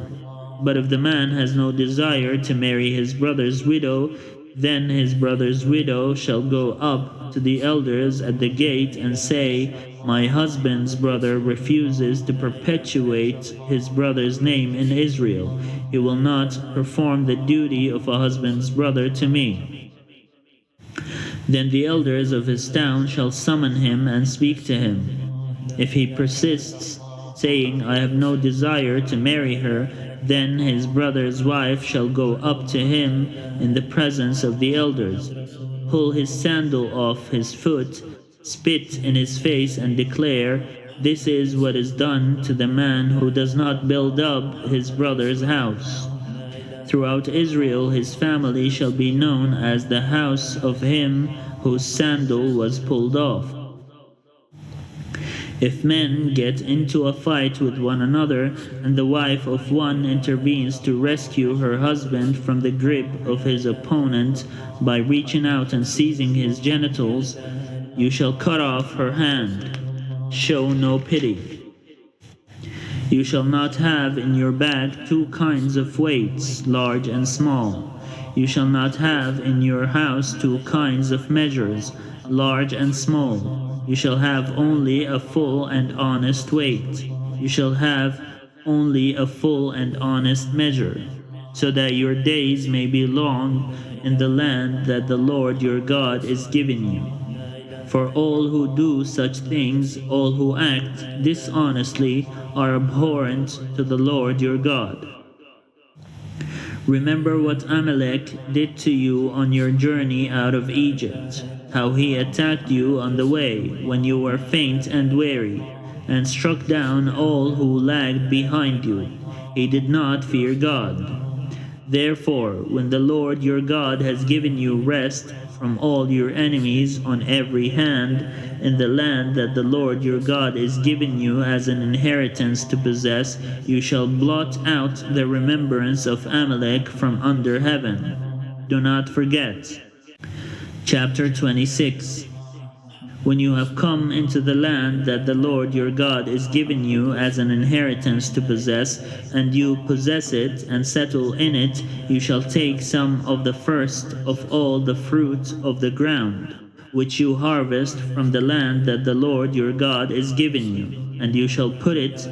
But if the man has no desire to marry his brother's widow, then his brother's widow shall go up to the elders at the gate and say, My husband's brother refuses to perpetuate his brother's name in Israel. He will not perform the duty of a husband's brother to me. Then the elders of his town shall summon him and speak to him. If he persists, saying, I have no desire to marry her, then his brother's wife shall go up to him in the presence of the elders, pull his sandal off his foot, spit in his face, and declare, This is what is done to the man who does not build up his brother's house. Throughout Israel his family shall be known as the house of him whose sandal was pulled off. If men get into a fight with one another, and the wife of one intervenes to rescue her husband from the grip of his opponent by reaching out and seizing his genitals, you shall cut off her hand. Show no pity. You shall not have in your bag two kinds of weights, large and small. You shall not have in your house two kinds of measures, large and small. You shall have only a full and honest weight. You shall have only a full and honest measure, so that your days may be long in the land that the Lord your God is giving you. For all who do such things, all who act dishonestly, are abhorrent to the Lord your God. Remember what Amalek did to you on your journey out of Egypt, how he attacked you on the way when you were faint and weary, and struck down all who lagged behind you. He did not fear God. Therefore, when the Lord your God has given you rest from all your enemies on every hand, in the land that the Lord your God is giving you as an inheritance to possess, you shall blot out the remembrance of Amalek from under heaven. Do not forget. Chapter 26. When you have come into the land that the Lord your God is giving you as an inheritance to possess, and you possess it and settle in it, you shall take some of the first of all the fruit of the ground, which you harvest from the land that the Lord your God is giving you, and you shall put it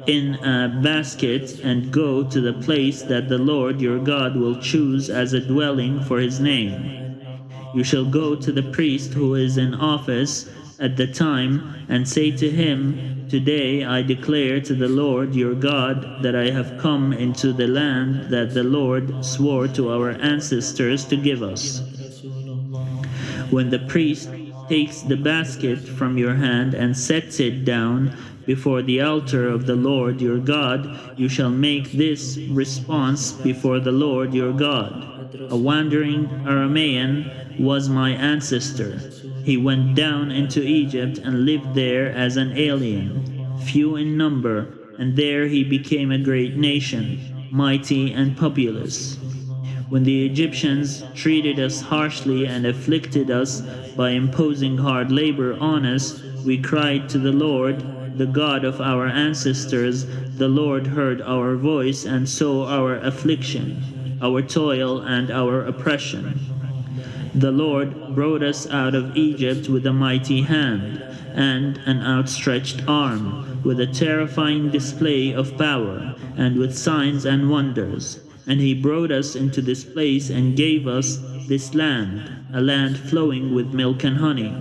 in a basket and go to the place that the Lord your God will choose as a dwelling for his name. You shall go to the priest who is in office at the time and say to him, Today I declare to the Lord your God that I have come into the land that the Lord swore to our ancestors to give us. When the priest takes the basket from your hand and sets it down before the altar of the Lord your God, you shall make this response before the Lord your God. A wandering Aramean was my ancestor. He went down into Egypt and lived there as an alien, few in number, and there he became a great nation, mighty and populous. When the Egyptians treated us harshly and afflicted us by imposing hard labor on us, we cried to the Lord, the God of our ancestors. The Lord heard our voice and saw our affliction, our toil, and our oppression. The Lord brought us out of Egypt with a mighty hand and an outstretched arm, with a terrifying display of power, and with signs and wonders. And he brought us into this place and gave us this land, a land flowing with milk and honey.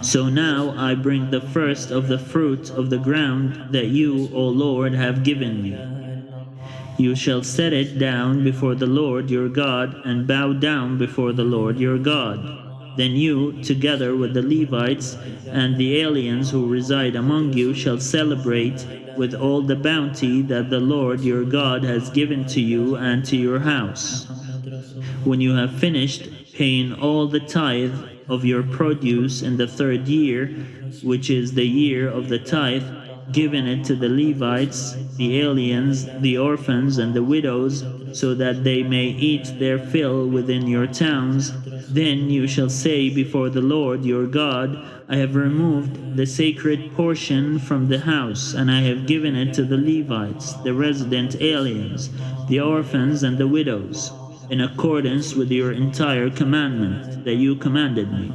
So now I bring the first of the fruit of the ground that you, O Lord, have given me. You shall set it down before the Lord your God, and bow down before the Lord your God. Then you, together with the Levites and the aliens who reside among you, shall celebrate with all the bounty that the Lord your God has given to you and to your house. When you have finished paying all the tithe of your produce in the 3rd year, which is the year of the tithe, giving it to the Levites, the aliens, the orphans, and the widows, so that they may eat their fill within your towns, then you shall say before the Lord your God, I have removed the sacred portion from the house, and I have given it to the Levites, the resident aliens, the orphans, and the widows, in accordance with your entire commandment that you commanded me.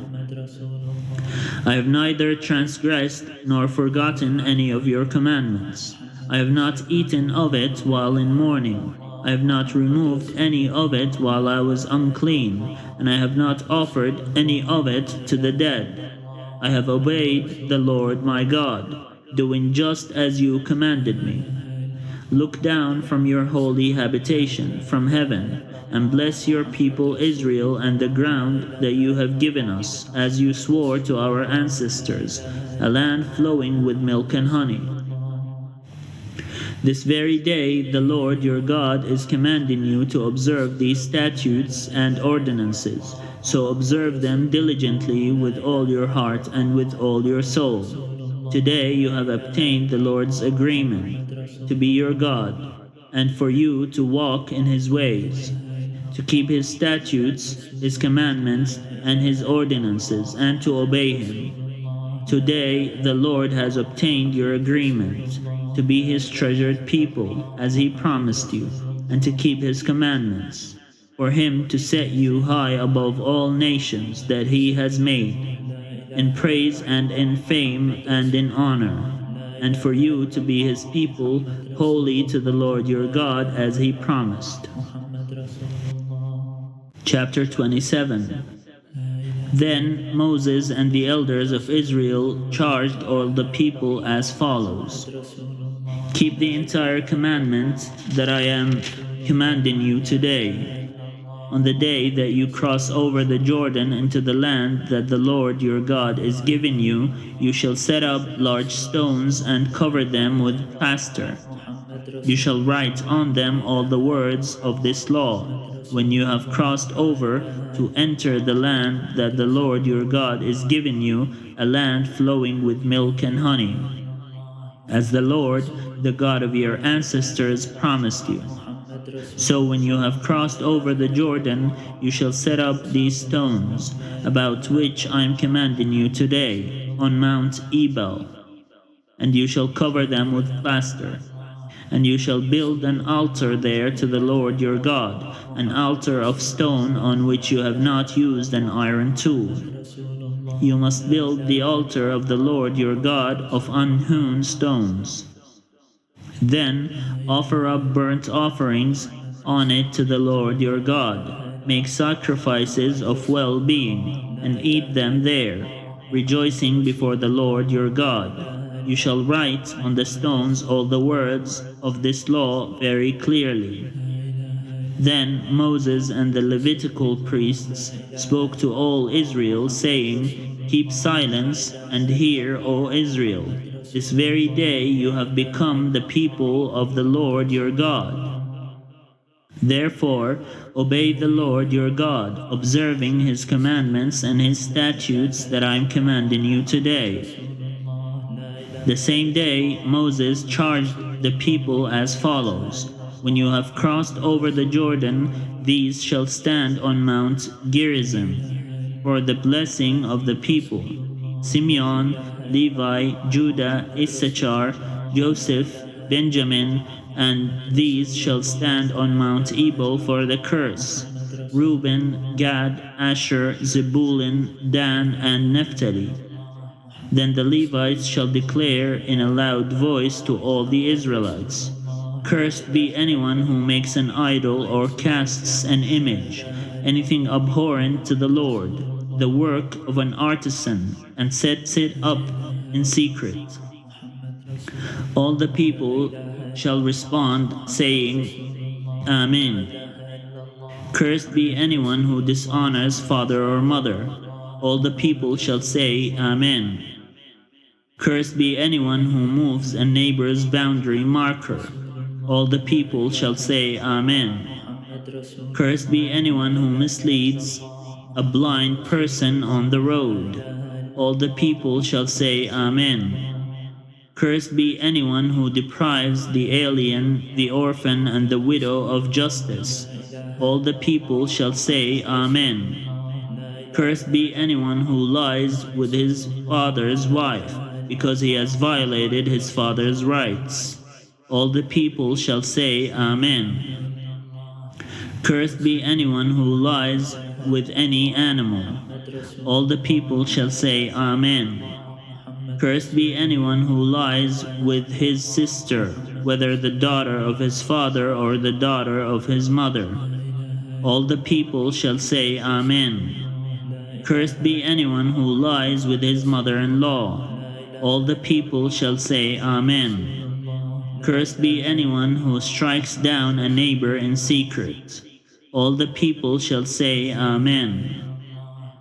I have neither transgressed nor forgotten any of your commandments. I have not eaten of it while in mourning. I have not removed any of it while I was unclean, and I have not offered any of it to the dead. I have obeyed the Lord my God, doing just as you commanded me. Look down from your holy habitation, from heaven, and bless your people Israel and the ground that you have given us, as you swore to our ancestors, a land flowing with milk and honey. This very day the Lord your God is commanding you to observe these statutes and ordinances, so observe them diligently with all your heart and with all your soul. Today you have obtained the Lord's agreement to be your God, and for you to walk in his ways, to keep his statutes, his commandments, and his ordinances, and to obey him. Today the Lord has obtained your agreement to be his treasured people, as he promised you, and to keep his commandments, for him to set you high above all nations that he has made, in praise and in fame and in honor, and for you to be his people, holy to the Lord your God, as he promised. Chapter 27. Then Moses and the elders of Israel charged all the people as follows: Keep the entire commandment that I am commanding you today. On the day that you cross over the Jordan into the land that the Lord your God is giving you, you shall set up large stones and cover them with plaster. You shall write on them all the words of this law when you have crossed over to enter the land that the Lord your God is giving you, a land flowing with milk and honey, as the Lord, the God of your ancestors, promised you. So when you have crossed over the Jordan, you shall set up these stones, about which I am commanding you today, on Mount Ebal, and you shall cover them with plaster. And you shall build an altar there to the Lord your God, an altar of stone on which you have not used an iron tool. You must build the altar of the Lord your God of unhewn stones. Then offer up burnt offerings on it to the Lord your God. Make sacrifices of well-being, and eat them there, rejoicing before the Lord your God. You shall write on the stones all the words of this law very clearly. Then Moses and the Levitical priests spoke to all Israel, saying, Keep silence and hear, O Israel. This very day you have become the people of the Lord your God. Therefore, obey the Lord your God, observing his commandments and his statutes that I am commanding you today. The same day, Moses charged the people as follows: When you have crossed over the Jordan, these shall stand on Mount Gerizim for the blessing of the people: Simeon, Levi, Judah, Issachar, Joseph, Benjamin, and these shall stand on Mount Ebal for the curse: Reuben, Gad, Asher, Zebulun, Dan, and Naphtali. Then the Levites shall declare in a loud voice to all the Israelites, Cursed be anyone who makes an idol or casts an image, anything abhorrent to the Lord, the work of an artisan, and sets it up in secret. All the people shall respond, saying, Amen. Cursed be anyone who dishonors father or mother. All the people shall say, Amen. Cursed be anyone who moves a neighbor's boundary marker. All the people shall say, Amen. Cursed be anyone who misleads a blind person on the road. All the people shall say, Amen. Cursed be anyone who deprives the alien, the orphan, and the widow of justice. All the people shall say, Amen. Cursed be anyone who lies with his father's wife, because he has violated his father's rights. All the people shall say, Amen. Cursed be anyone who lies with any animal. All the people shall say, Amen. Cursed be anyone who lies with his sister, whether the daughter of his father or the daughter of his mother. All the people shall say, Amen. Cursed be anyone who lies with his mother-in-law. All the people shall say, Amen. Cursed be anyone who strikes down a neighbor in secret. All the people shall say, Amen.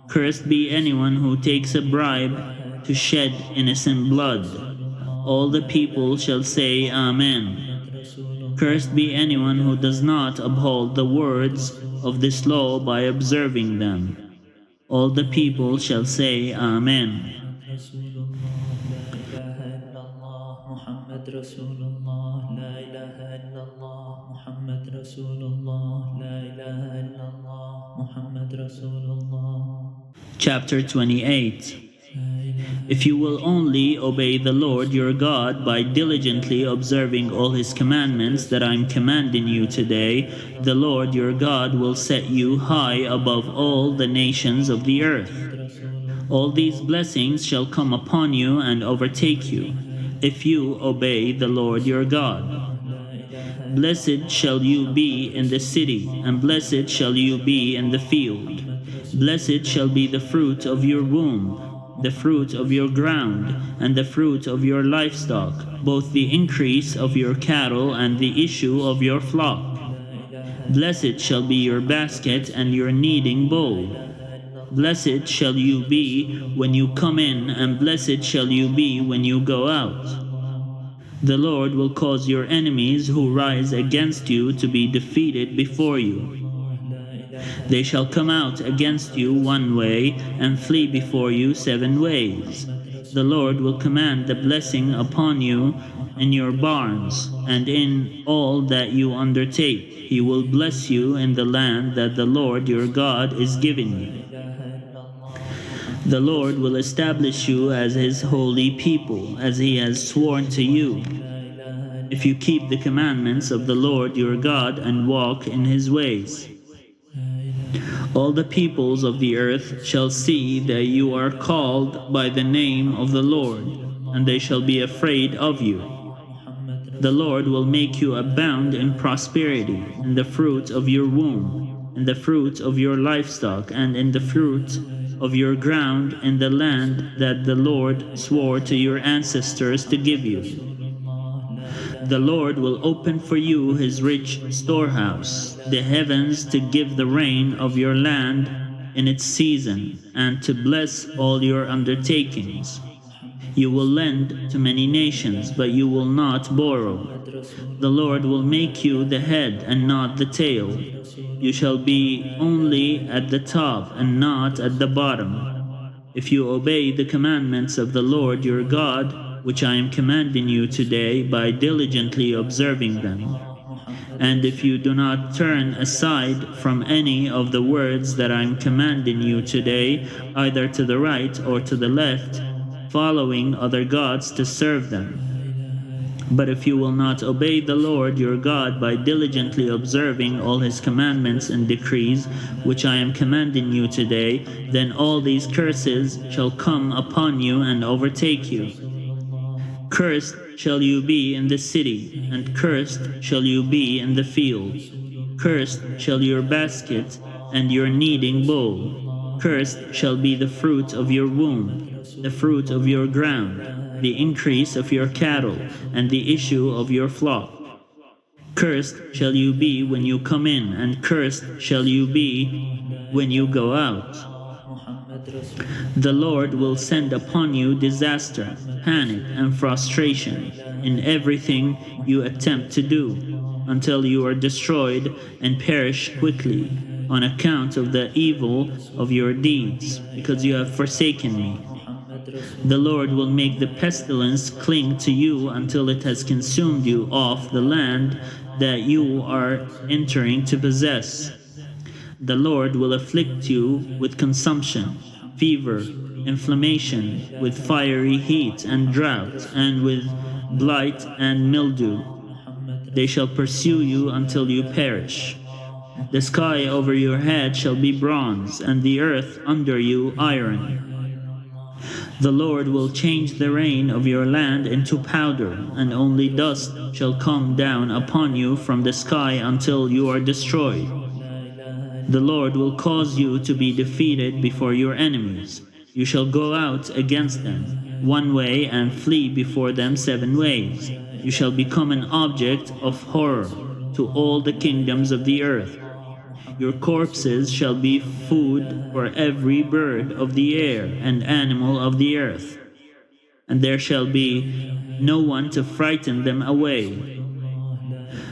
Cursed be anyone who takes a bribe to shed innocent blood. All the people shall say, Amen. Cursed be anyone who does not uphold the words of this law by observing them. All the people shall say, Amen. Chapter 28. If you will only obey the Lord your God by diligently observing all his commandments that I am commanding you today, the Lord your God will set you high above all the nations of the earth. All these blessings shall come upon you and overtake you, if you obey the Lord your God. Blessed shall you be in the city, and blessed shall you be in the field. Blessed shall be the fruit of your womb, the fruit of your ground, and the fruit of your livestock, both the increase of your cattle and the issue of your flock. Blessed shall be your basket and your kneading bowl. Blessed shall you be when you come in, and blessed shall you be when you go out. The Lord will cause your enemies who rise against you to be defeated before you. They shall come out against you one way and flee before you 7 ways. The Lord will command the blessing upon you in your barns and in all that you undertake. He will bless you in the land that the Lord your God is giving you. The Lord will establish you as his holy people, as he has sworn to you, if you keep the commandments of the Lord your God and walk in his ways. All the peoples of the earth shall see that you are called by the name of the Lord, and they shall be afraid of you. The Lord will make you abound in prosperity, in the fruit of your womb, in the fruit of your livestock, and in the fruit of your ground in the land that the Lord swore to your ancestors to give you. The Lord will open for you his rich storehouse, the heavens to give the rain of your land in its season, and to bless all your undertakings. You will lend to many nations, but you will not borrow. The Lord will make you the head and not the tail. You shall be only at the top and not at the bottom. If you obey the commandments of the Lord your God, which I am commanding you today by diligently observing them, and if you do not turn aside from any of the words that I am commanding you today, either to the right or to the left, following other gods to serve them. But if you will not obey the Lord your God by diligently observing all his commandments and decrees, which I am commanding you today, then all these curses shall come upon you and overtake you. Cursed shall you be in the city, and cursed shall you be in the field. Cursed shall your basket and your kneading bowl. Cursed shall be the fruit of your womb, the fruit of your ground, the increase of your cattle, and the issue of your flock. Cursed shall you be when you come in, and cursed shall you be when you go out. The Lord will send upon you disaster, panic, and frustration in everything you attempt to do, until you are destroyed and perish quickly, on account of the evil of your deeds, because you have forsaken me. The Lord will make the pestilence cling to you until it has consumed you off the land that you are entering to possess. The Lord will afflict you with consumption, fever, inflammation, with fiery heat and drought, and with blight and mildew. They shall pursue you until you perish. The sky over your head shall be bronze, and the earth under you iron. The Lord will change the rain of your land into powder, and only dust shall come down upon you from the sky until you are destroyed. The Lord will cause you to be defeated before your enemies. You shall go out against them 1 way and flee before them 7 ways. You shall become an object of horror to all the kingdoms of the earth. Your corpses shall be food for every bird of the air and animal of the earth, and there shall be no one to frighten them away.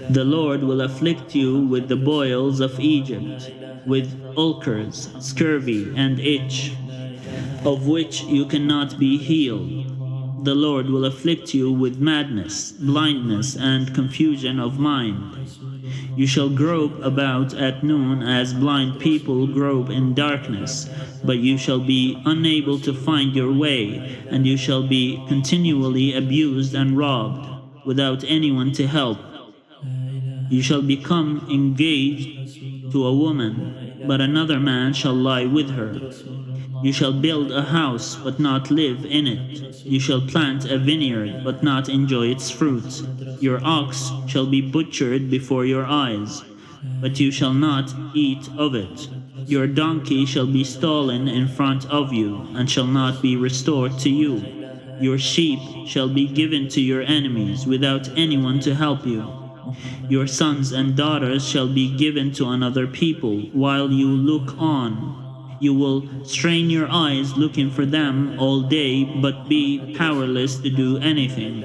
The Lord will afflict you with the boils of Egypt, with ulcers, scurvy, and itch, of which you cannot be healed. The Lord will afflict you with madness, blindness, and confusion of mind. You shall grope about at noon as blind people grope in darkness, but you shall be unable to find your way, and you shall be continually abused and robbed, without anyone to help. You shall become engaged to a woman, but another man shall lie with her. You shall build a house, but not live in it. You shall plant a vineyard, but not enjoy its fruit. Your ox shall be butchered before your eyes, but you shall not eat of it. Your donkey shall be stolen in front of you, and shall not be restored to you. Your sheep shall be given to your enemies, without anyone to help you. Your sons and daughters shall be given to another people while you look on. You will strain your eyes looking for them all day, but be powerless to do anything.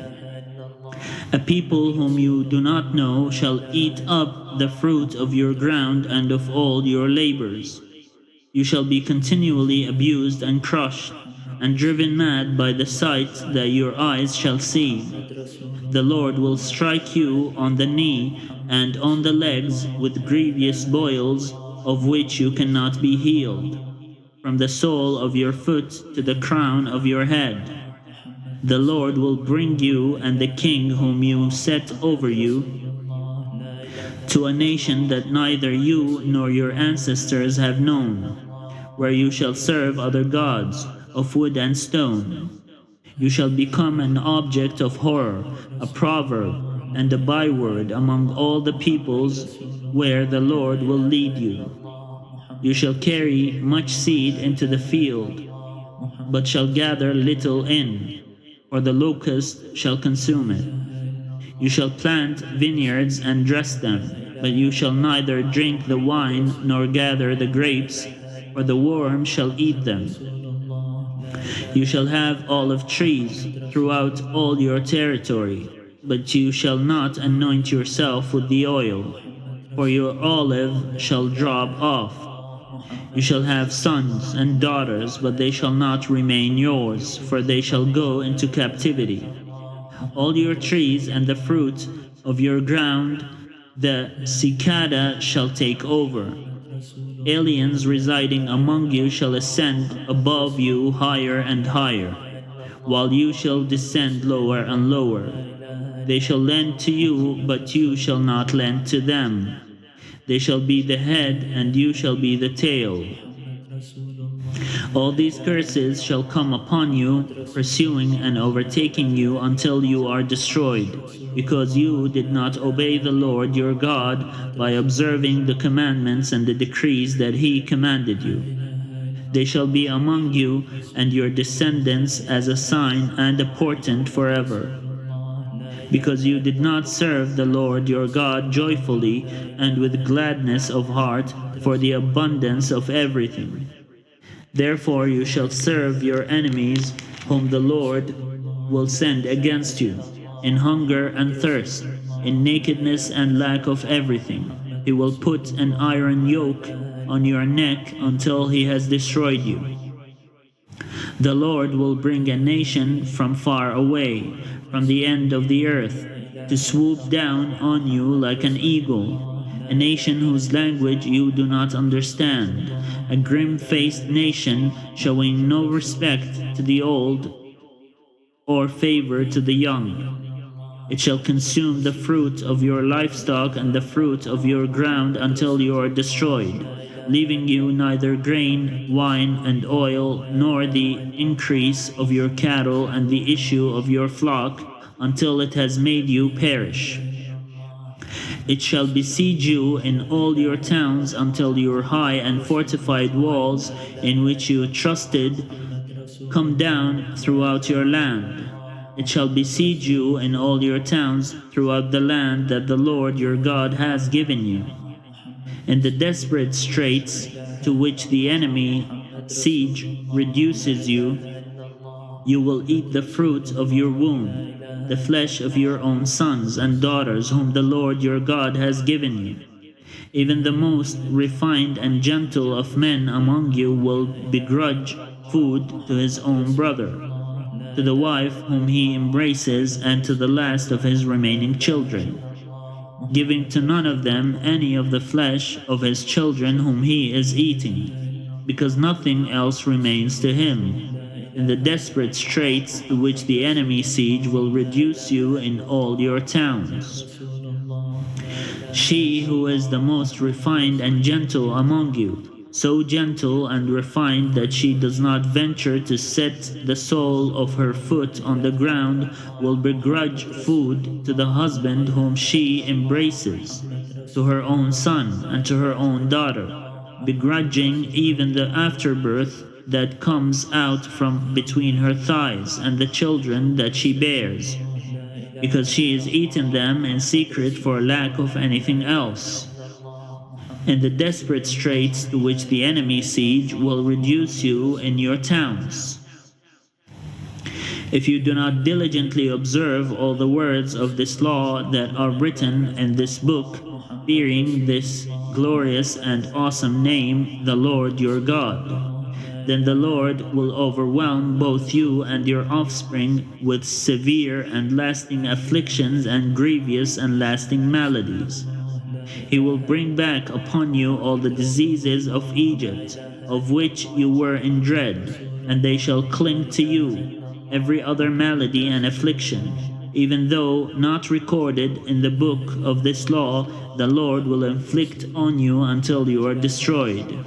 A people whom you do not know shall eat up the fruit of your ground and of all your labors. You shall be continually abused and crushed, and driven mad by the sight that your eyes shall see. The Lord will strike you on the knee and on the legs with grievous boils, of which you cannot be healed, from the sole of your foot to the crown of your head. The Lord will bring you and the king whom you set over you to a nation that neither you nor your ancestors have known, where you shall serve other gods of wood and stone. You shall become an object of horror, a proverb, and a byword among all the peoples where the Lord will lead you. You shall carry much seed into the field, but shall gather little in, for the locust shall consume it. You shall plant vineyards and dress them, but you shall neither drink the wine nor gather the grapes, for the worm shall eat them. You shall have olive trees throughout all your territory, but you shall not anoint yourself with the oil, for your olive shall drop off. You shall have sons and daughters, but they shall not remain yours, for they shall go into captivity. All your trees and the fruit of your ground, the cicada shall take over. Aliens residing among you shall ascend above you higher and higher, while you shall descend lower and lower. They shall lend to you, but you shall not lend to them. They shall be the head, and you shall be the tail. All these curses shall come upon you, pursuing and overtaking you until you are destroyed, because you did not obey the Lord your God by observing the commandments and the decrees that he commanded you. They shall be among you and your descendants as a sign and a portent forever, because you did not serve the Lord your God joyfully and with gladness of heart for the abundance of everything. Therefore you shall serve your enemies, whom the Lord will send against you, in hunger and thirst, in nakedness and lack of everything. He will put an iron yoke on your neck until he has destroyed you. The Lord will bring a nation from far away, from the end of the earth, to swoop down on you like an eagle, a nation whose language you do not understand, a grim-faced nation showing no respect to the old or favor to the young. It shall consume the fruit of your livestock and the fruit of your ground until you are destroyed, leaving you neither grain, wine, and oil, nor the increase of your cattle and the issue of your flock, until it has made you perish. It shall besiege you in all your towns until your high and fortified walls, in which you trusted, come down throughout your land. It shall besiege you in all your towns throughout the land that the Lord your God has given you. In the desperate straits to which the enemy siege reduces you, you will eat the fruit of your womb, the flesh of your own sons and daughters whom the Lord your God has given you. Even the most refined and gentle of men among you will begrudge food to his own brother, to the wife whom he embraces, and to the last of his remaining children, giving to none of them any of the flesh of his children whom he is eating, because nothing else remains to him. In the desperate straits to which the enemy siege will reduce you in all your towns. She who is the most refined and gentle among you, so gentle and refined that she does not venture to set the sole of her foot on the ground, will begrudge food to the husband whom she embraces, to her own son and to her own daughter, begrudging even the afterbirth that comes out from between her thighs and the children that she bears. because she has eaten them in secret for lack of anything else. And the desperate straits to which the enemy siege will reduce you in your towns. If you do not diligently observe all the words of this law that are written in this book, fearing this glorious and awesome name, the Lord your God, then the Lord will overwhelm both you and your offspring with severe and lasting afflictions and grievous and lasting maladies. He will bring back upon you all the diseases of Egypt, of which you were in dread, and they shall cling to you, every other malady and affliction. Even though not recorded in the book of this law, the Lord will inflict on you until you are destroyed.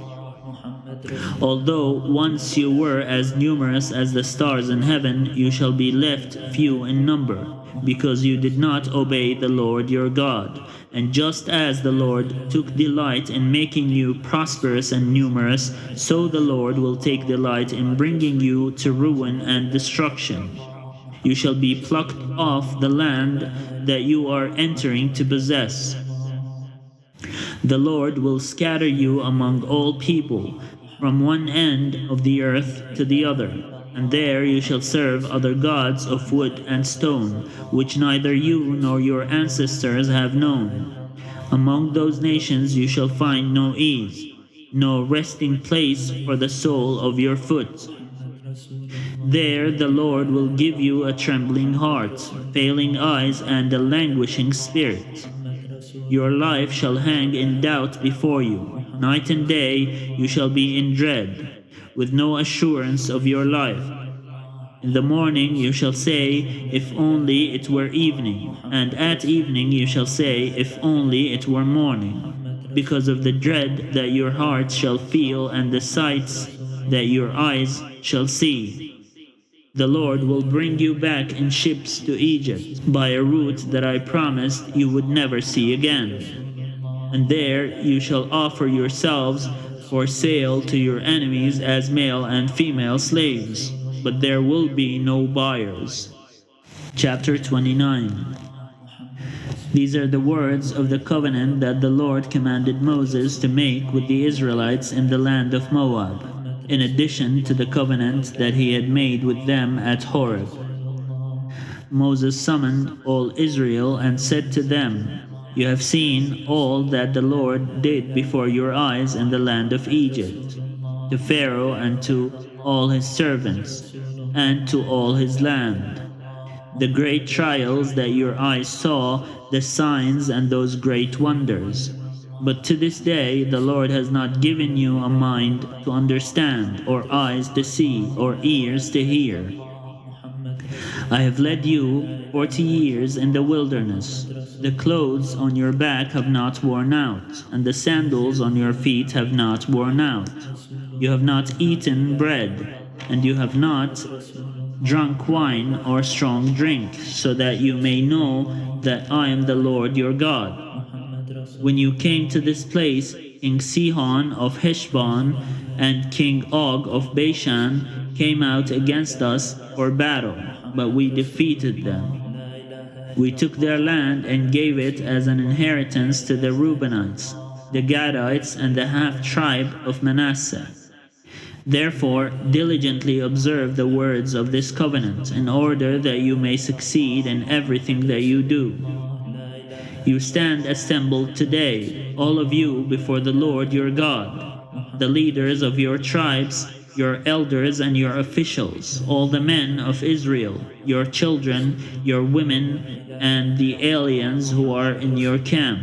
Although once you were as numerous as the stars in heaven, you shall be left few in number, because you did not obey the Lord your God. And just as the Lord took delight in making you prosperous and numerous, so the Lord will take delight in bringing you to ruin and destruction. You shall be plucked off the land that you are entering to possess. The Lord will scatter you among all people, from one end of the earth to the other, and there you shall serve other gods of wood and stone, which neither you nor your ancestors have known. Among those nations you shall find no ease, no resting place for the sole of your foot. There the Lord will give you a trembling heart, failing eyes, and a languishing spirit. Your life shall hang in doubt before you. Night and day you shall be in dread, with no assurance of your life. In the morning you shall say, if only it were evening, and at evening you shall say, if only it were morning, because of the dread that your heart shall feel and the sights that your eyes shall see. The Lord will bring you back in ships to Egypt by a route that I promised you would never see again. And there you shall offer yourselves for sale to your enemies as male and female slaves, but there will be no buyers. Chapter 29. These are the words of the covenant that the Lord commanded Moses to make with the Israelites in the land of Moab, in addition to the covenant that he had made with them at Horeb. Moses summoned all Israel and said to them, you have seen all that the Lord did before your eyes in the land of Egypt, to Pharaoh and to all his servants, and to all his land. The great trials that your eyes saw, the signs and those great wonders. But to this day the Lord has not given you a mind to understand, or eyes to see, or ears to hear. I have led you 40 years in the wilderness. The clothes on your back have not worn out, and the sandals on your feet have not worn out. You have not eaten bread, and you have not drunk wine or strong drink, so that you may know that I am the Lord your God. When you came to this place, King Sihon of Heshbon and King Og of Bashan came out against us for battle, but we defeated them. We took their land and gave it as an inheritance to the Reubenites, the Gadites, and the half-tribe of Manasseh. Therefore, diligently observe the words of this covenant, in order that you may succeed in everything that you do. You stand assembled today, all of you, before the Lord your God, the leaders of your tribes, your elders and your officials, all the men of Israel, your children, your women, and the aliens who are in your camp,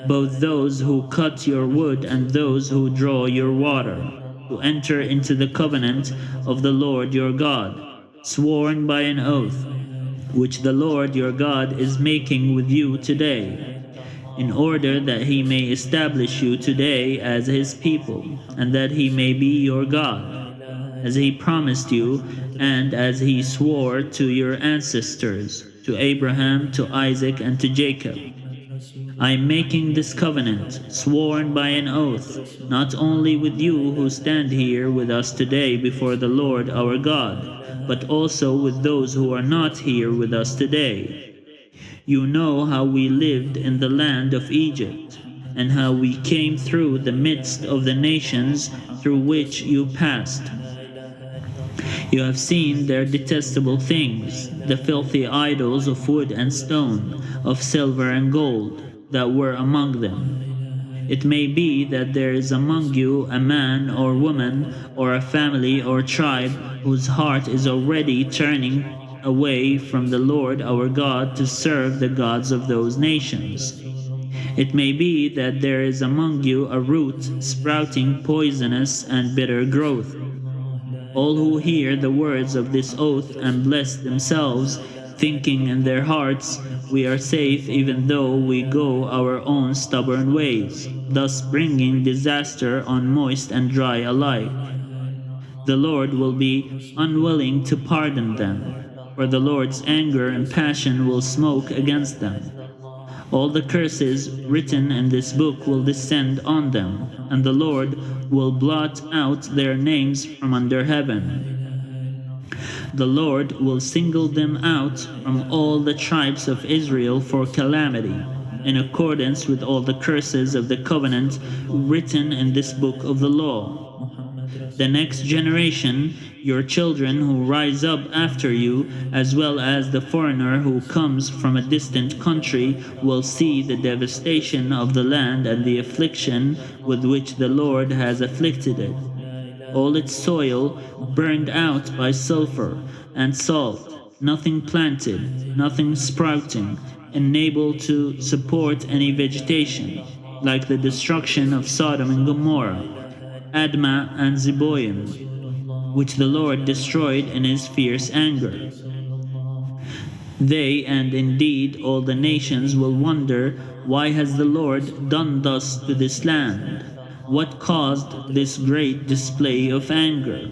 both those who cut your wood and those who draw your water, to enter into the covenant of the Lord your God, sworn by an oath, which the Lord your God is making with you today, in order that he may establish you today as his people, and that he may be your God, as he promised you, and as he swore to your ancestors, to Abraham, to Isaac, and to Jacob. I am making this covenant, sworn by an oath, not only with you who stand here with us today before the Lord our God, but also with those who are not here with us today, You know how we lived in the land of Egypt, and how we came through the midst of the nations through which you passed. You have seen their detestable things, the filthy idols of wood and stone, of silver and gold, that were among them. It may be that there is among you a man or woman, or a family or tribe, whose heart is already turning away from the Lord our God to serve the gods of those nations. It may be that there is among you a root sprouting poisonous and bitter growth. All who hear the words of this oath and bless themselves, thinking in their hearts, we are safe even though we go our own stubborn ways, thus bringing disaster on moist and dry alike. The Lord will be unwilling to pardon them, for the Lord's anger and passion will smoke against them. All the curses written in this book will descend on them, and the Lord will blot out their names from under heaven. The Lord will single them out from all the tribes of Israel for calamity, in accordance with all the curses of the covenant written in this book of the law. The next generation, your children who rise up after you, as well as the foreigner who comes from a distant country, will see the devastation of the land and the affliction with which the Lord has afflicted it. All its soil burned out by sulfur and salt, nothing planted, nothing sprouting, unable to support any vegetation, like the destruction of Sodom and Gomorrah, Admah and Zeboim, which the Lord destroyed in his fierce anger. They and indeed all the nations will wonder, why has the Lord done thus to this land? What caused this great display of anger?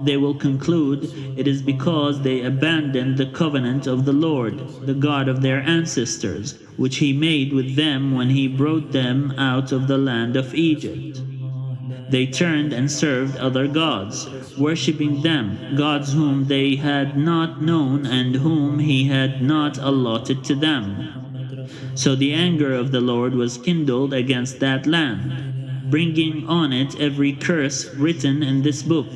They will conclude it is because they abandoned the covenant of the Lord, the God of their ancestors, which he made with them when he brought them out of the land of Egypt. They turned and served other gods, worshipping them, gods whom they had not known and whom he had not allotted to them. So the anger of the Lord was kindled against that land, bringing on it every curse written in this book.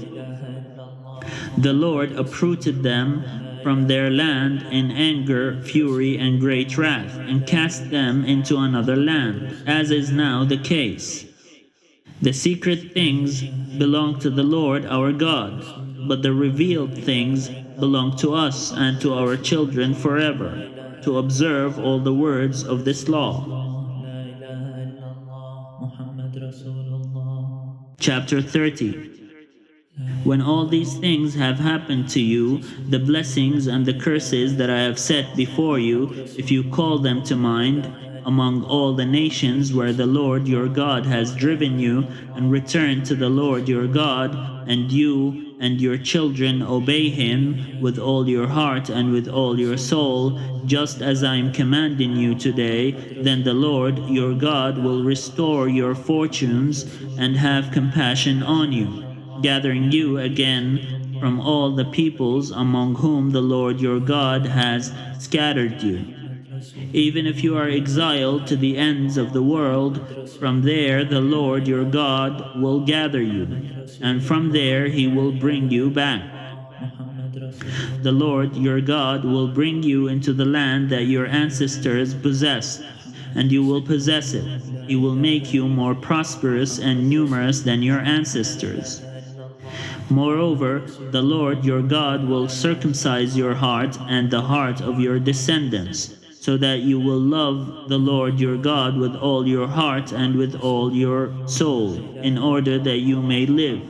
The Lord uprooted them from their land in anger, fury, and great wrath, and cast them into another land, as is now the case. The secret things belong to the Lord our God, but the revealed things belong to us and to our children forever, to observe all the words of this law. Chapter 30. When all these things have happened to you, the blessings and the curses that I have set before you, if you call them to mind, among all the nations where the Lord your God has driven you, and return to the Lord your God, and you and your children obey him with all your heart and with all your soul, just as I am commanding you today, then the Lord your God will restore your fortunes and have compassion on you, gathering you again from all the peoples among whom the Lord your God has scattered you. Even if you are exiled to the ends of the world, from there the Lord your God will gather you, and from there he will bring you back. The Lord your God will bring you into the land that your ancestors possessed, and you will possess it. He will make you more prosperous and numerous than your ancestors. Moreover, the Lord your God will circumcise your heart and the heart of your descendants, so that you will love the Lord your God with all your heart and with all your soul, in order that you may live.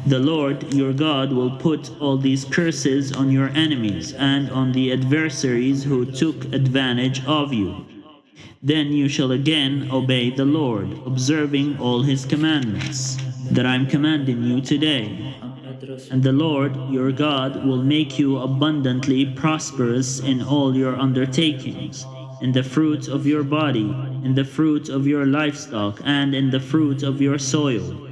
The Lord your God will put all these curses on your enemies and on the adversaries who took advantage of you. Then you shall again obey the Lord, observing all his commandments that I am commanding you today. And the Lord your God will make you abundantly prosperous in all your undertakings, in the fruit of your body, in the fruit of your livestock, and in the fruit of your soil.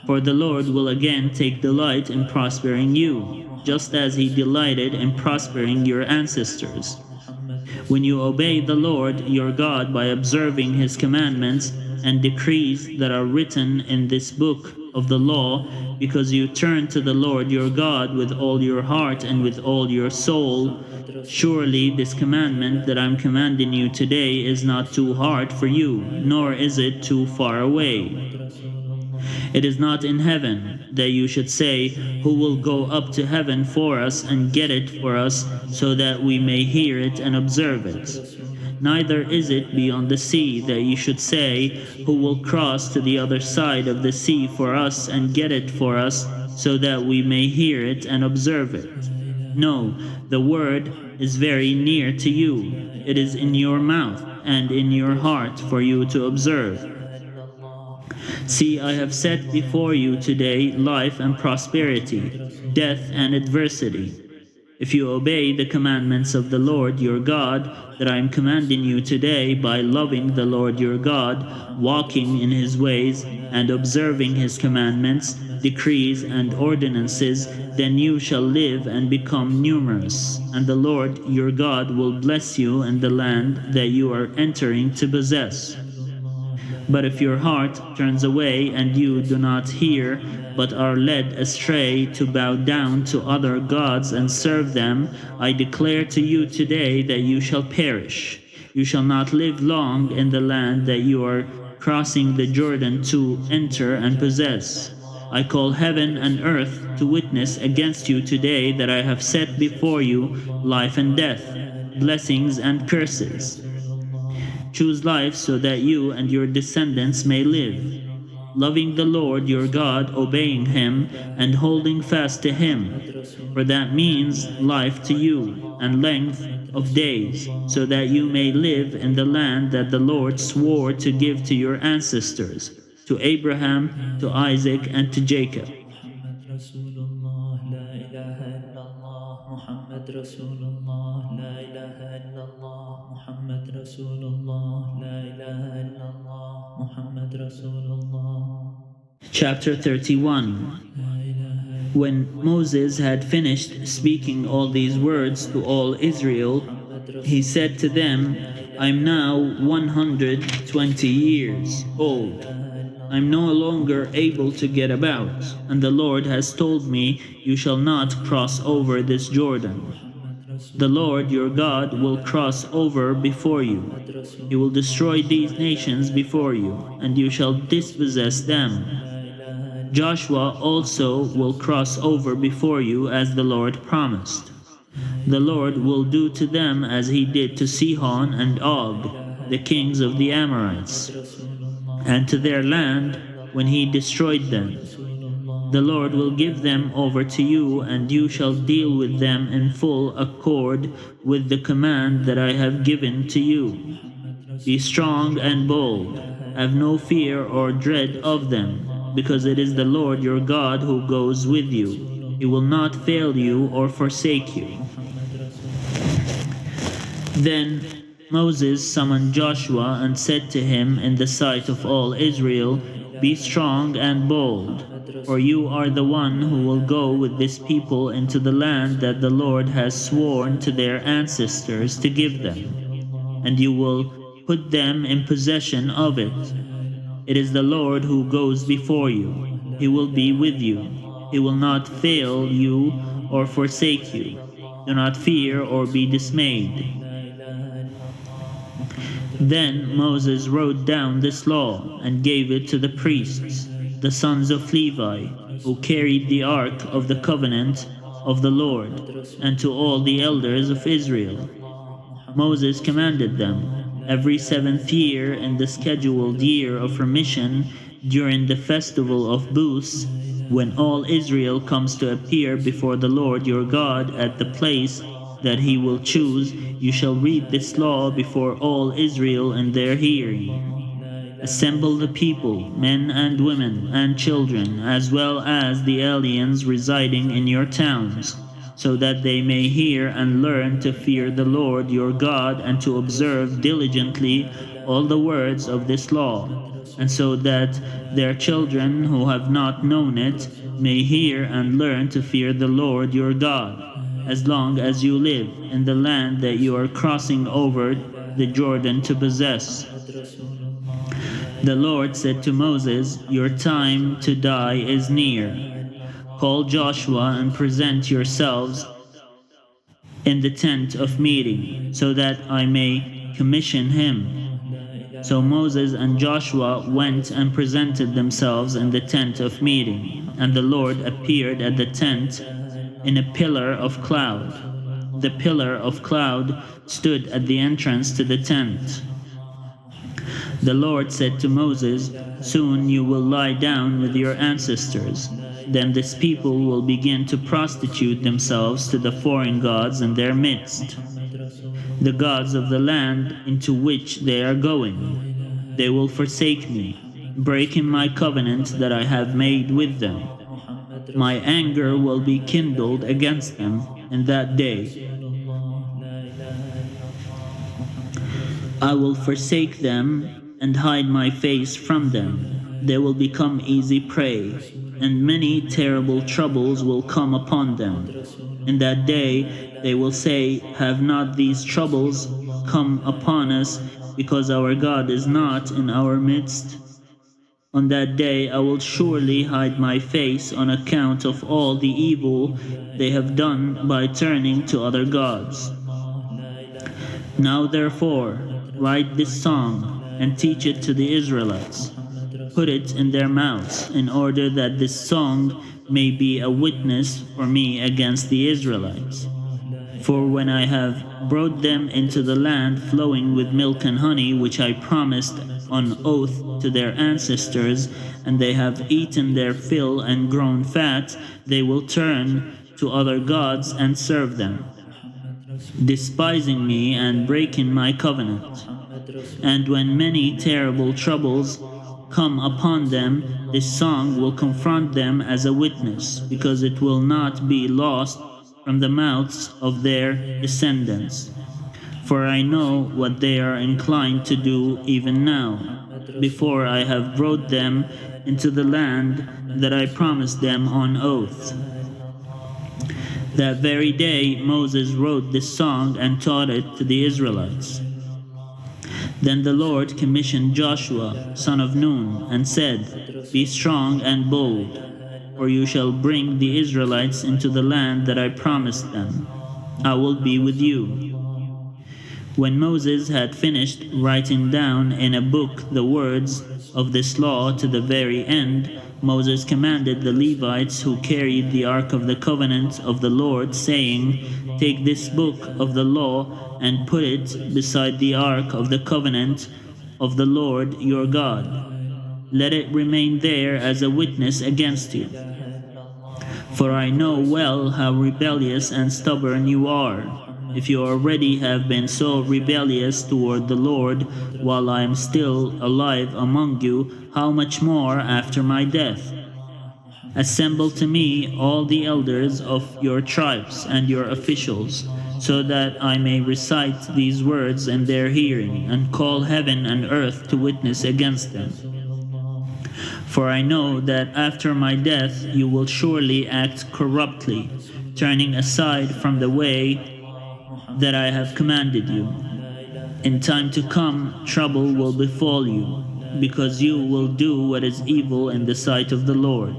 For the Lord will again take delight in prospering you, just as he delighted in prospering your ancestors. When you obey the Lord your God by observing his commandments and decrees that are written in this book of the law, because you turn to the Lord your God with all your heart and with all your soul, surely this commandment that I'm commanding you today is not too hard for you, nor is it too far away. It is not in heaven that you should say, who will go up to heaven for us and get it for us, so that we may hear it and observe it. Neither is it beyond the sea that you should say, who will cross to the other side of the sea for us and get it for us, so that we may hear it and observe it. No, the word is very near to you. It is in your mouth and in your heart for you to observe. See, I have set before you today life and prosperity, death and adversity. If you obey the commandments of the Lord your God that I am commanding you today by loving the Lord your God, walking in his ways, and observing his commandments, decrees, and ordinances, then you shall live and become numerous, and the Lord your God will bless you in the land that you are entering to possess. But if your heart turns away and you do not hear, but are led astray to bow down to other gods and serve them, I declare to you today that you shall perish. You shall not live long in the land that you are crossing the Jordan to enter and possess. I call heaven and earth to witness against you today that I have set before you life and death, blessings and curses. Choose life so that you and your descendants may live, loving the Lord your God, obeying him, and holding fast to him. For that means life to you and length of days, so that you may live in the land that the Lord swore to give to your ancestors, to Abraham, to Isaac, and to Jacob. رسول الله لا إله إلا الله محمد رسول الله لا إله إلا الله محمد رسول الله لا إله إلا الله محمد رسول الله. Chapter 31. When Moses had finished speaking all these words to all Israel, he said to them, I am now 120 years old. I am no longer able to get about, and the Lord has told me, you shall not cross over this Jordan. The Lord your God will cross over before you. He will destroy these nations before you, and you shall dispossess them. Joshua also will cross over before you as the Lord promised. The Lord will do to them as he did to Sihon and Og, the kings of the Amorites, and to their land when he destroyed them. The Lord will give them over to you, and you shall deal with them in full accord with the command that I have given to you. Be strong and bold. Have no fear or dread of them, because it is the Lord your God who goes with you. He will not fail you or forsake you. Then Moses summoned Joshua and said to him in the sight of all Israel, Be strong and bold, for you are the one who will go with this people into the land that the Lord has sworn to their ancestors to give them, and you will put them in possession of it. It is the Lord who goes before you. He will be with you. He will not fail you or forsake you. Do not fear or be dismayed. Then Moses wrote down this law and gave it to the priests, the sons of Levi, who carried the ark of the covenant of the Lord, and to all the elders of Israel. Moses commanded them, every 7th year in the scheduled year of remission, during the festival of Booths, when all Israel comes to appear before the Lord your God at the place that he will choose, you shall read this law before all Israel in their hearing. Assemble the people, men and women and children, as well as the aliens residing in your towns, so that they may hear and learn to fear the Lord your God and to observe diligently all the words of this law, and so that their children who have not known it may hear and learn to fear the Lord your God. as long as you live in the land that you are crossing over the Jordan to possess. The Lord said to Moses, "Your time to die is near. Call Joshua and present yourselves in the tent of meeting, so that I may commission him." So Moses and Joshua went and presented themselves in the tent of meeting, and the Lord appeared at the tent in a pillar of cloud. The pillar of cloud stood at the entrance to the tent. The Lord said to Moses, "Soon you will lie down with your ancestors. Then this people will begin to prostitute themselves to the foreign gods in their midst, the gods of the land into which they are going. They will forsake me, breaking my covenant that I have made with them. My anger will be kindled against them in that day. I will forsake them and hide my face from them. They will become easy prey, and many terrible troubles will come upon them. In that day they will say, 'Have not these troubles come upon us because our God is not in our midst?' On that day I will surely hide my face on account of all the evil they have done by turning to other gods. Now therefore, write this song and teach it to the Israelites. Put it in their mouths, in order that this song may be a witness for me against the Israelites. For when I have brought them into the land flowing with milk and honey, which I promised on oath to their ancestors, and they have eaten their fill and grown fat, they will turn to other gods and serve them, despising me and breaking my covenant. And when many terrible troubles come upon them, this song will confront them as a witness, because it will not be lost from the mouths of their descendants. For I know what they are inclined to do even now, before I have brought them into the land that I promised them on oath." That very day Moses wrote this song and taught it to the Israelites. Then the Lord commissioned Joshua, son of Nun, and said, "Be strong and bold, for you shall bring the Israelites into the land that I promised them. I will be with you." When Moses had finished writing down in a book the words of this law to the very end, Moses commanded the Levites who carried the ark of the covenant of the Lord, saying, "Take this book of the law and put it beside the ark of the covenant of the Lord your God. Let it remain there as a witness against you. For I know well how rebellious and stubborn you are. If you already have been so rebellious toward the Lord while I am still alive among you, how much more after my death? Assemble to me all the elders of your tribes and your officials, so that I may recite these words in their hearing, and call heaven and earth to witness against them. For I know that after my death you will surely act corruptly, turning aside from the way that I have commanded you. In time to come, trouble will befall you, because you will do what is evil in the sight of the Lord,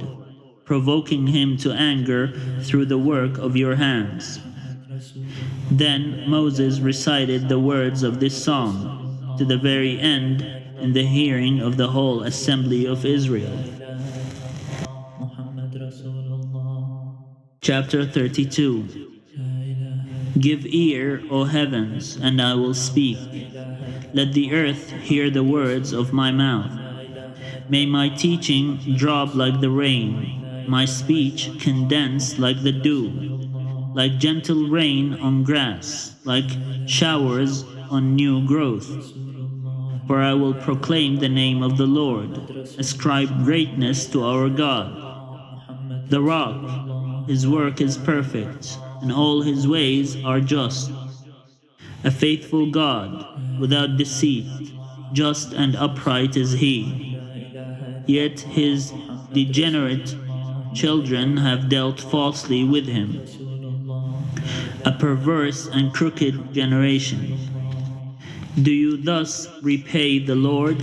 provoking him to anger through the work of your hands." Then Moses recited the words of this song to the very end in the hearing of the whole assembly of Israel. Chapter 32. Give ear, O heavens, and I will speak. Let the earth hear the words of my mouth. May my teaching drop like the rain, my speech condense like the dew, like gentle rain on grass, like showers on new growth. For I will proclaim the name of the Lord, ascribe greatness to our God. The rock, his work is perfect, and all his ways are just. A faithful God, without deceit, just and upright is he. Yet his degenerate children have dealt falsely with him. a perverse and crooked generation. Do you thus repay the Lord,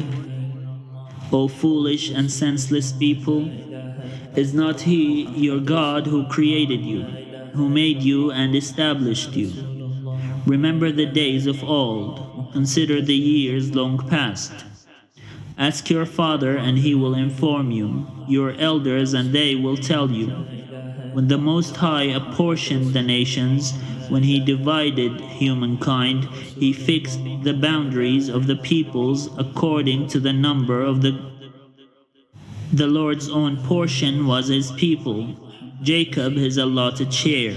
O foolish and senseless people? Is not He your God who created you, who made you and established you? Remember the days of old, consider the years long past. Ask your father, and he will inform you, your elders, and they will tell you. When the Most High apportioned the nations, when he divided humankind, he fixed the boundaries of the peoples according to the number of the Lord's own portion was his people, Jacob his allotted share.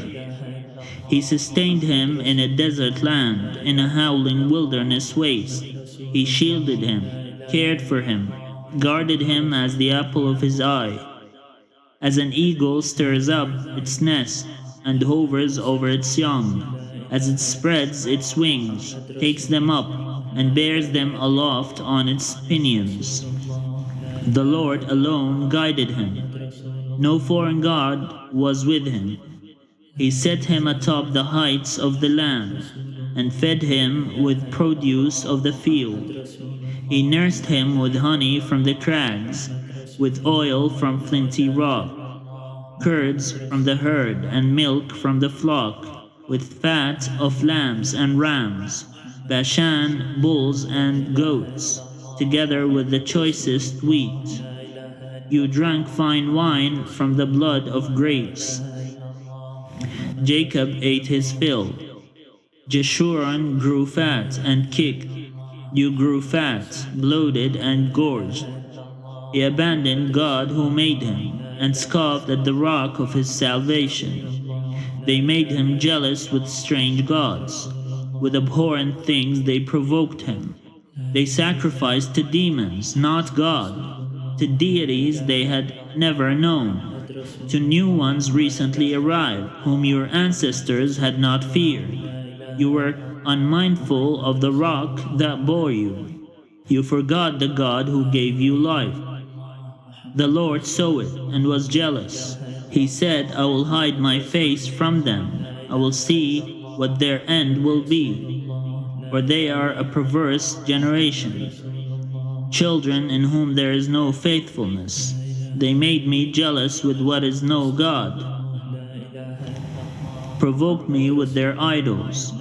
He sustained him in a desert land, in a howling wilderness waste. He shielded him, cared for him, guarded him as the apple of his eye. As an eagle stirs up its nest and hovers over its young, as it spreads its wings, takes them up, and bears them aloft on its pinions. The Lord alone guided him. No foreign god was with him. He set him atop the heights of the land, and fed him with produce of the field. He nursed him with honey from the crags, with oil from flinty rock, curds from the herd, and milk from the flock, with fat of lambs and rams, Bashan bulls and goats, together with the choicest wheat. You drank fine wine from the blood of grapes. Jacob ate his fill. Jeshurun grew fat and kicked. You grew fat, bloated, and gorged. He abandoned God who made him, and scoffed at the rock of his salvation. They made him jealous with strange gods. With abhorrent things they provoked him. They sacrificed to demons, not God, to deities they had never known, to new ones recently arrived, whom your ancestors had not feared. You were unmindful of the rock that bore you. You forgot the God who gave you life. The Lord saw it and was jealous. He said, I will hide my face from them. I will see what their end will be, for they are a perverse generation, children in whom there is no faithfulness. They made me jealous with what is no God, provoked me with their idols.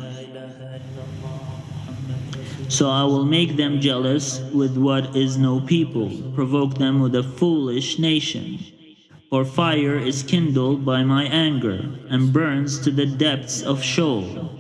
So I will make them jealous with what is no people, provoke them with a foolish nation. For fire is kindled by my anger, and burns to the depths of Sheol.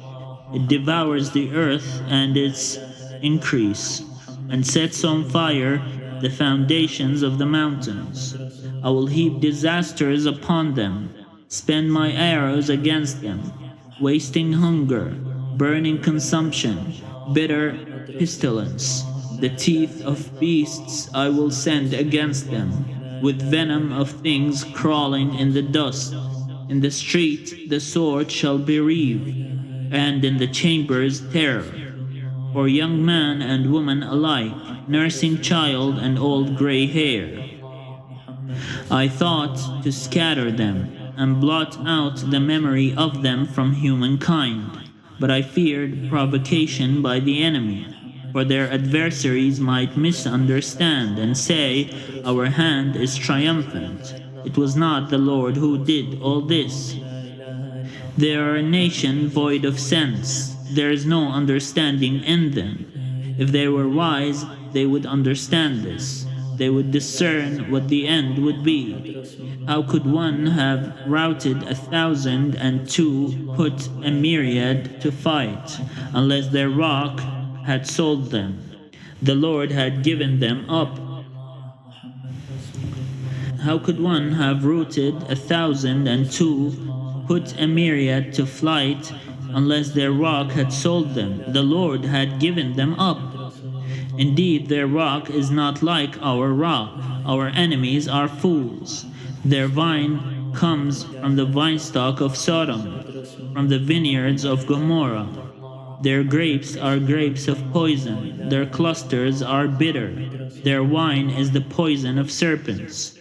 It devours the earth and its increase, and sets on fire the foundations of the mountains. I will heap disasters upon them, spend my arrows against them, wasting hunger, burning consumption, bitter pestilence. The teeth of beasts I will send against them, with venom of things crawling in the dust. In the street the sword shall bereave, and in the chambers terror. For young man and woman alike, nursing child and old gray hair. I thought to scatter them, and blot out the memory of them from humankind. But I feared provocation by the enemy, for their adversaries might misunderstand and say, Our hand is triumphant. It was not the Lord who did all this. They are a nation void of sense. There is no understanding in them. If they were wise, they would understand this. They would discern what the end would be. How could one have routed 1,000 and two put a myriad to fight, unless their rock had sold them? The Lord had given them up. How could one have routed 1,000 and two put a myriad to flight, unless their rock had sold them? The Lord had given them up. Indeed, their rock is not like our rock. Our enemies are fools. Their vine comes from the vinestalk of Sodom, from the vineyards of Gomorrah. Their grapes are grapes of poison. Their clusters are bitter. Their wine is the poison of serpents,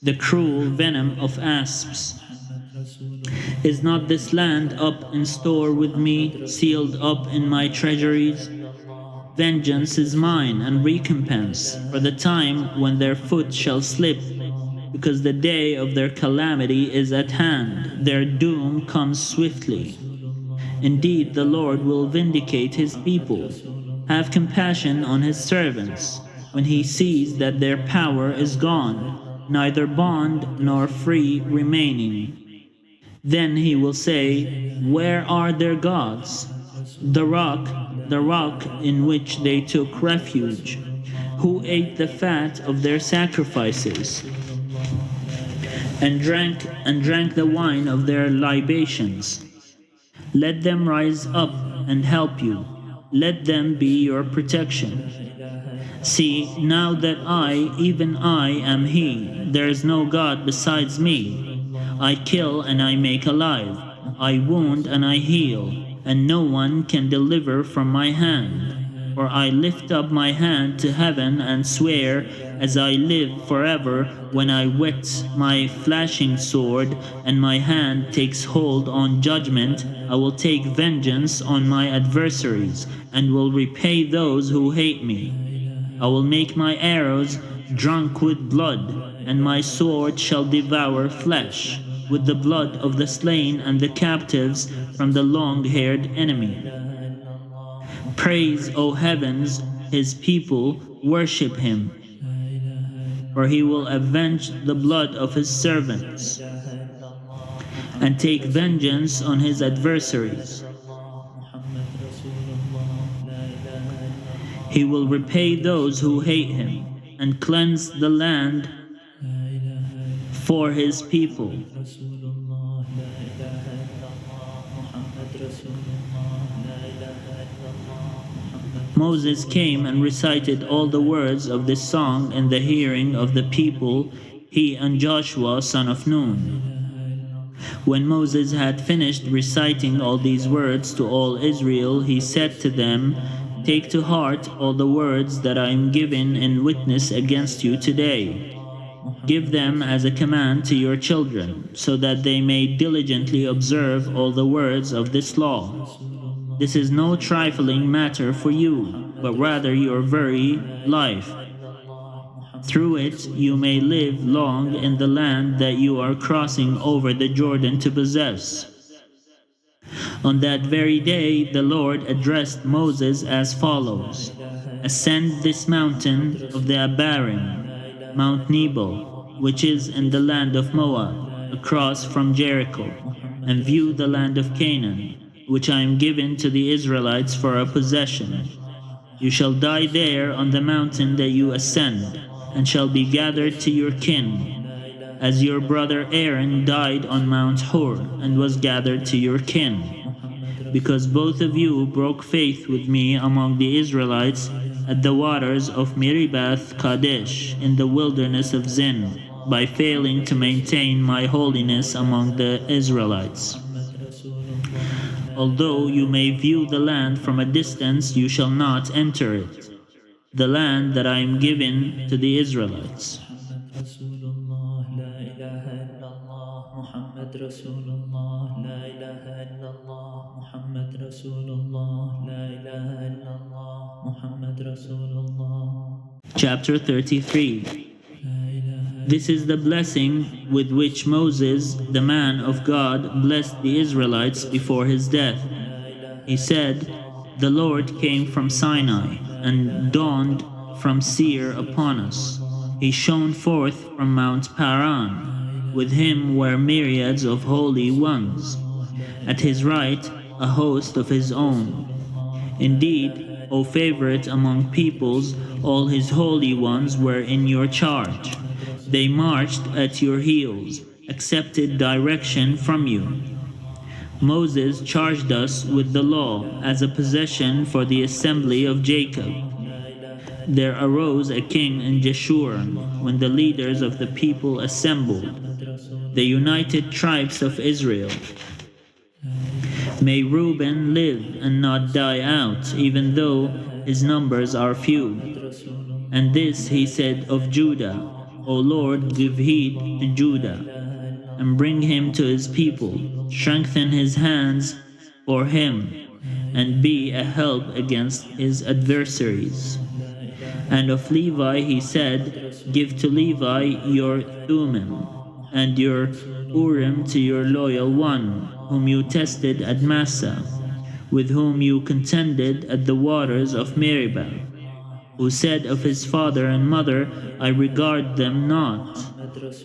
the cruel venom of asps. Is not this land up in store with me, sealed up in my treasuries? Vengeance is mine and recompense for the time when their foot shall slip, because the day of their calamity is at hand, their doom comes swiftly. Indeed, the Lord will vindicate his people, have compassion on his servants, when he sees that their power is gone, neither bond nor free remaining. Then he will say, where are their gods? The rock in which they took refuge, who ate the fat of their sacrifices, and drank the wine of their libations. Let them rise up and help you. Let them be your protection. See, now that I, even I, am He, there is no God besides me. I kill and I make alive. I wound and I heal, and no one can deliver from my hand. For I lift up my hand to heaven and swear, as I live forever, when I whet my flashing sword, and my hand takes hold on judgment, I will take vengeance on my adversaries, and will repay those who hate me. I will make my arrows drunk with blood, and my sword shall devour flesh, with the blood of the slain and the captives from the long-haired enemy. Praise, O heavens, his people, worship him, for he will avenge the blood of his servants and take vengeance on his adversaries. He will repay those who hate him and cleanse the land for his people. Moses came and recited all the words of this song in the hearing of the people, he and Joshua son of Nun. When Moses had finished reciting all these words to all Israel, he said to them, take to heart all the words that I am giving in witness against you today. Give them as a command to your children, so that they may diligently observe all the words of this law. This is no trifling matter for you, but rather your very life. Through it you may live long in the land that you are crossing over the Jordan to possess. On that very day the Lord addressed Moses as follows: ascend this mountain of the Abarim, Mount Nebo, which is in the land of Moab, across from Jericho, and view the land of Canaan, which I am giving to the Israelites for a possession. You shall die there on the mountain that you ascend, and shall be gathered to your kin, as your brother Aaron died on Mount Hor, and was gathered to your kin, because both of you broke faith with me among the Israelites at the waters of Meribath Kadesh in the wilderness of Zin, by failing to maintain my holiness among the Israelites. Although you may view the land from a distance, you shall not enter it, the land that I am giving to the Israelites. Chapter 33. This is the blessing with which Moses, the man of God, blessed the Israelites before his death. He said, the Lord came from Sinai and dawned from Seir upon us. He shone forth from Mount Paran. With him were myriads of holy ones. At his right, a host of his own. Indeed, O favorite among peoples, all his holy ones were in your charge. They marched at your heels, accepted direction from you. Moses charged us with the law as a possession for the assembly of Jacob. There arose a king in Jeshurun when the leaders of the people assembled, the united tribes of Israel. May Reuben live and not die out, even though his numbers are few. And this he said of Judah, O Lord, give heed to Judah. and bring him to his people. Strengthen his hands for him, and be a help against his adversaries. And of Levi he said, give to Levi your Thummim, and your Urim to your loyal one, whom you tested at Massa, with whom you contended at the waters of Meribah, who said of his father and mother, I regard them not.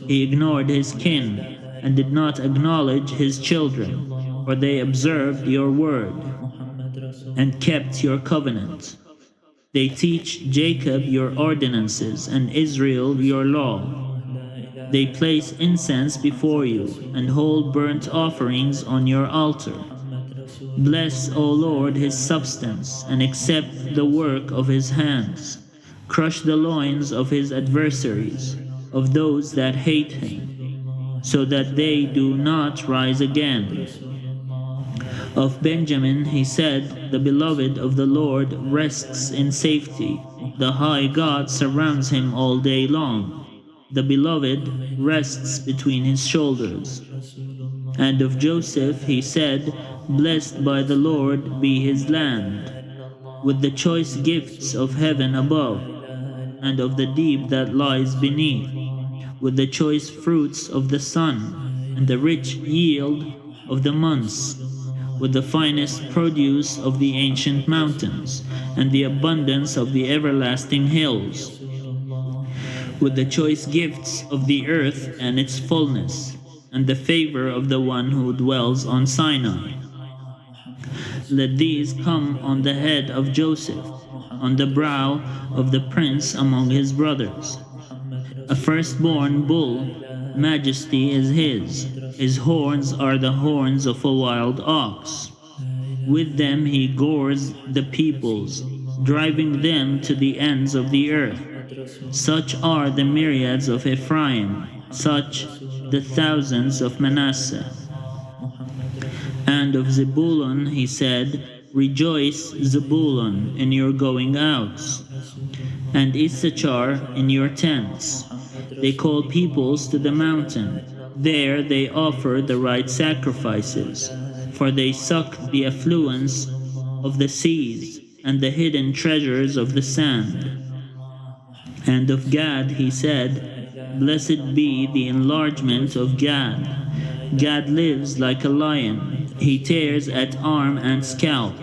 He ignored his kin, and did not acknowledge his children, for they observed your word, and kept your covenant. They teach Jacob your ordinances, and Israel your law. They place incense before you, and hold burnt offerings on your altar. Bless, O Lord, his substance, and accept the work of his hands. Crush the loins of his adversaries, of those that hate him, so that they do not rise again. Of Benjamin he said, the beloved of the Lord rests in safety. The high God surrounds him all day long. The beloved rests between his shoulders. And of Joseph he said, blessed by the Lord be his land, with the choice gifts of heaven above, and of the deep that lies beneath, with the choice fruits of the sun, and the rich yield of the months, with the finest produce of the ancient mountains, and the abundance of the everlasting hills, with the choice gifts of the earth and its fullness, and the favor of the one who dwells on Sinai. Let these come on the head of Joseph, on the brow of the prince among his brothers. A firstborn bull, majesty is his horns are the horns of a wild ox. With them he gores the peoples, driving them to the ends of the earth. Such are the myriads of Ephraim, such the thousands of Manasseh. And of Zebulun he said, rejoice, Zebulun, in your going outs, and Issachar in your tents. They call peoples to the mountain. There they offer the right sacrifices, for they suck the affluence of the seas and the hidden treasures of the sand. And of Gad he said, blessed be the enlargement of Gad. Gad lives like a lion. He tears at arm and scalp.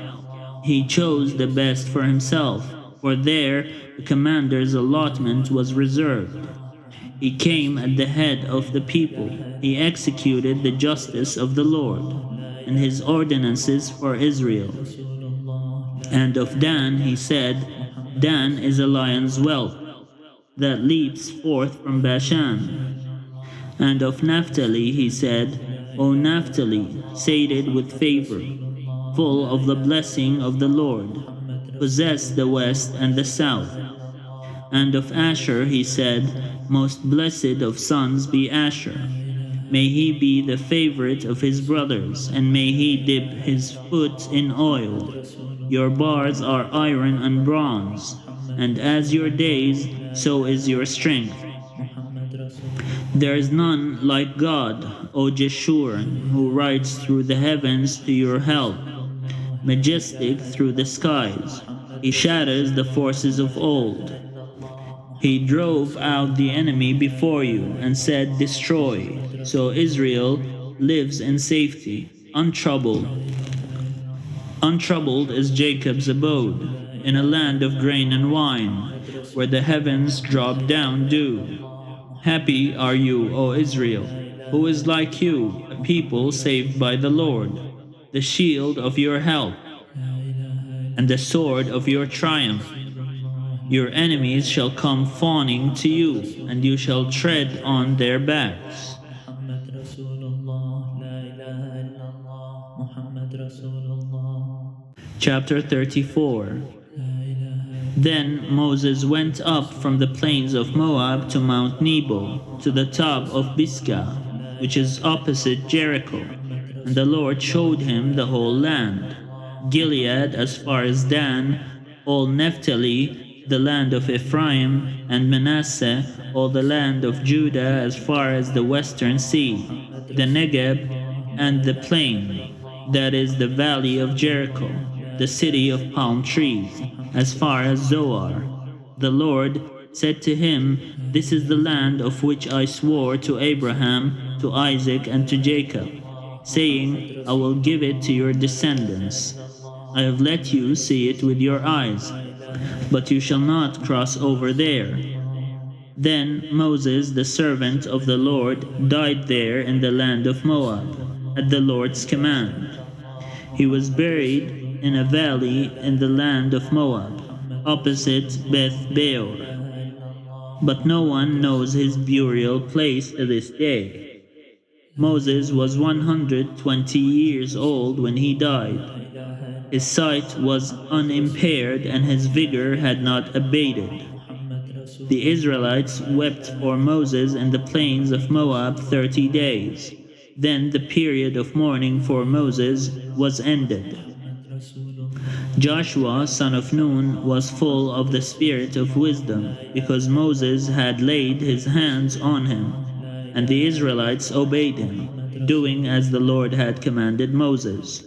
He chose the best for himself, for there the commander's allotment was reserved. He came at the head of the people. He executed the justice of the Lord, and his ordinances for Israel. And of Dan he said, Dan is a lion's whelp that leaps forth from Bashan. And of Naphtali he said, O Naphtali, sated with favor, full of the blessing of the Lord, possess the west and the south. And of Asher he said, most blessed of sons be Asher. May he be the favorite of his brothers, and may he dip his foot in oil. Your bars are iron and bronze, and as your days, so is your strength. There is none like God, O Jeshurun, who rides through the heavens to your help, majestic through the skies. He shatters the forces of old. He drove out the enemy before you and said, destroy. So Israel lives in safety, untroubled. Untroubled is Jacob's abode, in a land of grain and wine, where the heavens drop down dew. Happy are you, O Israel, who is like you, a people saved by the Lord, the shield of your help, and the sword of your triumph. Your enemies shall come fawning to you, and you shall tread on their backs. Chapter 34. Then Moses went up from the plains of Moab to Mount Nebo, to the top of Pisgah, which is opposite Jericho. And the Lord showed him the whole land, Gilead as far as Dan, all Naphtali, the land of Ephraim and Manasseh, all the land of Judah as far as the western sea, the Negeb and the plain, that is the valley of Jericho, the city of palm trees, as far as Zoar. The Lord said to him, This is the land of which I swore to Abraham, to Isaac, and to Jacob, saying, I will give it to your descendants. I have let you see it with your eyes, but you shall not cross over there. Then Moses, the servant of the Lord, died there in the land of Moab, at the Lord's command. He was buried in a valley in the land of Moab, opposite Beth Beor. But no one knows his burial place to this day. Moses was 120 years old when he died. His sight was unimpaired and his vigor had not abated. The Israelites wept for Moses in the plains of Moab 30 days. Then the period of mourning for Moses was ended. Joshua, son of Nun, was full of the spirit of wisdom, because Moses had laid his hands on him, and the Israelites obeyed him, doing as the Lord had commanded Moses.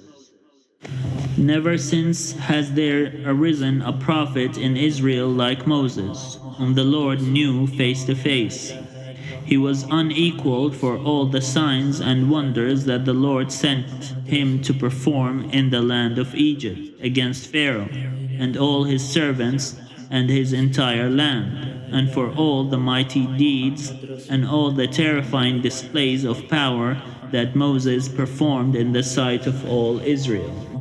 Never since has there arisen a prophet in Israel like Moses, whom the Lord knew face to face. He was unequaled for all the signs and wonders that the Lord sent him to perform in the land of Egypt against Pharaoh and all his servants and his entire land, and for all the mighty deeds and all the terrifying displays of power that Moses performed in the sight of all Israel.